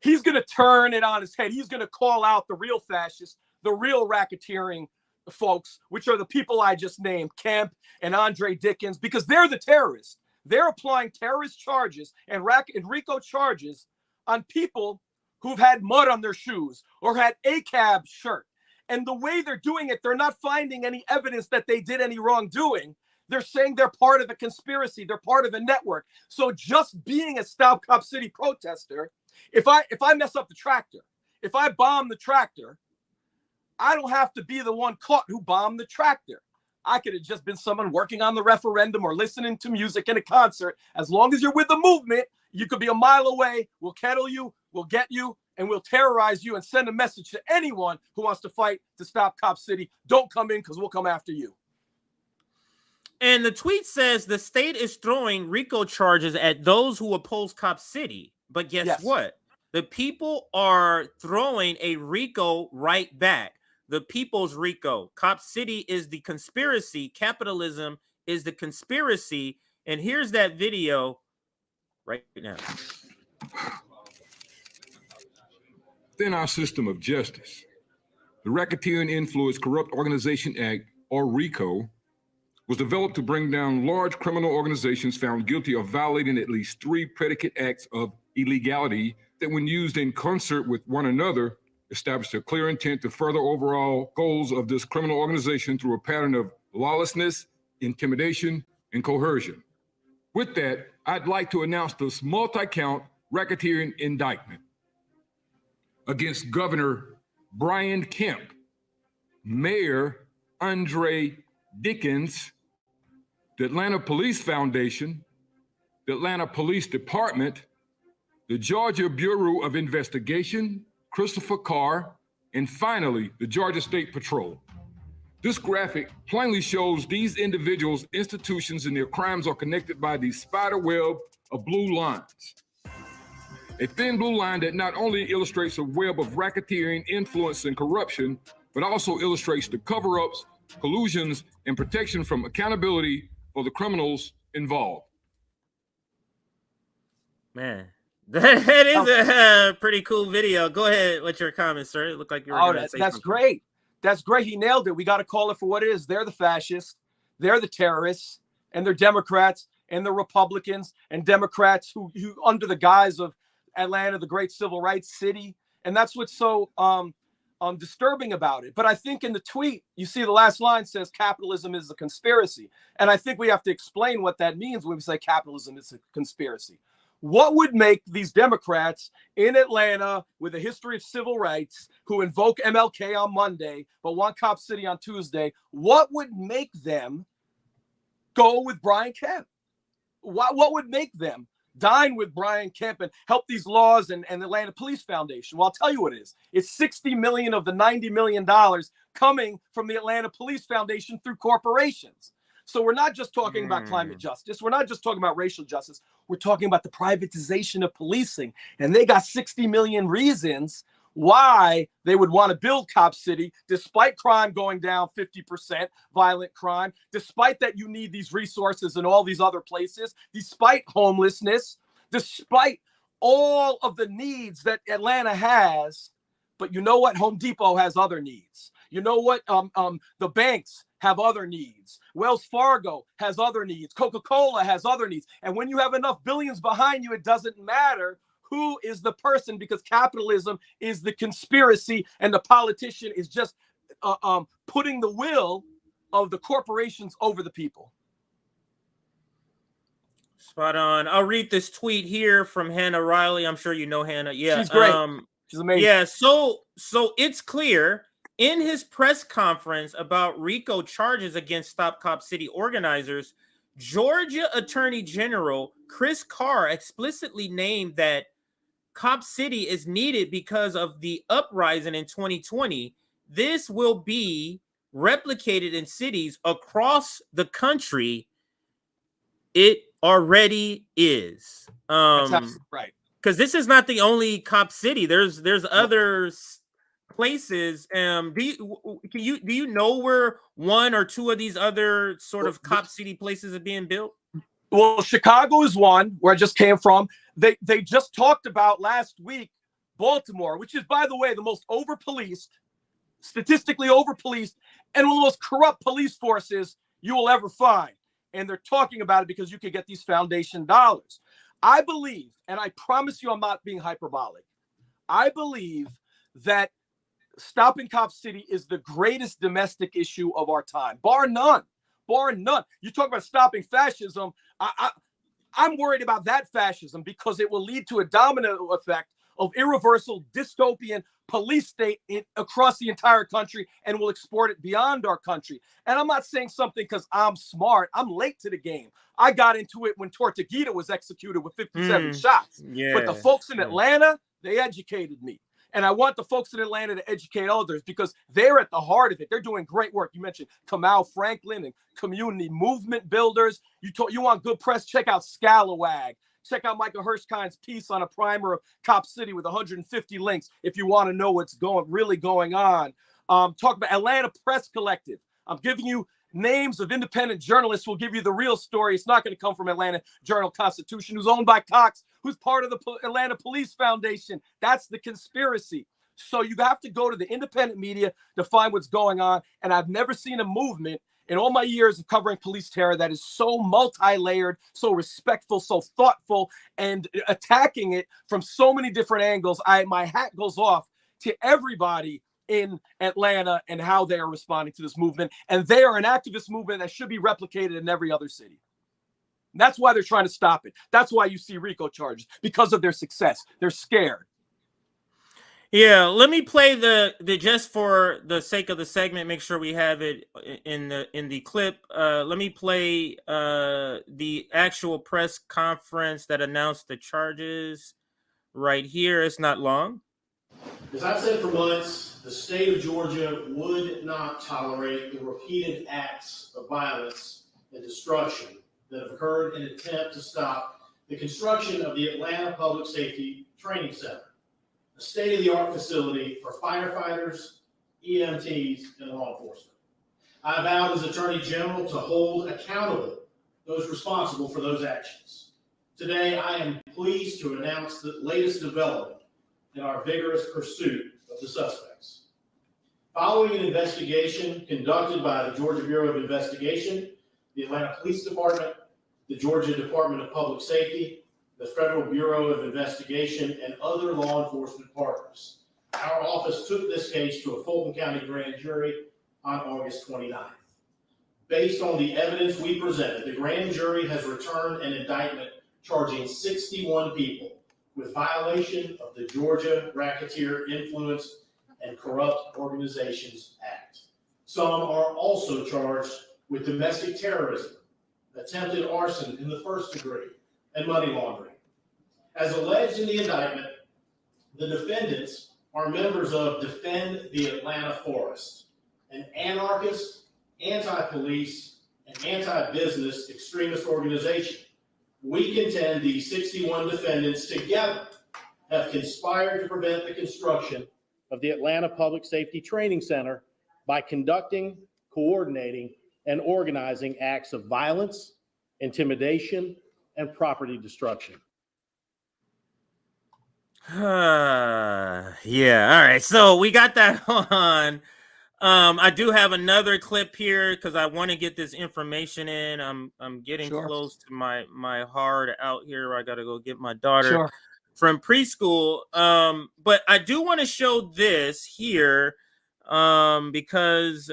he's gonna turn it on his head. He's gonna call out the real fascists, the real racketeering folks, which are the people I just named, Kemp and Andre Dickens, because they're the terrorists. They're applying terrorist charges and RICO charges on people who've had mud on their shoes or had a cab shirt. And the way they're doing it, they're not finding any evidence that they did any wrongdoing. They're saying they're part of a conspiracy. They're part of a network. So just being a Stop Cop City protester, if I mess up the tractor, if I bomb the tractor, I don't have to be the one caught who bombed the tractor. I could have just been someone working on the referendum or listening to music in a concert. As long as you're with the movement, You could be a mile away. We'll kettle you. We'll get you. And we'll terrorize you and send a message to anyone who wants to fight to stop Cop City. Don't come in because we'll come after you. And the tweet says the state is throwing RICO charges at those who oppose Cop City. But guess what? The people are throwing a RICO right back. The people's RICO. Cop City is the conspiracy. Capitalism is the conspiracy. And here's that video right now. Within our system of justice, the Racketeering Influence Corrupt Organization Act, or RICO, was developed to bring down large criminal organizations found guilty of violating at least 3 predicate acts of illegality that, when used in concert with one another, established a clear intent to further overall goals of this criminal organization through a pattern of lawlessness, intimidation, and coercion. With that, I'd like to announce this multi-count racketeering indictment against Governor Brian Kemp, Mayor Andre Dickens, the Atlanta Police Foundation, the Atlanta Police Department, the Georgia Bureau of Investigation, Christopher Carr, and finally, the Georgia State Patrol. This graphic plainly shows these individuals, institutions, and their crimes are connected by the spider web of blue lines. A thin blue line that not only illustrates a web of racketeering, influence, and corruption, but also illustrates the cover-ups, collusions, and protection from accountability for the criminals involved. Man, that is a pretty cool video. Go ahead. What's your comments, sir? It looked like you were going to say that's something. great. That's great. He nailed it. We got to call it for what it is. They're the fascists. They're the terrorists. And they're Democrats and they're Republicans and Democrats who under the guise of Atlanta, the great civil rights city. And that's what's so disturbing about it. But I think in the tweet, you see the last line says capitalism is a conspiracy. And I think we have to explain what that means when we say capitalism is a conspiracy. What would make these Democrats in Atlanta with a history of civil rights who invoke MLK on Monday but want Cop City on Tuesday, what would make them go with Brian Kemp? What would make them dine with Brian Kemp and help these laws and the Atlanta Police Foundation? Well, I'll tell you what it is. It's $60 million of the $90 million coming from the Atlanta Police Foundation through corporations. So we're not just talking about climate justice. We're not just talking about racial justice. We're talking about the privatization of policing. And they got 60 million reasons why they would want to build Cop City, despite crime going down 50%, violent crime, despite that you need these resources in all these other places, despite homelessness, despite all of the needs that Atlanta has. But you know what? Home Depot has other needs. You know what? The banks have other needs. Wells Fargo has other needs. Coca-Cola has other needs. And when you have enough billions behind you, it doesn't matter who is the person, because capitalism is the conspiracy and the politician is just putting the will of the corporations over the people. Spot on. I'll read this tweet here from Hannah Riley. I'm sure you know Hannah. Yeah, she's great. She's amazing. Yeah, so it's clear in his press conference about RICO charges against Stop Cop City organizers, Georgia Attorney General Chris Carr explicitly named that Cop City is needed because of the uprising in 2020. This will be replicated in cities across the country. It already is. That's absolutely right. Because this is not the only Cop City. There's other places. Do you know where one or two of these other sort of Cop City places are being built? Well, Chicago is one where I just came from. They just talked about last week Baltimore, which is, by the way, the most over-policed, statistically over-policed, and one of the most corrupt police forces you will ever find. And they're talking about it because you could get these foundation dollars. I believe, and I promise you I'm not being hyperbolic, I believe that stopping Cop City is the greatest domestic issue of our time, bar none. Bar none. You talk about stopping fascism. I'm worried about that fascism because it will lead to a domino effect of irreversible dystopian police state across the entire country and will export it beyond our country. And I'm not saying something because I'm smart. I'm late to the game. I got into it when Tortuguita was executed with 57 shots. Yeah. But the folks in Atlanta, they educated me. And I want the folks in Atlanta to educate others because they're at the heart of it. They're doing great work. You mentioned Kamau Franklin and community movement builders. You want good press? Check out Scalawag. Check out Michael Hirschkind's piece on a primer of Cop City with 150 links if you want to know what's really going on. Talk about Atlanta Press Collective. I'm giving you names of independent journalists who will give you the real story. It's not going to come from Atlanta Journal-Constitution, who's owned by Cox, who's part of the Atlanta Police Foundation. That's the conspiracy. So you have to go to the independent media to find what's going on. And I've never seen a movement in all my years of covering police terror that is so multi-layered, so respectful, so thoughtful, and attacking it from so many different angles. My hat goes off to everybody in Atlanta and how they are responding to this movement. And they are an activist movement that should be replicated in every other city. And that's why they're trying to stop it. That's why you see RICO charges, because of their success. They're scared. Yeah, let me play the just for the sake of the segment, make sure we have it in the clip. Let me play the actual press conference that announced the charges right here. It's not long. As I've said for months, the state of Georgia would not tolerate the repeated acts of violence and destruction that have occurred in an attempt to stop the construction of the Atlanta Public Safety Training Center, a state-of-the-art facility for firefighters, EMTs, and law enforcement. I vowed as Attorney General to hold accountable those responsible for those actions. Today, I am pleased to announce the latest development in our vigorous pursuit of the suspects. Following an investigation conducted by the Georgia Bureau of Investigation, the Atlanta Police Department, the Georgia Department of Public Safety, the Federal Bureau of Investigation, and other law enforcement partners, our office took this case to a Fulton County grand jury on August 29th. Based on the evidence we presented, the grand jury has returned an indictment charging 61 people with violation of the Georgia Racketeer Influence and Corrupt Organizations Act. Some are also charged with domestic terrorism, attempted arson in the first degree, and money laundering. As alleged in the indictment, the defendants are members of Defend the Atlanta Forest, an anarchist, anti-police, and anti-business extremist organization. We contend these 61 defendants together have conspired to prevent the construction of the Atlanta Public Safety Training Center by conducting, coordinating, and organizing acts of violence, intimidation, and property destruction. Yeah, all right. So we got that on. I do have another clip here because I want to get this information in. I'm getting close to my hard out here. I got to go get my daughter from preschool. But I do want to show this here because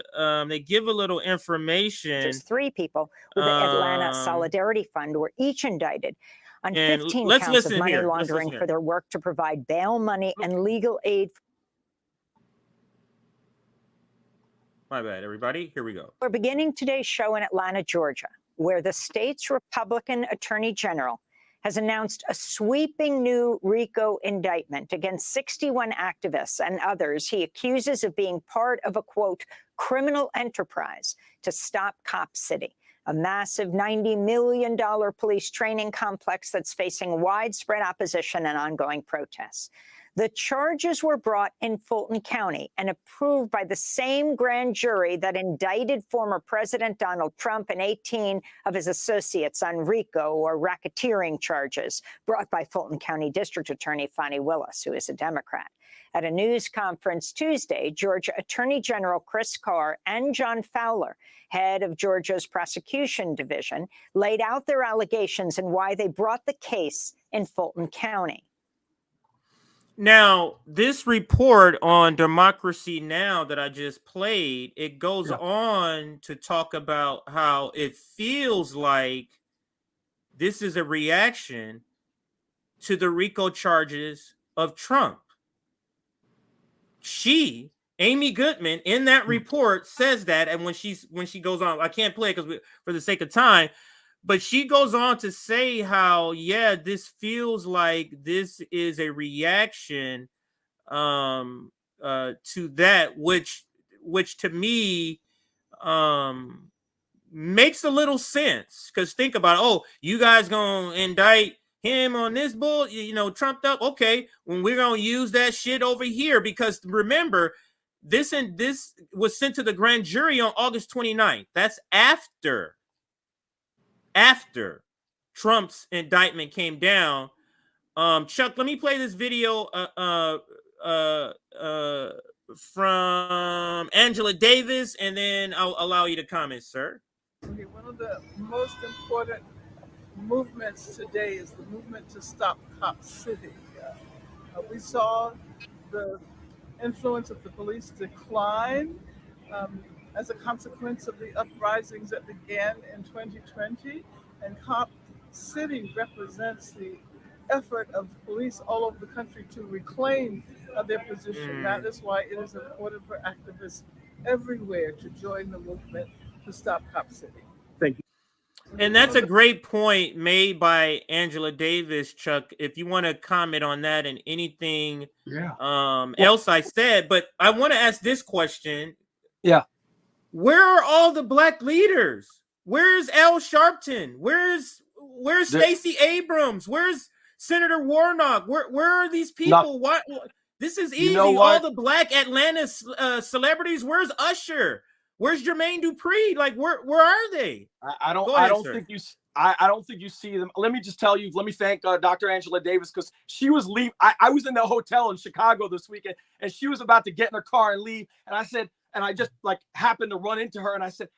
they give a little information. Just 3 people with the Atlanta Solidarity Fund were each indicted on 15 counts of money laundering for their work to provide bail money and legal aid. My bad, everybody. Here we go. We're beginning today's show in Atlanta, Georgia, where the state's Republican Attorney General has announced a sweeping new RICO indictment against 61 activists and others he accuses of being part of a, quote, criminal enterprise to stop Cop City, a massive $90 million police training complex that's facing widespread opposition and ongoing protests. The charges were brought in Fulton County and approved by the same grand jury that indicted former President Donald Trump and 18 of his associates on RICO, or racketeering charges, brought by Fulton County District Attorney Fani Willis, who is a Democrat. At a news conference Tuesday, Georgia Attorney General Chris Carr and John Fowler, head of Georgia's prosecution division, laid out their allegations and why they brought the case in Fulton County. Now, this report on Democracy Now! That I just played, it goes on to talk about how it feels like this is a reaction to the RICO charges of Trump. Amy Goodman, in that report says that, and when she goes on, I can't play it because for the sake of time, but she goes on to say how, yeah, this feels like this is a reaction to that, which to me makes a little sense, because think about it. Oh, you guys gonna indict him on this bull, trumped up. Okay, when we're gonna use that shit over here, because remember, this was sent to the grand jury on August 29th. That's after Trump's indictment came down. Chuck, let me play this video from Angela Davis, and then I'll allow you to comment, sir. Okay, one of the most important movements today is the movement to stop Cop City. We saw the influence of the police decline as a consequence of the uprisings that began in 2020, and Cop City represents the effort of police all over the country to reclaim their position. That is why it is important for activists everywhere to join the movement to stop Cop City. Thank you. And that's a great point made by Angela Davis, Chuck. If you want to comment on that and anything else I said, but I want to ask this question. Yeah. Where are all the black leaders? Where's Al Sharpton? Where's Stacey Abrams? Where's Senator Warnock? Where are these people? What? This is easy. All the black Atlanta celebrities. Where's Usher? Where's Jermaine Dupri? Like, where are they? I don't think you see them. Let me just tell you. Let me thank Dr. Angela Davis, because she was leaving. I was in the hotel in Chicago this weekend, and she was about to get in her car and leave. And I said, and I just happened to run into her, and I said,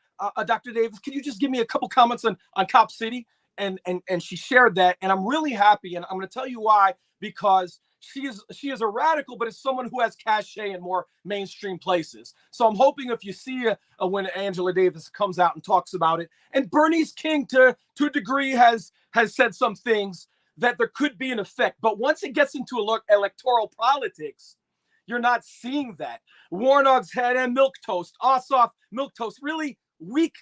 Dr. Davis, can you just give me a couple comments on Cop City? And she shared that, and I'm really happy, and I'm going to tell you why. Because she is a radical, but it's someone who has cachet in more mainstream places. So I'm hoping if you see when Angela Davis comes out and talks about it, and Bernice King to a degree has said some things, that there could be an effect. But once it gets into electoral politics, you're not seeing that. Warnock's head and Ossoff milquetoast, really weak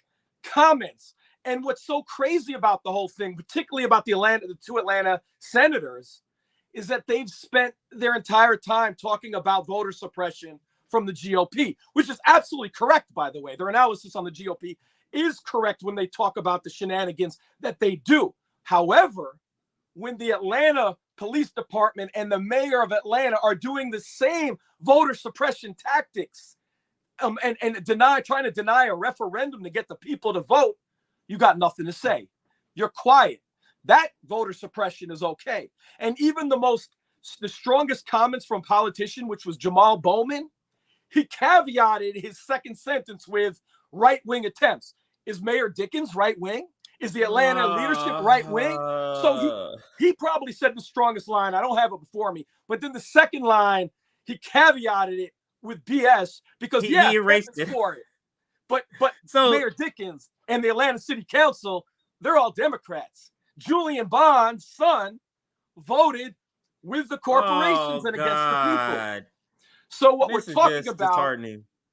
comments. And what's so crazy about the whole thing, particularly about the two Atlanta senators, is that they've spent their entire time talking about voter suppression from the GOP, which is absolutely correct, by the way. Their analysis on the GOP is correct when they talk about the shenanigans that they do. However, when the Atlanta Police Department and the mayor of Atlanta are doing the same voter suppression tactics and trying to deny a referendum to get the people to vote, you got nothing to say. You're quiet. That voter suppression is okay. And even the strongest comments from politician, which was Jamal Bowman, he caveated his second sentence with right-wing attempts. Is Mayor Dickens right-wing? Is the Atlanta leadership right-wing? So he probably said the strongest line. I don't have it before me. But then the second line, he caveated it with BS because he erased it for it. But so Mayor Dickens and the Atlanta City Council, they're all Democrats. Julian Bond's son voted with the corporations and against the people. So what we're talking about,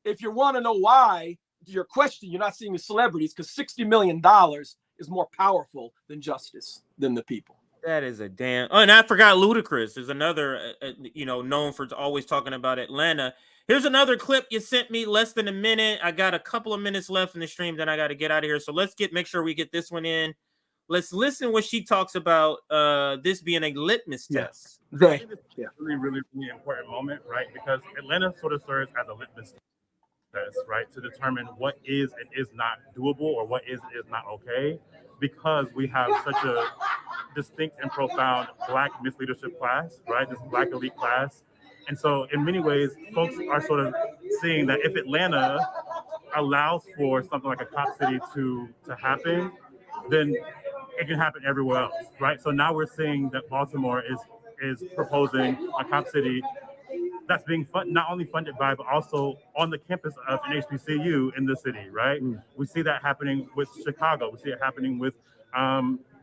if you want to know why, your question, you're not seeing the celebrities, because $60 million is more powerful than justice, than the people. That is a damn. Oh, and I forgot Ludacris is another, known for always talking about Atlanta. Here's another clip you sent me, less than a minute. I got a couple of minutes left in the stream, then I got to get out of here. So let's make sure we get this one in. Let's listen when she talks about this being a litmus test. I think it's a really, really, really important moment, right? Because Atlanta sort of serves as a litmus test, right? To determine what is and is not doable or what is and is not okay. Because we have such a distinct and profound Black misleadership class, right? This Black elite class. And so in many ways, folks are sort of seeing that if Atlanta allows for something like a Cop City to happen, then it can happen everywhere else, right? So now we're seeing that Baltimore is proposing a Cop City that's being not only funded by, but also on the campus of an HBCU in the city, right? We see that happening with Chicago. We see it happening with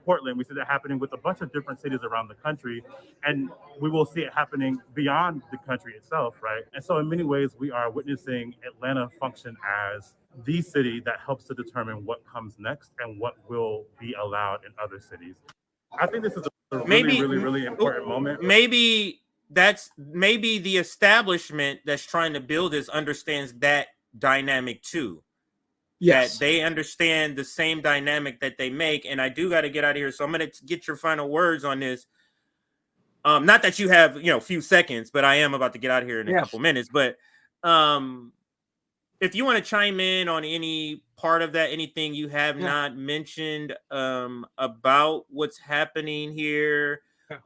Portland. We see that happening with a bunch of different cities around the country, and we will see it happening beyond the country itself, right? And so in many ways, we are witnessing Atlanta function as the city that helps to determine what comes next and what will be allowed in other cities. I think this is a really important moment. Maybe the establishment that's trying to build this understands that dynamic too. Yes. That they understand the same dynamic that they make. And I do got to get out of here. So I'm going to get your final words on this. Not that you have, a few seconds, but I am about to get out of here in a couple minutes. But if you want to chime in on any part of that, anything you have not mentioned about what's happening here.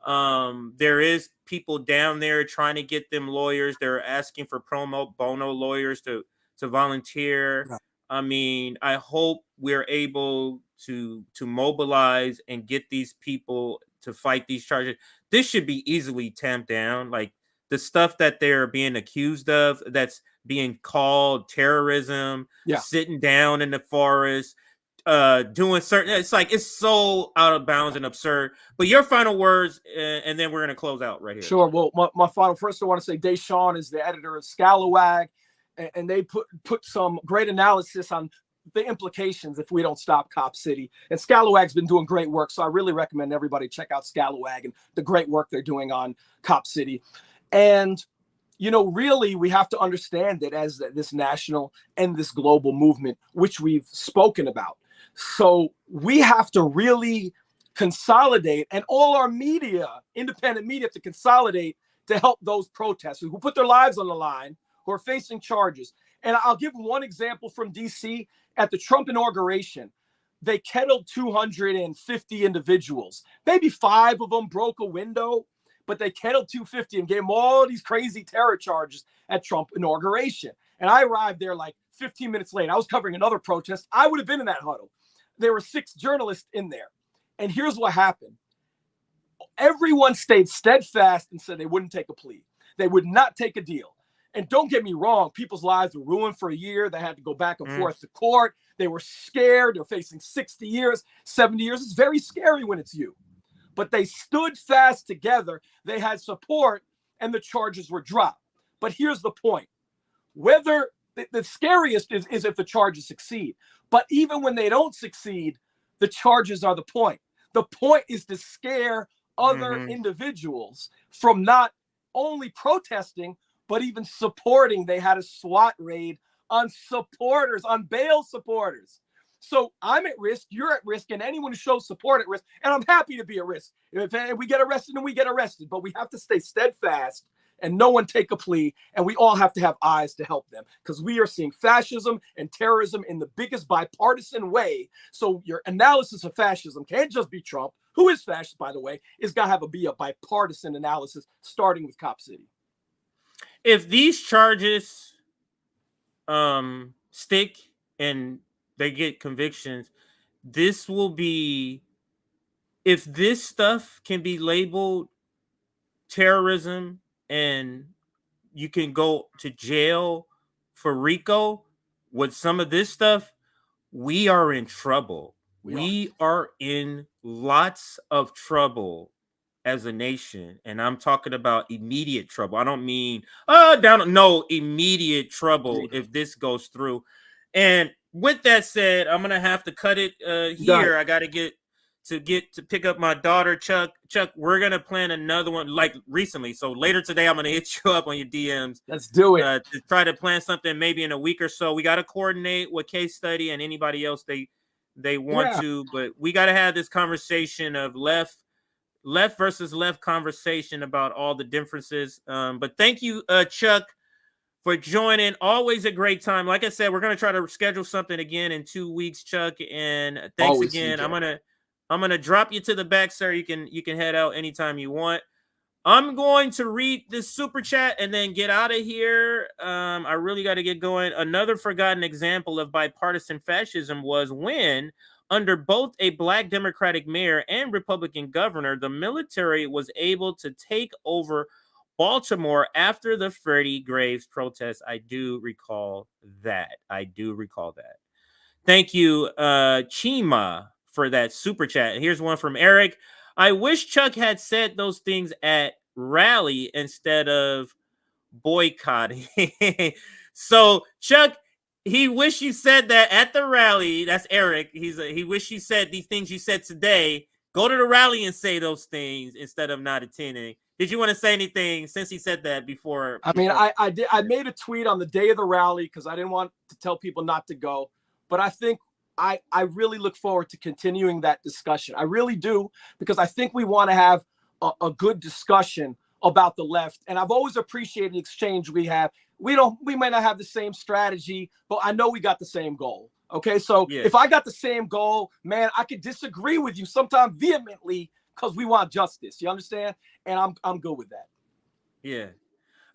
There is people down there trying to get them lawyers. They're asking for pro bono lawyers to volunteer. I mean, I hope we're able to mobilize and get these people to fight these charges. This should be easily tamped down. Like the stuff that they're being accused of, that's being called terrorism, sitting down in the forest, doing certain, it's so out of bounds and absurd. But your final words, and then we're going to close out right here. Sure. Well, my final, first I want to say Deshaun is the editor of Scalawag, and they put some great analysis on the implications if we don't stop Cop City. And Scalawag's been doing great work, so I really recommend everybody check out Scalawag and the great work they're doing on Cop City. And really, we have to understand that as this national and this global movement, which we've spoken about. So we have to really consolidate, and all our media, independent media, to consolidate to help those protesters who put their lives on the line, who are facing charges. And I'll give one example from DC. At the Trump inauguration, they kettled 250 individuals. Maybe 5 of them broke a window, but they kettled 250 and gave them all these crazy terror charges at Trump inauguration. And I arrived there like 15 minutes late. I was covering another protest. I would have been in that huddle. There were 6 journalists in there. And here's what happened. Everyone stayed steadfast and said they wouldn't take a plea. They would not take a deal. And don't get me wrong, people's lives were ruined for a year. They had to go back and forth to court. They were scared. They're facing 60 years, 70 years. It's very scary when it's you. But they stood fast together. They had support, and the charges were dropped. But here's the point. Whether the scariest is if the charges succeed. But even when they don't succeed, the charges are the point. The point is to scare other individuals from not only protesting, but even supporting. They had a SWAT raid on supporters, on bail supporters. So I'm at risk, you're at risk, and anyone who shows support at risk. And I'm happy to be at risk. If we get arrested, then we get arrested. But we have to stay steadfast and no one take a plea. And we all have to have eyes to help them, because we are seeing fascism and terrorism in the biggest bipartisan way. So your analysis of fascism can't just be Trump, who is fascist, by the way. It's got to be a bipartisan analysis, starting with Cop City. If these charges stick and they get convictions, this will be, if this stuff can be labeled terrorism and you can go to jail for RICO with some of this stuff, we are in trouble. We are in lots of trouble as a nation. And I'm talking about immediate trouble. I don't mean immediate trouble if this goes through. And with that said, I'm gonna have to cut it here. I gotta get to pick up my daughter, Chuck. Chuck, we're gonna plan another one like recently. So later today, I'm gonna hit you up on your DMs. Let's do it. To try to plan something maybe in a week or so. We gotta coordinate with Case Study and anybody else they want to, but we gotta have this conversation of left versus left conversation about all the differences. But thank you, Chuck, for joining. Always a great time. Like I said, we're gonna try to schedule something again in 2 weeks, Chuck. And thanks always again. I'm gonna drop you to the back, sir. You can head out anytime you want. I'm going to read this super chat and then get out of here. I really got to get going. Another forgotten example of bipartisan fascism was when, under both a Black Democratic mayor and Republican governor, the military was able to take over Baltimore after the Freddie Graves protests. I do recall that. Thank you, Chima, for that super chat. Here's one from Eric. I wish Chuck had said those things at rally instead of boycotting. So Chuck, he wish you said that at the rally. That's Eric. He wish you said these things you said today. Go to the rally and say those things instead of not attending. Did you want to say anything since he said that before? I mean, I did. I made a tweet on the day of the rally because I didn't want to tell people not to go. But I think I really look forward to continuing that discussion. I really do, because I think we want to have a good discussion about the left. And I've always appreciated the exchange we have. We might not have the same strategy, but I know we got the same goal. Okay, so if I got the same goal, man, I could disagree with you sometimes vehemently because we want justice. You understand? And I'm good with that. Yeah.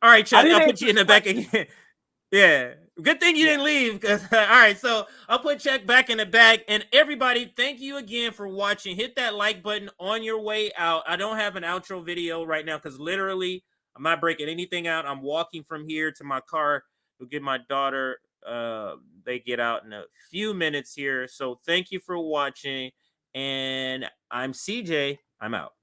All right, Chuck, I'll put you in the back again. Yeah. Good thing you didn't leave. All right, so I'll put Chuck back in the back. And everybody, thank you again for watching. Hit that like button on your way out. I don't have an outro video right now because literally I'm not breaking anything out. I'm walking from here to my car to get my daughter. They get out in a few minutes here. So thank you for watching. And I'm CJ. I'm out.